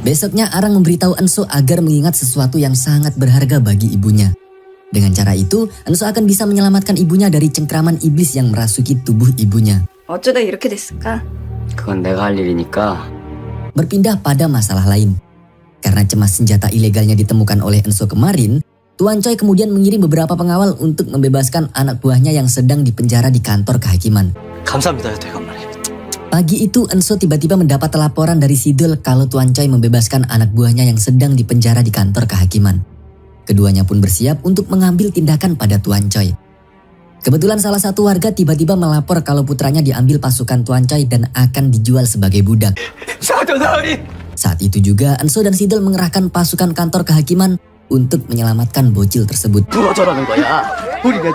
Besoknya Arang memberitahu Enso agar mengingat sesuatu yang sangat berharga bagi ibunya. Dengan cara itu, Enso akan bisa menyelamatkan ibunya dari cengkraman iblis yang merasuki tubuh ibunya. 어쩌다 이렇게 됐을까? 그건 내가 할 일이니까. Berpindah pada masalah lain. Karena cemas senjata ilegalnya ditemukan oleh Enso kemarin, Tuan Choi kemudian mengirim beberapa pengawal untuk membebaskan anak buahnya yang sedang dipenjara di kantor kehakiman. 감사합니다, 대감마님. Pagi itu Enso tiba-tiba mendapat laporan dari Sidul kalau Tuan Choi membebaskan anak buahnya yang sedang dipenjara di kantor kehakiman. Keduanya pun bersiap untuk mengambil tindakan pada Tuan Choi. Kebetulan salah satu warga tiba-tiba melapor kalau putranya diambil pasukan Tuan Choi dan akan dijual sebagai budak. Saat itu juga Enso dan Sidul mengerahkan pasukan kantor kehakiman untuk menyelamatkan bocil tersebut. 누가 저러는 거야? 우리가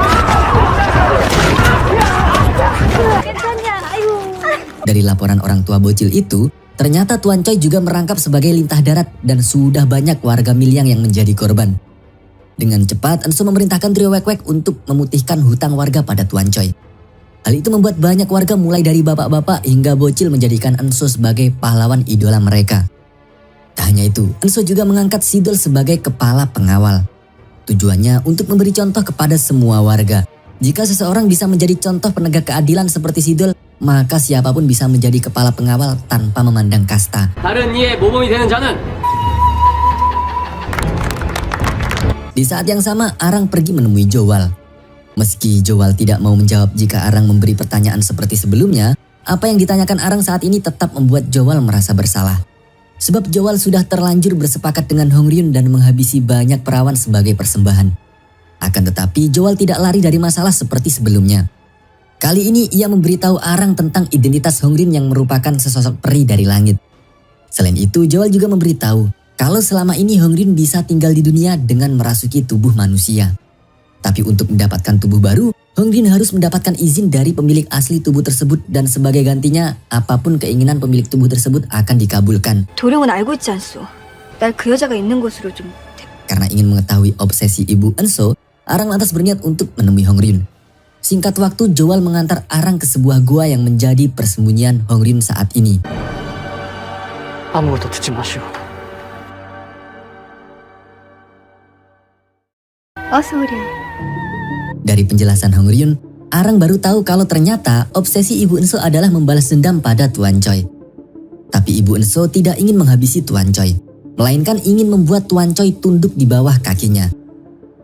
Dari laporan orang tua bocil itu, ternyata Tuan Choi juga merangkap sebagai lintah darat dan sudah banyak warga Milyang yang menjadi korban. Dengan cepat, Enso memerintahkan trio Wek-Wek untuk memutihkan hutang warga pada Tuan Choi. Hal itu membuat banyak warga mulai dari bapak-bapak hingga bocil menjadikan Enso sebagai pahlawan idola mereka. Tak hanya itu, Enso juga mengangkat Sidul sebagai kepala pengawal. Tujuannya untuk memberi contoh kepada semua warga. Jika seseorang bisa menjadi contoh penegak keadilan seperti Sidul, maka siapapun bisa menjadi kepala pengawal tanpa memandang kasta. 다른 이의 모범이 되는 자는 Di saat yang sama, Arang pergi menemui Jowal. Meski Jowal tidak mau menjawab jika Arang memberi pertanyaan seperti sebelumnya, apa yang ditanyakan Arang saat ini tetap membuat Jowal merasa bersalah. Sebab Jowal sudah terlanjur bersepakat dengan Hongryun dan menghabisi banyak perawan sebagai persembahan. Akan tetapi Joal tidak lari dari masalah seperti sebelumnya. Kali ini ia memberitahu Arang tentang identitas Hongrin yang merupakan sesosok peri dari langit. Selain itu, Joal juga memberitahu kalau selama ini Hongrin bisa tinggal di dunia dengan merasuki tubuh manusia. Tapi untuk mendapatkan tubuh baru, Hongrin harus mendapatkan izin dari pemilik asli tubuh tersebut dan sebagai gantinya, apapun keinginan pemilik tubuh tersebut akan dikabulkan. 도령은 알고 있지 않소. 날 그 여자가 있는 곳으로 좀. Karena ingin mengetahui obsesi ibu Enso, Arang lantas berniat untuk menemui Hongrin. Singkat waktu, Joal mengantar Arang ke sebuah gua yang menjadi persembunyian Hongrin saat ini. 아무것도 듣지 마시오. 어서 오렴. Dari penjelasan Hongryun, Arang baru tahu kalau ternyata obsesi Ibu Enso adalah membalas dendam pada Tuan Choi. Tapi Ibu Enso tidak ingin menghabisi Tuan Choi, melainkan ingin membuat Tuan Choi tunduk di bawah kakinya.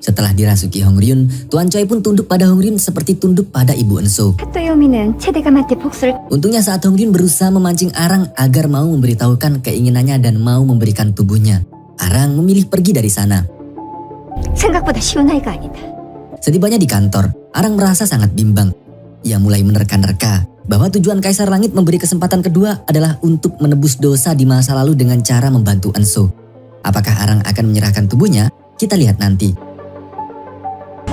Setelah dirasuki Hongryun, Tuan Choi pun tunduk pada Hongryun seperti tunduk pada Ibu Enso. 하토요미는 최대가 맞대 복수를 Untungnya saat Hongryun berusaha memancing Arang agar mau memberitahukan keinginannya dan mau memberikan tubuhnya, Arang memilih pergi dari sana. 생각보다 쉬운 아이가 아니다. Setibanya di kantor, Arang merasa sangat bimbang. Ia mulai menerka-nerka bahwa tujuan Kaisar Langit memberi kesempatan kedua adalah untuk menebus dosa di masa lalu dengan cara membantu Enso. Apakah Arang akan menyerahkan tubuhnya? Kita lihat nanti.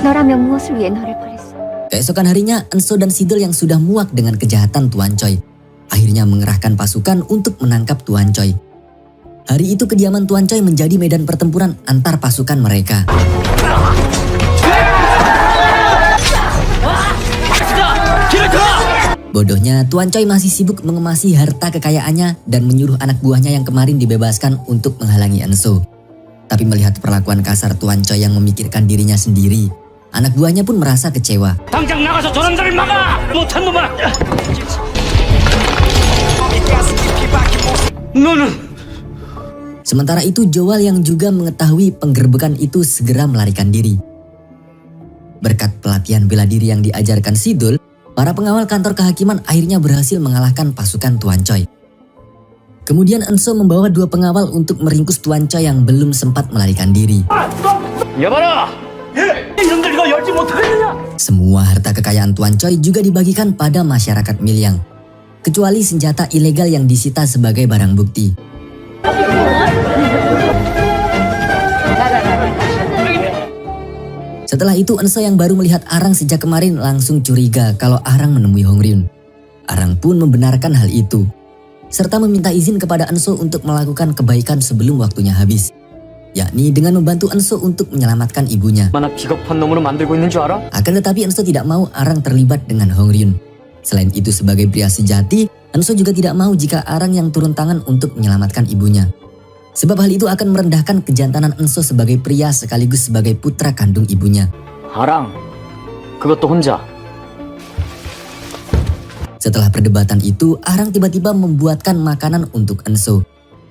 너라면 무엇을 위해 너를 버렸어? Keesokan harinya, Enso dan Sidel yang sudah muak dengan kejahatan Tuan Choi akhirnya mengerahkan pasukan untuk menangkap Tuan Choi. Hari itu kediaman Tuan Choi menjadi medan pertempuran antar pasukan mereka. Bodohnya, Tuan Choi masih sibuk mengemasi harta kekayaannya dan menyuruh anak buahnya yang kemarin dibebaskan untuk menghalangi Enso. Tapi melihat perlakuan kasar Tuan Choi yang memikirkan dirinya sendiri, anak buahnya pun merasa kecewa. 당장 나가서 저놈들을 막아! 못한 놈아! 너는 Sementara itu Joal yang juga mengetahui penggerbekan itu segera melarikan diri. Berkat pelatihan bela diri yang diajarkan Sidul, para pengawal kantor kehakiman akhirnya berhasil mengalahkan pasukan Tuan Choi. Kemudian Enso membawa 2 pengawal untuk meringkus Tuan Choi yang belum sempat melarikan diri. 여봐라! 이놈들 이거 열지 못하겠느냐? Semua harta kekayaan Tuan Choi juga dibagikan pada masyarakat Milyang, kecuali senjata ilegal yang disita sebagai barang bukti. Setelah itu Enso yang baru melihat Arang sejak kemarin langsung curiga kalau Arang menemui Hongryun. Arang pun membenarkan hal itu, serta meminta izin kepada Enso untuk melakukan kebaikan sebelum waktunya habis, yakni dengan membantu Enso untuk menyelamatkan ibunya. 얼마나 비겁한 놈으로 만들고 있는 줄 알아? Akan tetapi Enso tidak mau Arang terlibat dengan Hongryun. Selain itu sebagai pria sejati, Enso juga tidak mau jika Arang yang turun tangan untuk menyelamatkan ibunya. Sebab hal itu akan merendahkan kejantanan Enso sebagai pria sekaligus sebagai putra kandung ibunya. 아랑, 그것도 혼자. Setelah perdebatan itu, Arang tiba-tiba membuatkan makanan untuk Enso.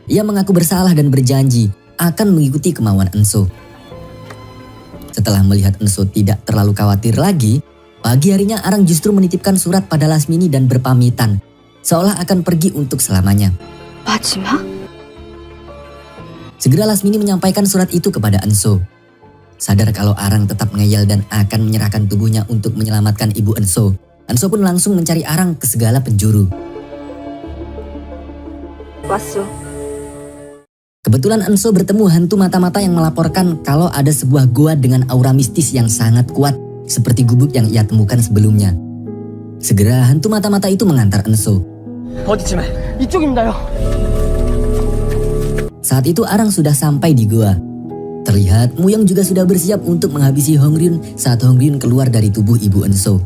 Ia mengaku bersalah dan berjanji akan mengikuti kemauan Enso. Setelah melihat Enso tidak terlalu khawatir lagi, pagi harinya Arang justru menitipkan surat pada Lasmini dan berpamitan, seolah akan pergi untuk selamanya. 마지막? Segera Lasmini menyampaikan surat itu kepada Enso. Sadar kalau Arang tetap ngeyel dan akan menyerahkan tubuhnya untuk menyelamatkan ibu Enso, Enso pun langsung mencari Arang ke segala penjuru. 왔어. Kebetulan Enso bertemu hantu mata-mata yang melaporkan kalau ada sebuah goa dengan aura mistis yang sangat kuat seperti gubuk yang ia temukan sebelumnya. Segera hantu mata-mata itu mengantar Enso. 어디쯤에? 이쪽입니다요. Saat itu Arang sudah sampai di goa. Terlihat Muyang juga sudah bersiap untuk menghabisi Hongryun saat Hongryun keluar dari tubuh ibu Enso.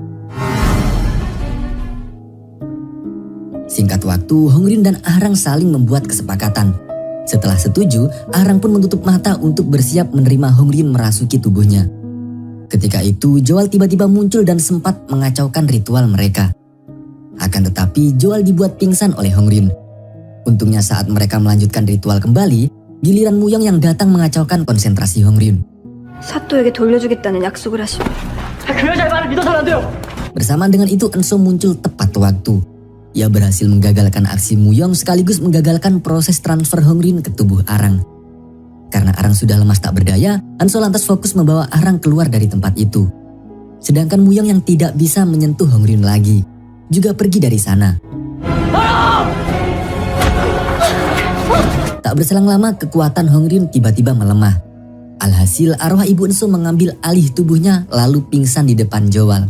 Singkat waktu, Hongryun dan Arang saling membuat kesepakatan. Setelah setuju, Arang pun menutup mata untuk bersiap menerima Hongryun merasuki tubuhnya. Ketika itu, Joal tiba-tiba muncul dan sempat mengacaukan ritual mereka. Akan tetapi, Joal dibuat pingsan oleh Hongryun. Untungnya saat mereka melanjutkan ritual kembali, giliran Muyang yang datang mengacaukan konsentrasi Hongryun. 사또에게 돌려주겠다는 약속을 하시오. 그 여자의 말을 믿어서는 안 돼요. Bersamaan dengan itu Enso muncul tepat waktu. Ia berhasil menggagalkan aksi Muyang sekaligus menggagalkan proses transfer Hongryun ke tubuh Arang. Karena Arang sudah lemas tak berdaya, Anso lantas fokus membawa Arang keluar dari tempat itu. Sedangkan Muyong yang tidak bisa menyentuh Hongryun lagi, juga pergi dari sana. Tak berselang lama, kekuatan Hongryun tiba-tiba melemah. Alhasil, arwah ibu Enso mengambil alih tubuhnya lalu pingsan di depan Joal.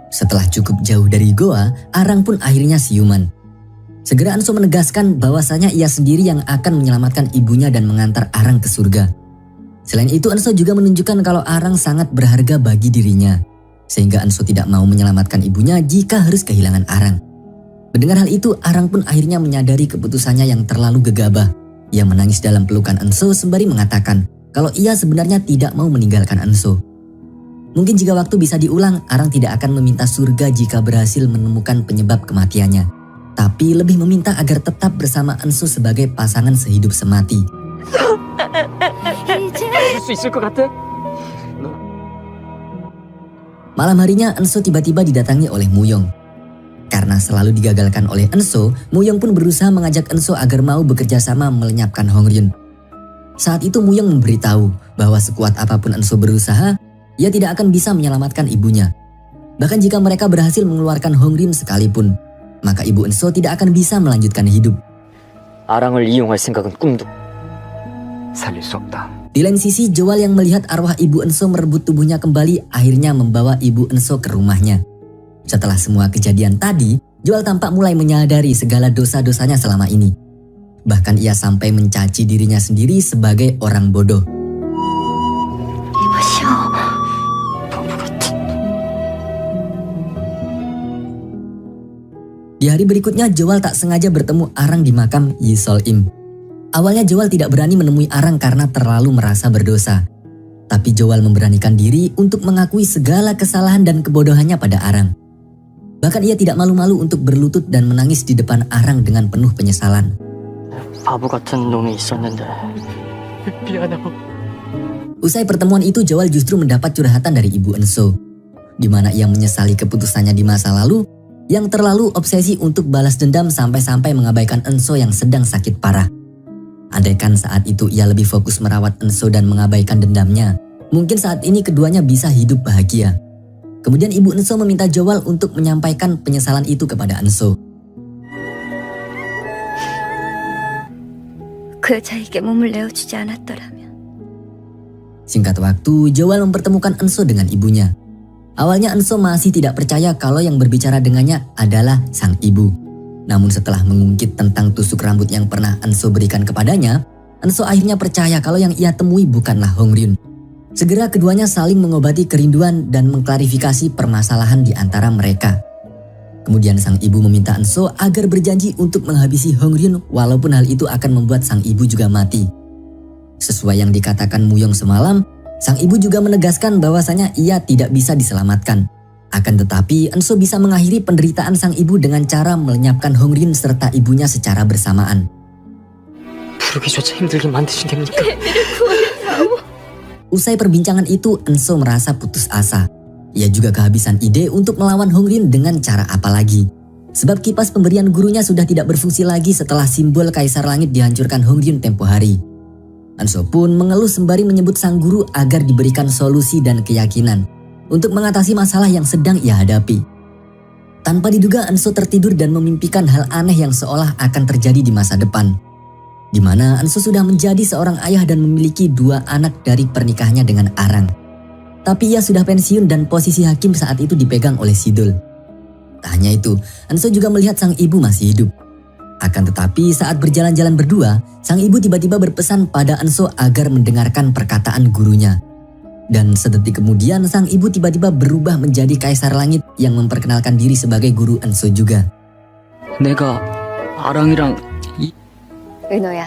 Setelah cukup jauh dari goa, Arang pun akhirnya siuman. Segera Enso menegaskan bahwasanya ia sendiri yang akan menyelamatkan ibunya dan mengantar Arang ke surga. Selain itu, Enso juga menunjukkan kalau Arang sangat berharga bagi dirinya, sehingga Enso tidak mau menyelamatkan ibunya jika harus kehilangan Arang. Mendengar hal itu, Arang pun akhirnya menyadari keputusannya yang terlalu gegabah. Ia menangis dalam pelukan Enso sembari mengatakan kalau ia sebenarnya tidak mau meninggalkan Enso. Mungkin jika waktu bisa diulang, Arang tidak akan meminta surga jika berhasil menemukan penyebab kematiannya, tapi lebih meminta agar tetap bersama Enso sebagai pasangan sehidup semati. 할 수 있을 것 같아? Malam harinya Enso tiba-tiba didatangi oleh Muyong. Karena selalu digagalkan oleh Enso, Muyong pun berusaha mengajak Enso agar mau bekerja sama melenyapkan Hongryun. Saat itu Muyong memberitahu bahwa sekuat apapun Enso berusaha, ia tidak akan bisa menyelamatkan ibunya. Bahkan jika mereka berhasil mengeluarkan Hongryun sekalipun, maka ibu Enso tidak akan bisa melanjutkan hidup. 아랑을 이용할 생각은 꿈도 살릴 수 없다. Di lain sisi, Joal yang melihat arwah ibu Enso merebut tubuhnya kembali akhirnya membawa ibu Enso ke rumahnya. Setelah semua kejadian tadi, Joal tampak mulai menyadari segala dosa-dosanya selama ini. Bahkan ia sampai mencaci dirinya sendiri sebagai orang bodoh. Di hari berikutnya, Joal tak sengaja bertemu Arang di makam Yi Sol Im. Awalnya Joal tidak berani menemui Arang karena terlalu merasa berdosa. Tapi Joal memberanikan diri untuk mengakui segala kesalahan dan kebodohannya pada Arang. Bahkan ia tidak malu-malu untuk berlutut dan menangis di depan Arang dengan penuh penyesalan. 바보 같은 놈이 있었는데. 미안하고. Usai pertemuan itu, Joal justru mendapat curhatan dari ibu Enso, di mana ia menyesali keputusannya di masa lalu yang terlalu obsesi untuk balas dendam sampai-sampai mengabaikan Enso yang sedang sakit parah. Andaikan saat itu ia lebih fokus merawat Enso dan mengabaikan dendamnya, mungkin saat ini keduanya bisa hidup bahagia. Kemudian ibu Enso meminta Joal untuk menyampaikan penyesalan itu kepada Enso. 그 여자에게 몸을 내어주지 않았더라면. Singkat waktu, Joal mempertemukan Enso dengan ibunya. Awalnya Enso masih tidak percaya kalau yang berbicara dengannya adalah sang ibu. Namun setelah mengungkit tentang tusuk rambut yang pernah Enso berikan kepadanya, Enso akhirnya percaya kalau yang ia temui bukanlah Hongryun. Segera keduanya saling mengobati kerinduan dan mengklarifikasi permasalahan di antara mereka. Kemudian sang ibu meminta Enso agar berjanji untuk menghabisi Hongryun walaupun hal itu akan membuat sang ibu juga mati. Sesuai yang dikatakan Muyong semalam, sang ibu juga menegaskan bahwasanya ia tidak bisa diselamatkan. Akan tetapi, Enso bisa mengakhiri penderitaan sang ibu dengan cara melenyapkan Hongryun serta ibunya secara bersamaan. 부르기조차 힘들게 만드신 겁니까? Usai perbincangan itu, Enso merasa putus asa. Ia juga kehabisan ide untuk melawan Hongryun dengan cara apa lagi. Sebab kipas pemberian gurunya sudah tidak berfungsi lagi setelah simbol Kaisar Langit dihancurkan Hongryun tempo hari. Enso pun mengeluh sembari menyebut sang guru agar diberikan solusi dan keyakinan untuk mengatasi masalah yang sedang ia hadapi. Tanpa diduga, Enso tertidur dan memimpikan hal aneh yang seolah akan terjadi di masa depan, di mana Enso sudah menjadi seorang ayah dan memiliki 2 anak dari pernikahannya dengan Arang. Tapi ia sudah pensiun dan posisi hakim saat itu dipegang oleh Sidul. Tak hanya itu, Enso juga melihat sang ibu masih hidup. Akan tetapi saat berjalan-jalan berdua, sang ibu tiba-tiba berpesan pada Enso agar mendengarkan perkataan gurunya. Dan sedetik kemudian sang ibu tiba-tiba berubah menjadi Kaisar Langit yang memperkenalkan diri sebagai guru Enso juga. 내가 아랑이랑 은호야,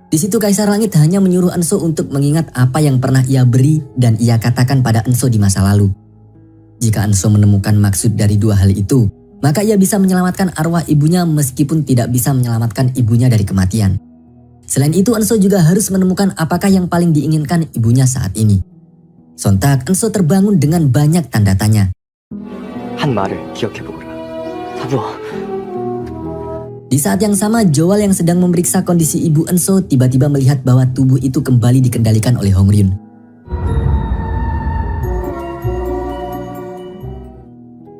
Di situ Kaisar Langit hanya menyuruh Enso untuk mengingat apa yang pernah ia beri dan ia katakan pada Enso di masa lalu. Jika Enso menemukan maksud dari 2 hal itu, maka ia bisa menyelamatkan arwah ibunya meskipun tidak bisa menyelamatkan ibunya dari kematian. Selain itu, Enso juga harus menemukan apakah yang paling diinginkan ibunya saat ini. Sontak, Enso terbangun dengan banyak tanda tanya. 한 말을 기억해보거라. 사부아, Di saat yang sama, Joal yang sedang memeriksa kondisi ibu Enso tiba-tiba melihat bahwa tubuh itu kembali dikendalikan oleh Hongryun.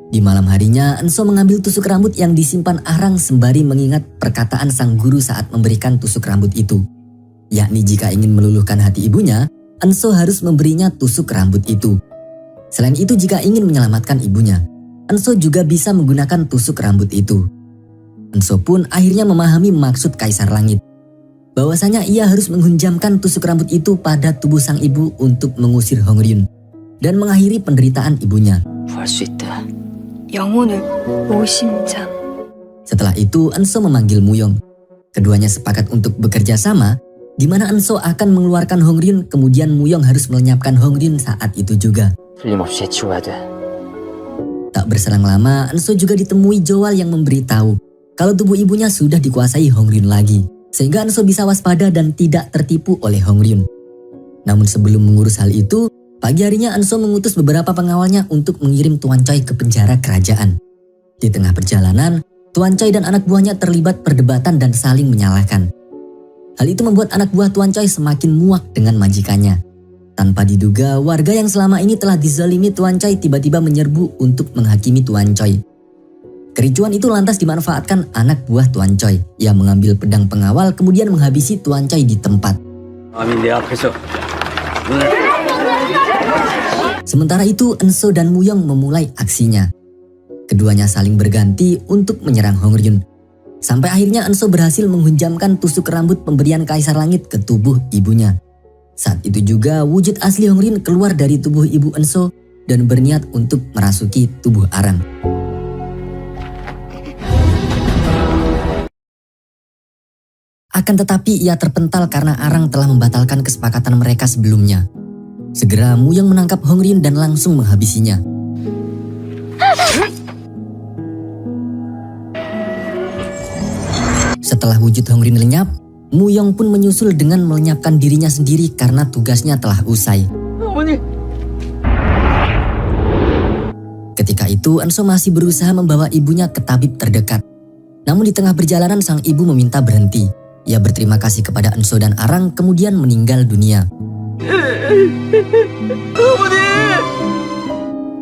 Di malam harinya, Enso mengambil tusuk rambut yang disimpan Arang sembari mengingat perkataan sang guru saat memberikan tusuk rambut itu. Yakni jika ingin meluluhkan hati ibunya, Enso harus memberinya tusuk rambut itu. Selain itu, jika ingin menyelamatkan ibunya, Enso juga bisa menggunakan tusuk rambut itu. Enso pun akhirnya memahami maksud Kaisar Langit. Bahwasanya ia harus menghunjamkan tusuk rambut itu pada tubuh sang ibu untuk mengusir Hongryun dan mengakhiri penderitaan ibunya. 구할 수 있다. 영혼을 모심자. Setelah itu, Enso memanggil Muyong. Keduanya sepakat untuk bekerja sama, di mana Enso akan mengeluarkan Hongryun, kemudian Muyong harus melenyapkan Hongryun saat itu juga. 틀림없이 해치워야 돼. Tak berselang lama, Enso juga ditemui Joal yang memberitahu kalau tubuh ibunya sudah dikuasai Hongryun lagi, sehingga Enso bisa waspada dan tidak tertipu oleh Hongryun. Namun sebelum mengurus hal itu, pagi harinya Enso mengutus beberapa pengawalnya untuk mengirim Tuan Choi ke penjara kerajaan. Di tengah perjalanan, Tuan Choi dan anak buahnya terlibat perdebatan dan saling menyalahkan. Hal itu membuat anak buah Tuan Choi semakin muak dengan majikannya. Tanpa diduga, warga yang selama ini telah dizalimi Tuan Choi tiba-tiba menyerbu untuk menghakimi Tuan Choi. Kericuan itu lantas dimanfaatkan anak buah Tuan Choi yang mengambil pedang pengawal kemudian menghabisi Tuan Choi di tempat. 감히 내 앞에서 Sementara itu, Enso dan Muyong memulai aksinya. Keduanya saling berganti untuk menyerang Hongryun. Sampai akhirnya Enso berhasil menghunjamkan tusuk rambut pemberian Kaisar Langit ke tubuh ibunya. Saat itu juga wujud asli Hongryun keluar dari tubuh ibu Enso dan berniat untuk merasuki tubuh Arang. Akan tetapi ia terpental karena Arang telah membatalkan kesepakatan mereka sebelumnya. Segera Muyong menangkap Hongryun dan langsung menghabisinya. Setelah wujud Hongryun lenyap, Muyong pun menyusul dengan melenyapkan dirinya sendiri karena tugasnya telah usai. 어머니. Ketika itu, Enso masih berusaha membawa ibunya ke tabib terdekat. Namun di tengah perjalanan sang ibu meminta berhenti. Ia berterima kasih kepada Enso dan Arang kemudian meninggal dunia.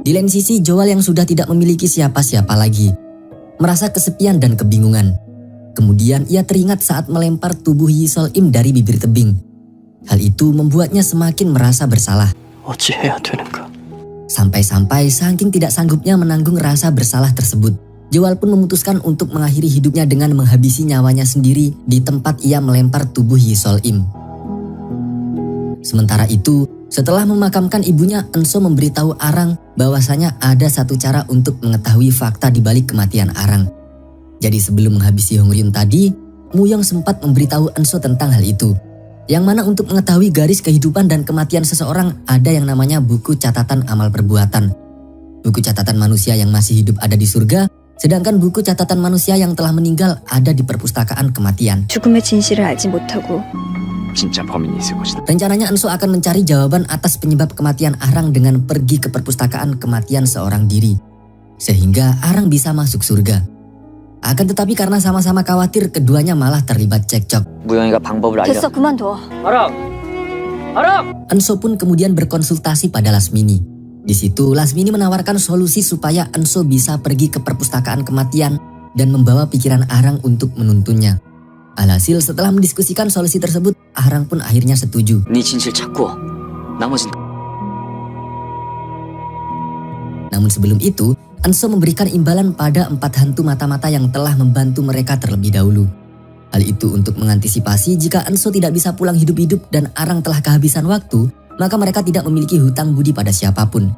Di lain sisi, Joal yang sudah tidak memiliki siapa-siapa lagi merasa kesepian dan kebingungan. Kemudian ia teringat saat melempar tubuh Yi Sol-im dari bibir tebing. Hal itu membuatnya semakin merasa bersalah. 어찌해야 되는가? Sampai-sampai saking tidak sanggupnya menanggung rasa bersalah tersebut, Joal pun memutuskan untuk mengakhiri hidupnya dengan menghabisi nyawanya sendiri di tempat ia melempar tubuh Yi Sol-im. Sementara itu, setelah memakamkan ibunya, Enso memberitahu Arang bahwasanya ada satu cara untuk mengetahui fakta di balik kematian Arang. Jadi sebelum menghabisi Hongryun tadi, Muyong sempat memberitahu Enso tentang hal itu. Yang mana untuk mengetahui garis kehidupan dan kematian seseorang ada yang namanya buku catatan amal perbuatan. Buku catatan manusia yang masih hidup ada di surga, sedangkan buku catatan manusia yang telah meninggal ada di perpustakaan kematian. 죽음의 진실을 알지 못하고 진짜 범인이 있을 것이다. Rencananya Enso akan mencari jawaban atas penyebab kematian Arang dengan pergi ke perpustakaan kematian seorang diri. Sehingga Arang bisa masuk surga. Akan tetapi karena sama-sama khawatir, keduanya malah terlibat cekcok. 무영이가 방법을 알려. 됐어 그만둬. 아랑. Enso pun kemudian berkonsultasi pada Lasmini. Di situ Lasmini menawarkan solusi supaya Enso bisa pergi ke perpustakaan kematian dan membawa pikiran Arang untuk menuntunnya. Alhasil setelah mendiskusikan solusi tersebut, Arang pun akhirnya setuju. 네 진실 찾고 나머진 Namun sebelum itu, Enso memberikan imbalan pada 4 hantu mata-mata yang telah membantu mereka terlebih dahulu. Hal itu untuk mengantisipasi jika Enso tidak bisa pulang hidup-hidup dan Arang telah kehabisan waktu, maka mereka tidak memiliki hutang budi pada siapapun.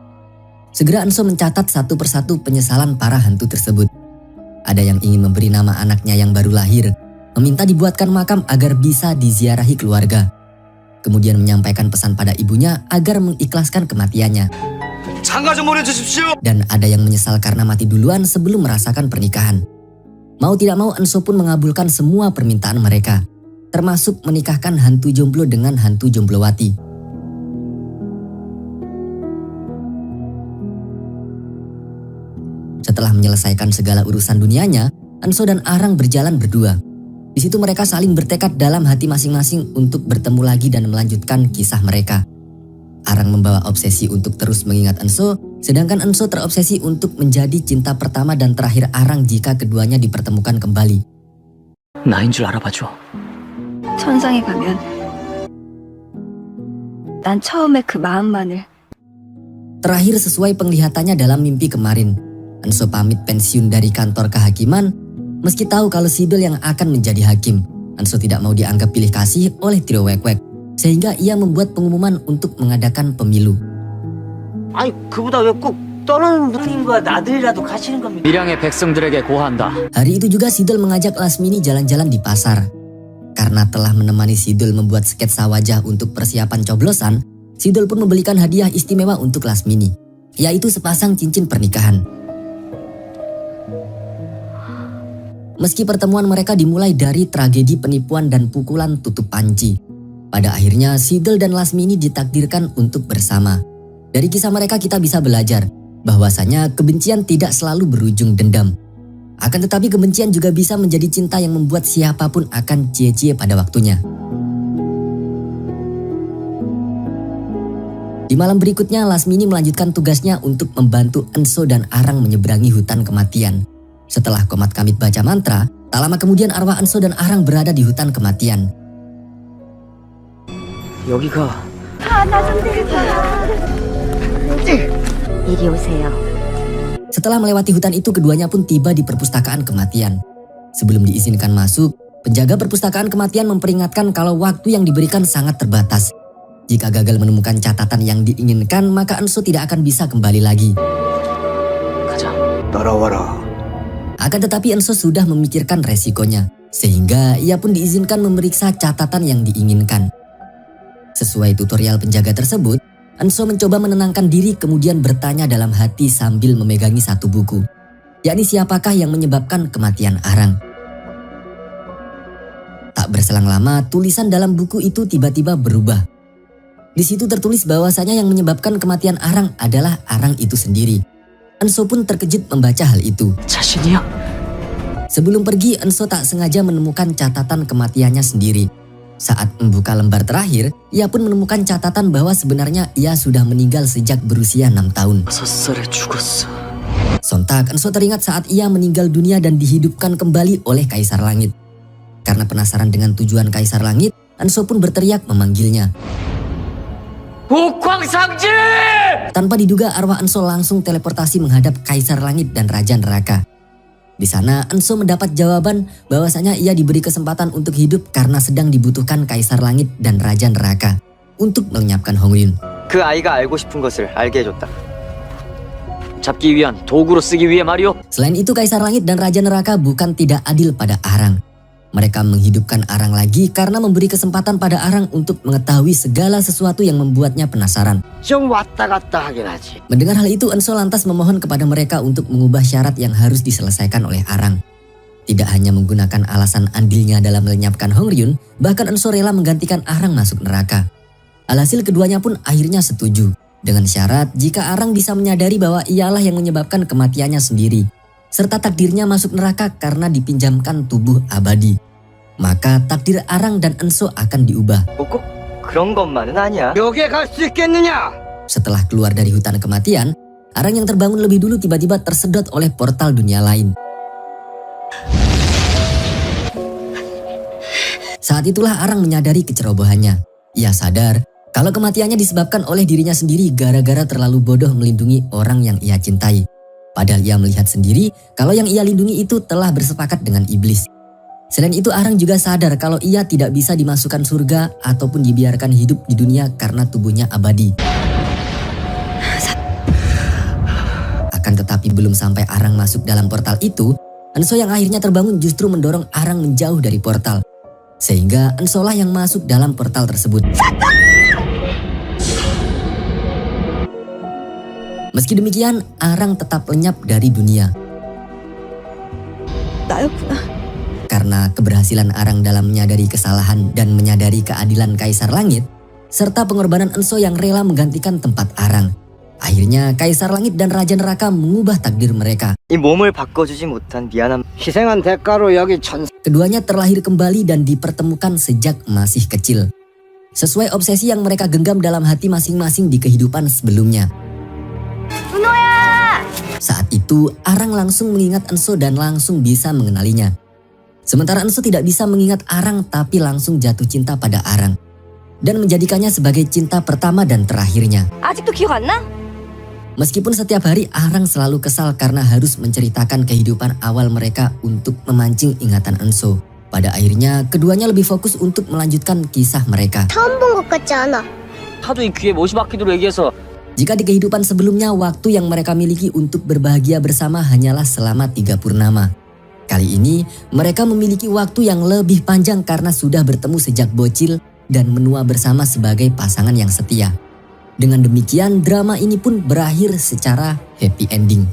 Segera Enso mencatat satu persatu penyesalan para hantu tersebut. Ada yang ingin memberi nama anaknya yang baru lahir, meminta dibuatkan makam agar bisa diziarahi keluarga. Kemudian menyampaikan pesan pada ibunya agar mengikhlaskan kematiannya. 장가 좀 보내주십시오. Dan ada yang menyesal karena mati duluan sebelum merasakan pernikahan. Mau tidak mau Enso pun mengabulkan semua permintaan mereka, termasuk menikahkan hantu jomblo dengan hantu jomblowati. Setelah menyelesaikan segala urusan dunianya, Enso dan Arang berjalan berdua. Di situ mereka saling bertekad dalam hati masing-masing untuk bertemu lagi dan melanjutkan kisah mereka. Arang membawa obsesi untuk terus mengingat Enso, sedangkan Enso terobsesi untuk menjadi cinta pertama dan terakhir Arang jika keduanya dipertemukan kembali. 나인 줄 알아봐줘. 천상에 가면 난 처음에 그 마음만을 Terakhir sesuai penglihatannya dalam mimpi kemarin, Enso pamit pensiun dari kantor kehakiman. Meski tahu kalau Sidol yang akan menjadi hakim, Enso tidak mau dianggap pilih kasih oleh trio Wek-Wek, sehingga ia membuat pengumuman untuk mengadakan pemilu. 아니 그보다 왜 꼭 떠나는 분인과 나들이라도 가시는 겁니까? 밀양의 백성들에게 고한다. Hari itu juga Sidol mengajak Lasmini jalan-jalan di pasar. Karena telah menemani Sidol membuat sketsa wajah untuk persiapan coblosan, Sidol pun membelikan hadiah istimewa untuk Lasmini, yaitu sepasang cincin pernikahan. Meski pertemuan mereka dimulai dari tragedi penipuan dan pukulan tutup panci, pada akhirnya Sidol dan Lasmini ditakdirkan untuk bersama. Dari kisah mereka kita bisa belajar bahwasanya kebencian tidak selalu berujung dendam. Akan tetapi kebencian juga bisa menjadi cinta yang membuat siapapun akan cie-cie pada waktunya. Di malam berikutnya, Lasmini melanjutkan tugasnya untuk membantu Enso dan Arang menyeberangi hutan kematian. Setelah Komat Kamit baca mantra, tak lama kemudian arwah Enso dan Arang berada di hutan kematian. 여기가 이리 오세요. Setelah melewati hutan itu, keduanya pun tiba di perpustakaan kematian. Sebelum diizinkan masuk, penjaga perpustakaan kematian memperingatkan kalau waktu yang diberikan sangat terbatas. Jika gagal menemukan catatan yang diinginkan, maka Enso tidak akan bisa kembali lagi. 따라와라. Akan tetapi Enso sudah memikirkan resikonya, sehingga ia pun diizinkan memeriksa catatan yang diinginkan. Sesuai tutorial penjaga tersebut, Enso mencoba menenangkan diri kemudian bertanya dalam hati sambil memegangi satu buku, yakni siapakah yang menyebabkan kematian Arang. Tak berselang lama, tulisan dalam buku itu tiba-tiba berubah. Di situ tertulis bahwasanya yang menyebabkan kematian Arang adalah Arang itu sendiri. Enso pun terkejut membaca hal itu. 자신이야? Sebelum pergi, Enso tak sengaja menemukan catatan kematiannya sendiri. Saat membuka lembar terakhir, ia pun menemukan catatan bahwa sebenarnya ia sudah meninggal sejak berusia 6 tahun. 6살에 죽었어. Sontak Enso teringat saat ia meninggal dunia dan dihidupkan kembali oleh Kaisar Langit. Karena penasaran dengan tujuan Kaisar Langit, Enso pun berteriak memanggilnya. 옥황상제! Tanpa diduga, arwah Enso langsung teleportasi menghadap Kaisar Langit dan Raja Neraka. Di sana, Enso mendapat jawaban bahwasanya ia diberi kesempatan untuk hidup karena sedang dibutuhkan Kaisar Langit dan Raja Neraka untuk melenyapkan Hongyun. 그 아이가 알고 싶은 것을 알게 해줬다. 잡기 위한 도구로 쓰기 위해 말이오. Selain itu, Kaisar Langit dan Raja Neraka bukan tidak adil pada Arang. Mereka menghidupkan Arang lagi karena memberi kesempatan pada Arang untuk mengetahui segala sesuatu yang membuatnya penasaran. 좀 왔다 갔다 하긴 하지. Mendengar hal itu, Enso lantas memohon kepada mereka untuk mengubah syarat yang harus diselesaikan oleh Arang. Tidak hanya menggunakan alasan andilnya dalam melenyapkan Hongyun, bahkan Enso rela menggantikan Arang masuk neraka. Alhasil keduanya pun akhirnya setuju, dengan syarat jika Arang bisa menyadari bahwa ialah yang menyebabkan kematiannya sendiri, serta takdirnya masuk neraka karena dipinjamkan tubuh abadi. Maka takdir Arang dan Enso akan diubah. 꼭 그런 것만은 아니야. 여기에 갈 수 있겠느냐? Setelah keluar dari hutan kematian, Arang yang terbangun lebih dulu tiba-tiba tersedot oleh portal dunia lain. Saat itulah Arang menyadari kecerobohannya. Ia sadar kalau kematiannya disebabkan oleh dirinya sendiri gara-gara terlalu bodoh melindungi orang yang ia cintai. Padahal ia melihat sendiri kalau yang ia lindungi itu telah bersepakat dengan iblis. Selain itu, Arang juga sadar kalau ia tidak bisa dimasukkan surga ataupun dibiarkan hidup di dunia karena tubuhnya abadi. Akan tetapi belum sampai Arang masuk dalam portal itu, Enso yang akhirnya terbangun justru mendorong Arang menjauh dari portal. Sehingga Enso lah yang masuk dalam portal tersebut. Meski demikian, Arang tetap lenyap dari dunia. 나였구나. Karena keberhasilan Arang dalam menyadari kesalahan dan menyadari keadilan Kaisar Langit, serta pengorbanan Enso yang rela menggantikan tempat Arang, Akhirnya Kaisar Langit dan Raja Neraka mengubah takdir mereka. 이 몸을 바꿔주지 못한 미안함. 희생한 대가로 여기 Keduanya terlahir kembali dan dipertemukan sejak masih kecil. Sesuai obsesi yang mereka genggam dalam hati masing-masing di kehidupan sebelumnya. Saat itu, Arang langsung mengingat Enso dan langsung bisa mengenalinya. Sementara Enso tidak bisa mengingat Arang tapi langsung jatuh cinta pada Arang. Dan menjadikannya sebagai cinta pertama dan terakhirnya. 아직도 기억 안 나? Meskipun setiap hari Arang selalu kesal karena harus menceritakan kehidupan awal mereka untuk memancing ingatan Enso. Pada akhirnya, keduanya lebih fokus untuk melanjutkan kisah mereka. 처음 본 것 같지 않아. 하도 이 귀에 못이 박히도록 얘기해서 Jika di kehidupan sebelumnya, waktu yang mereka miliki untuk berbahagia bersama hanyalah selama 3 purnama. Kali ini, mereka memiliki waktu yang lebih panjang karena sudah bertemu sejak bocil dan menua bersama sebagai pasangan yang setia. Dengan demikian, drama ini pun berakhir secara happy ending.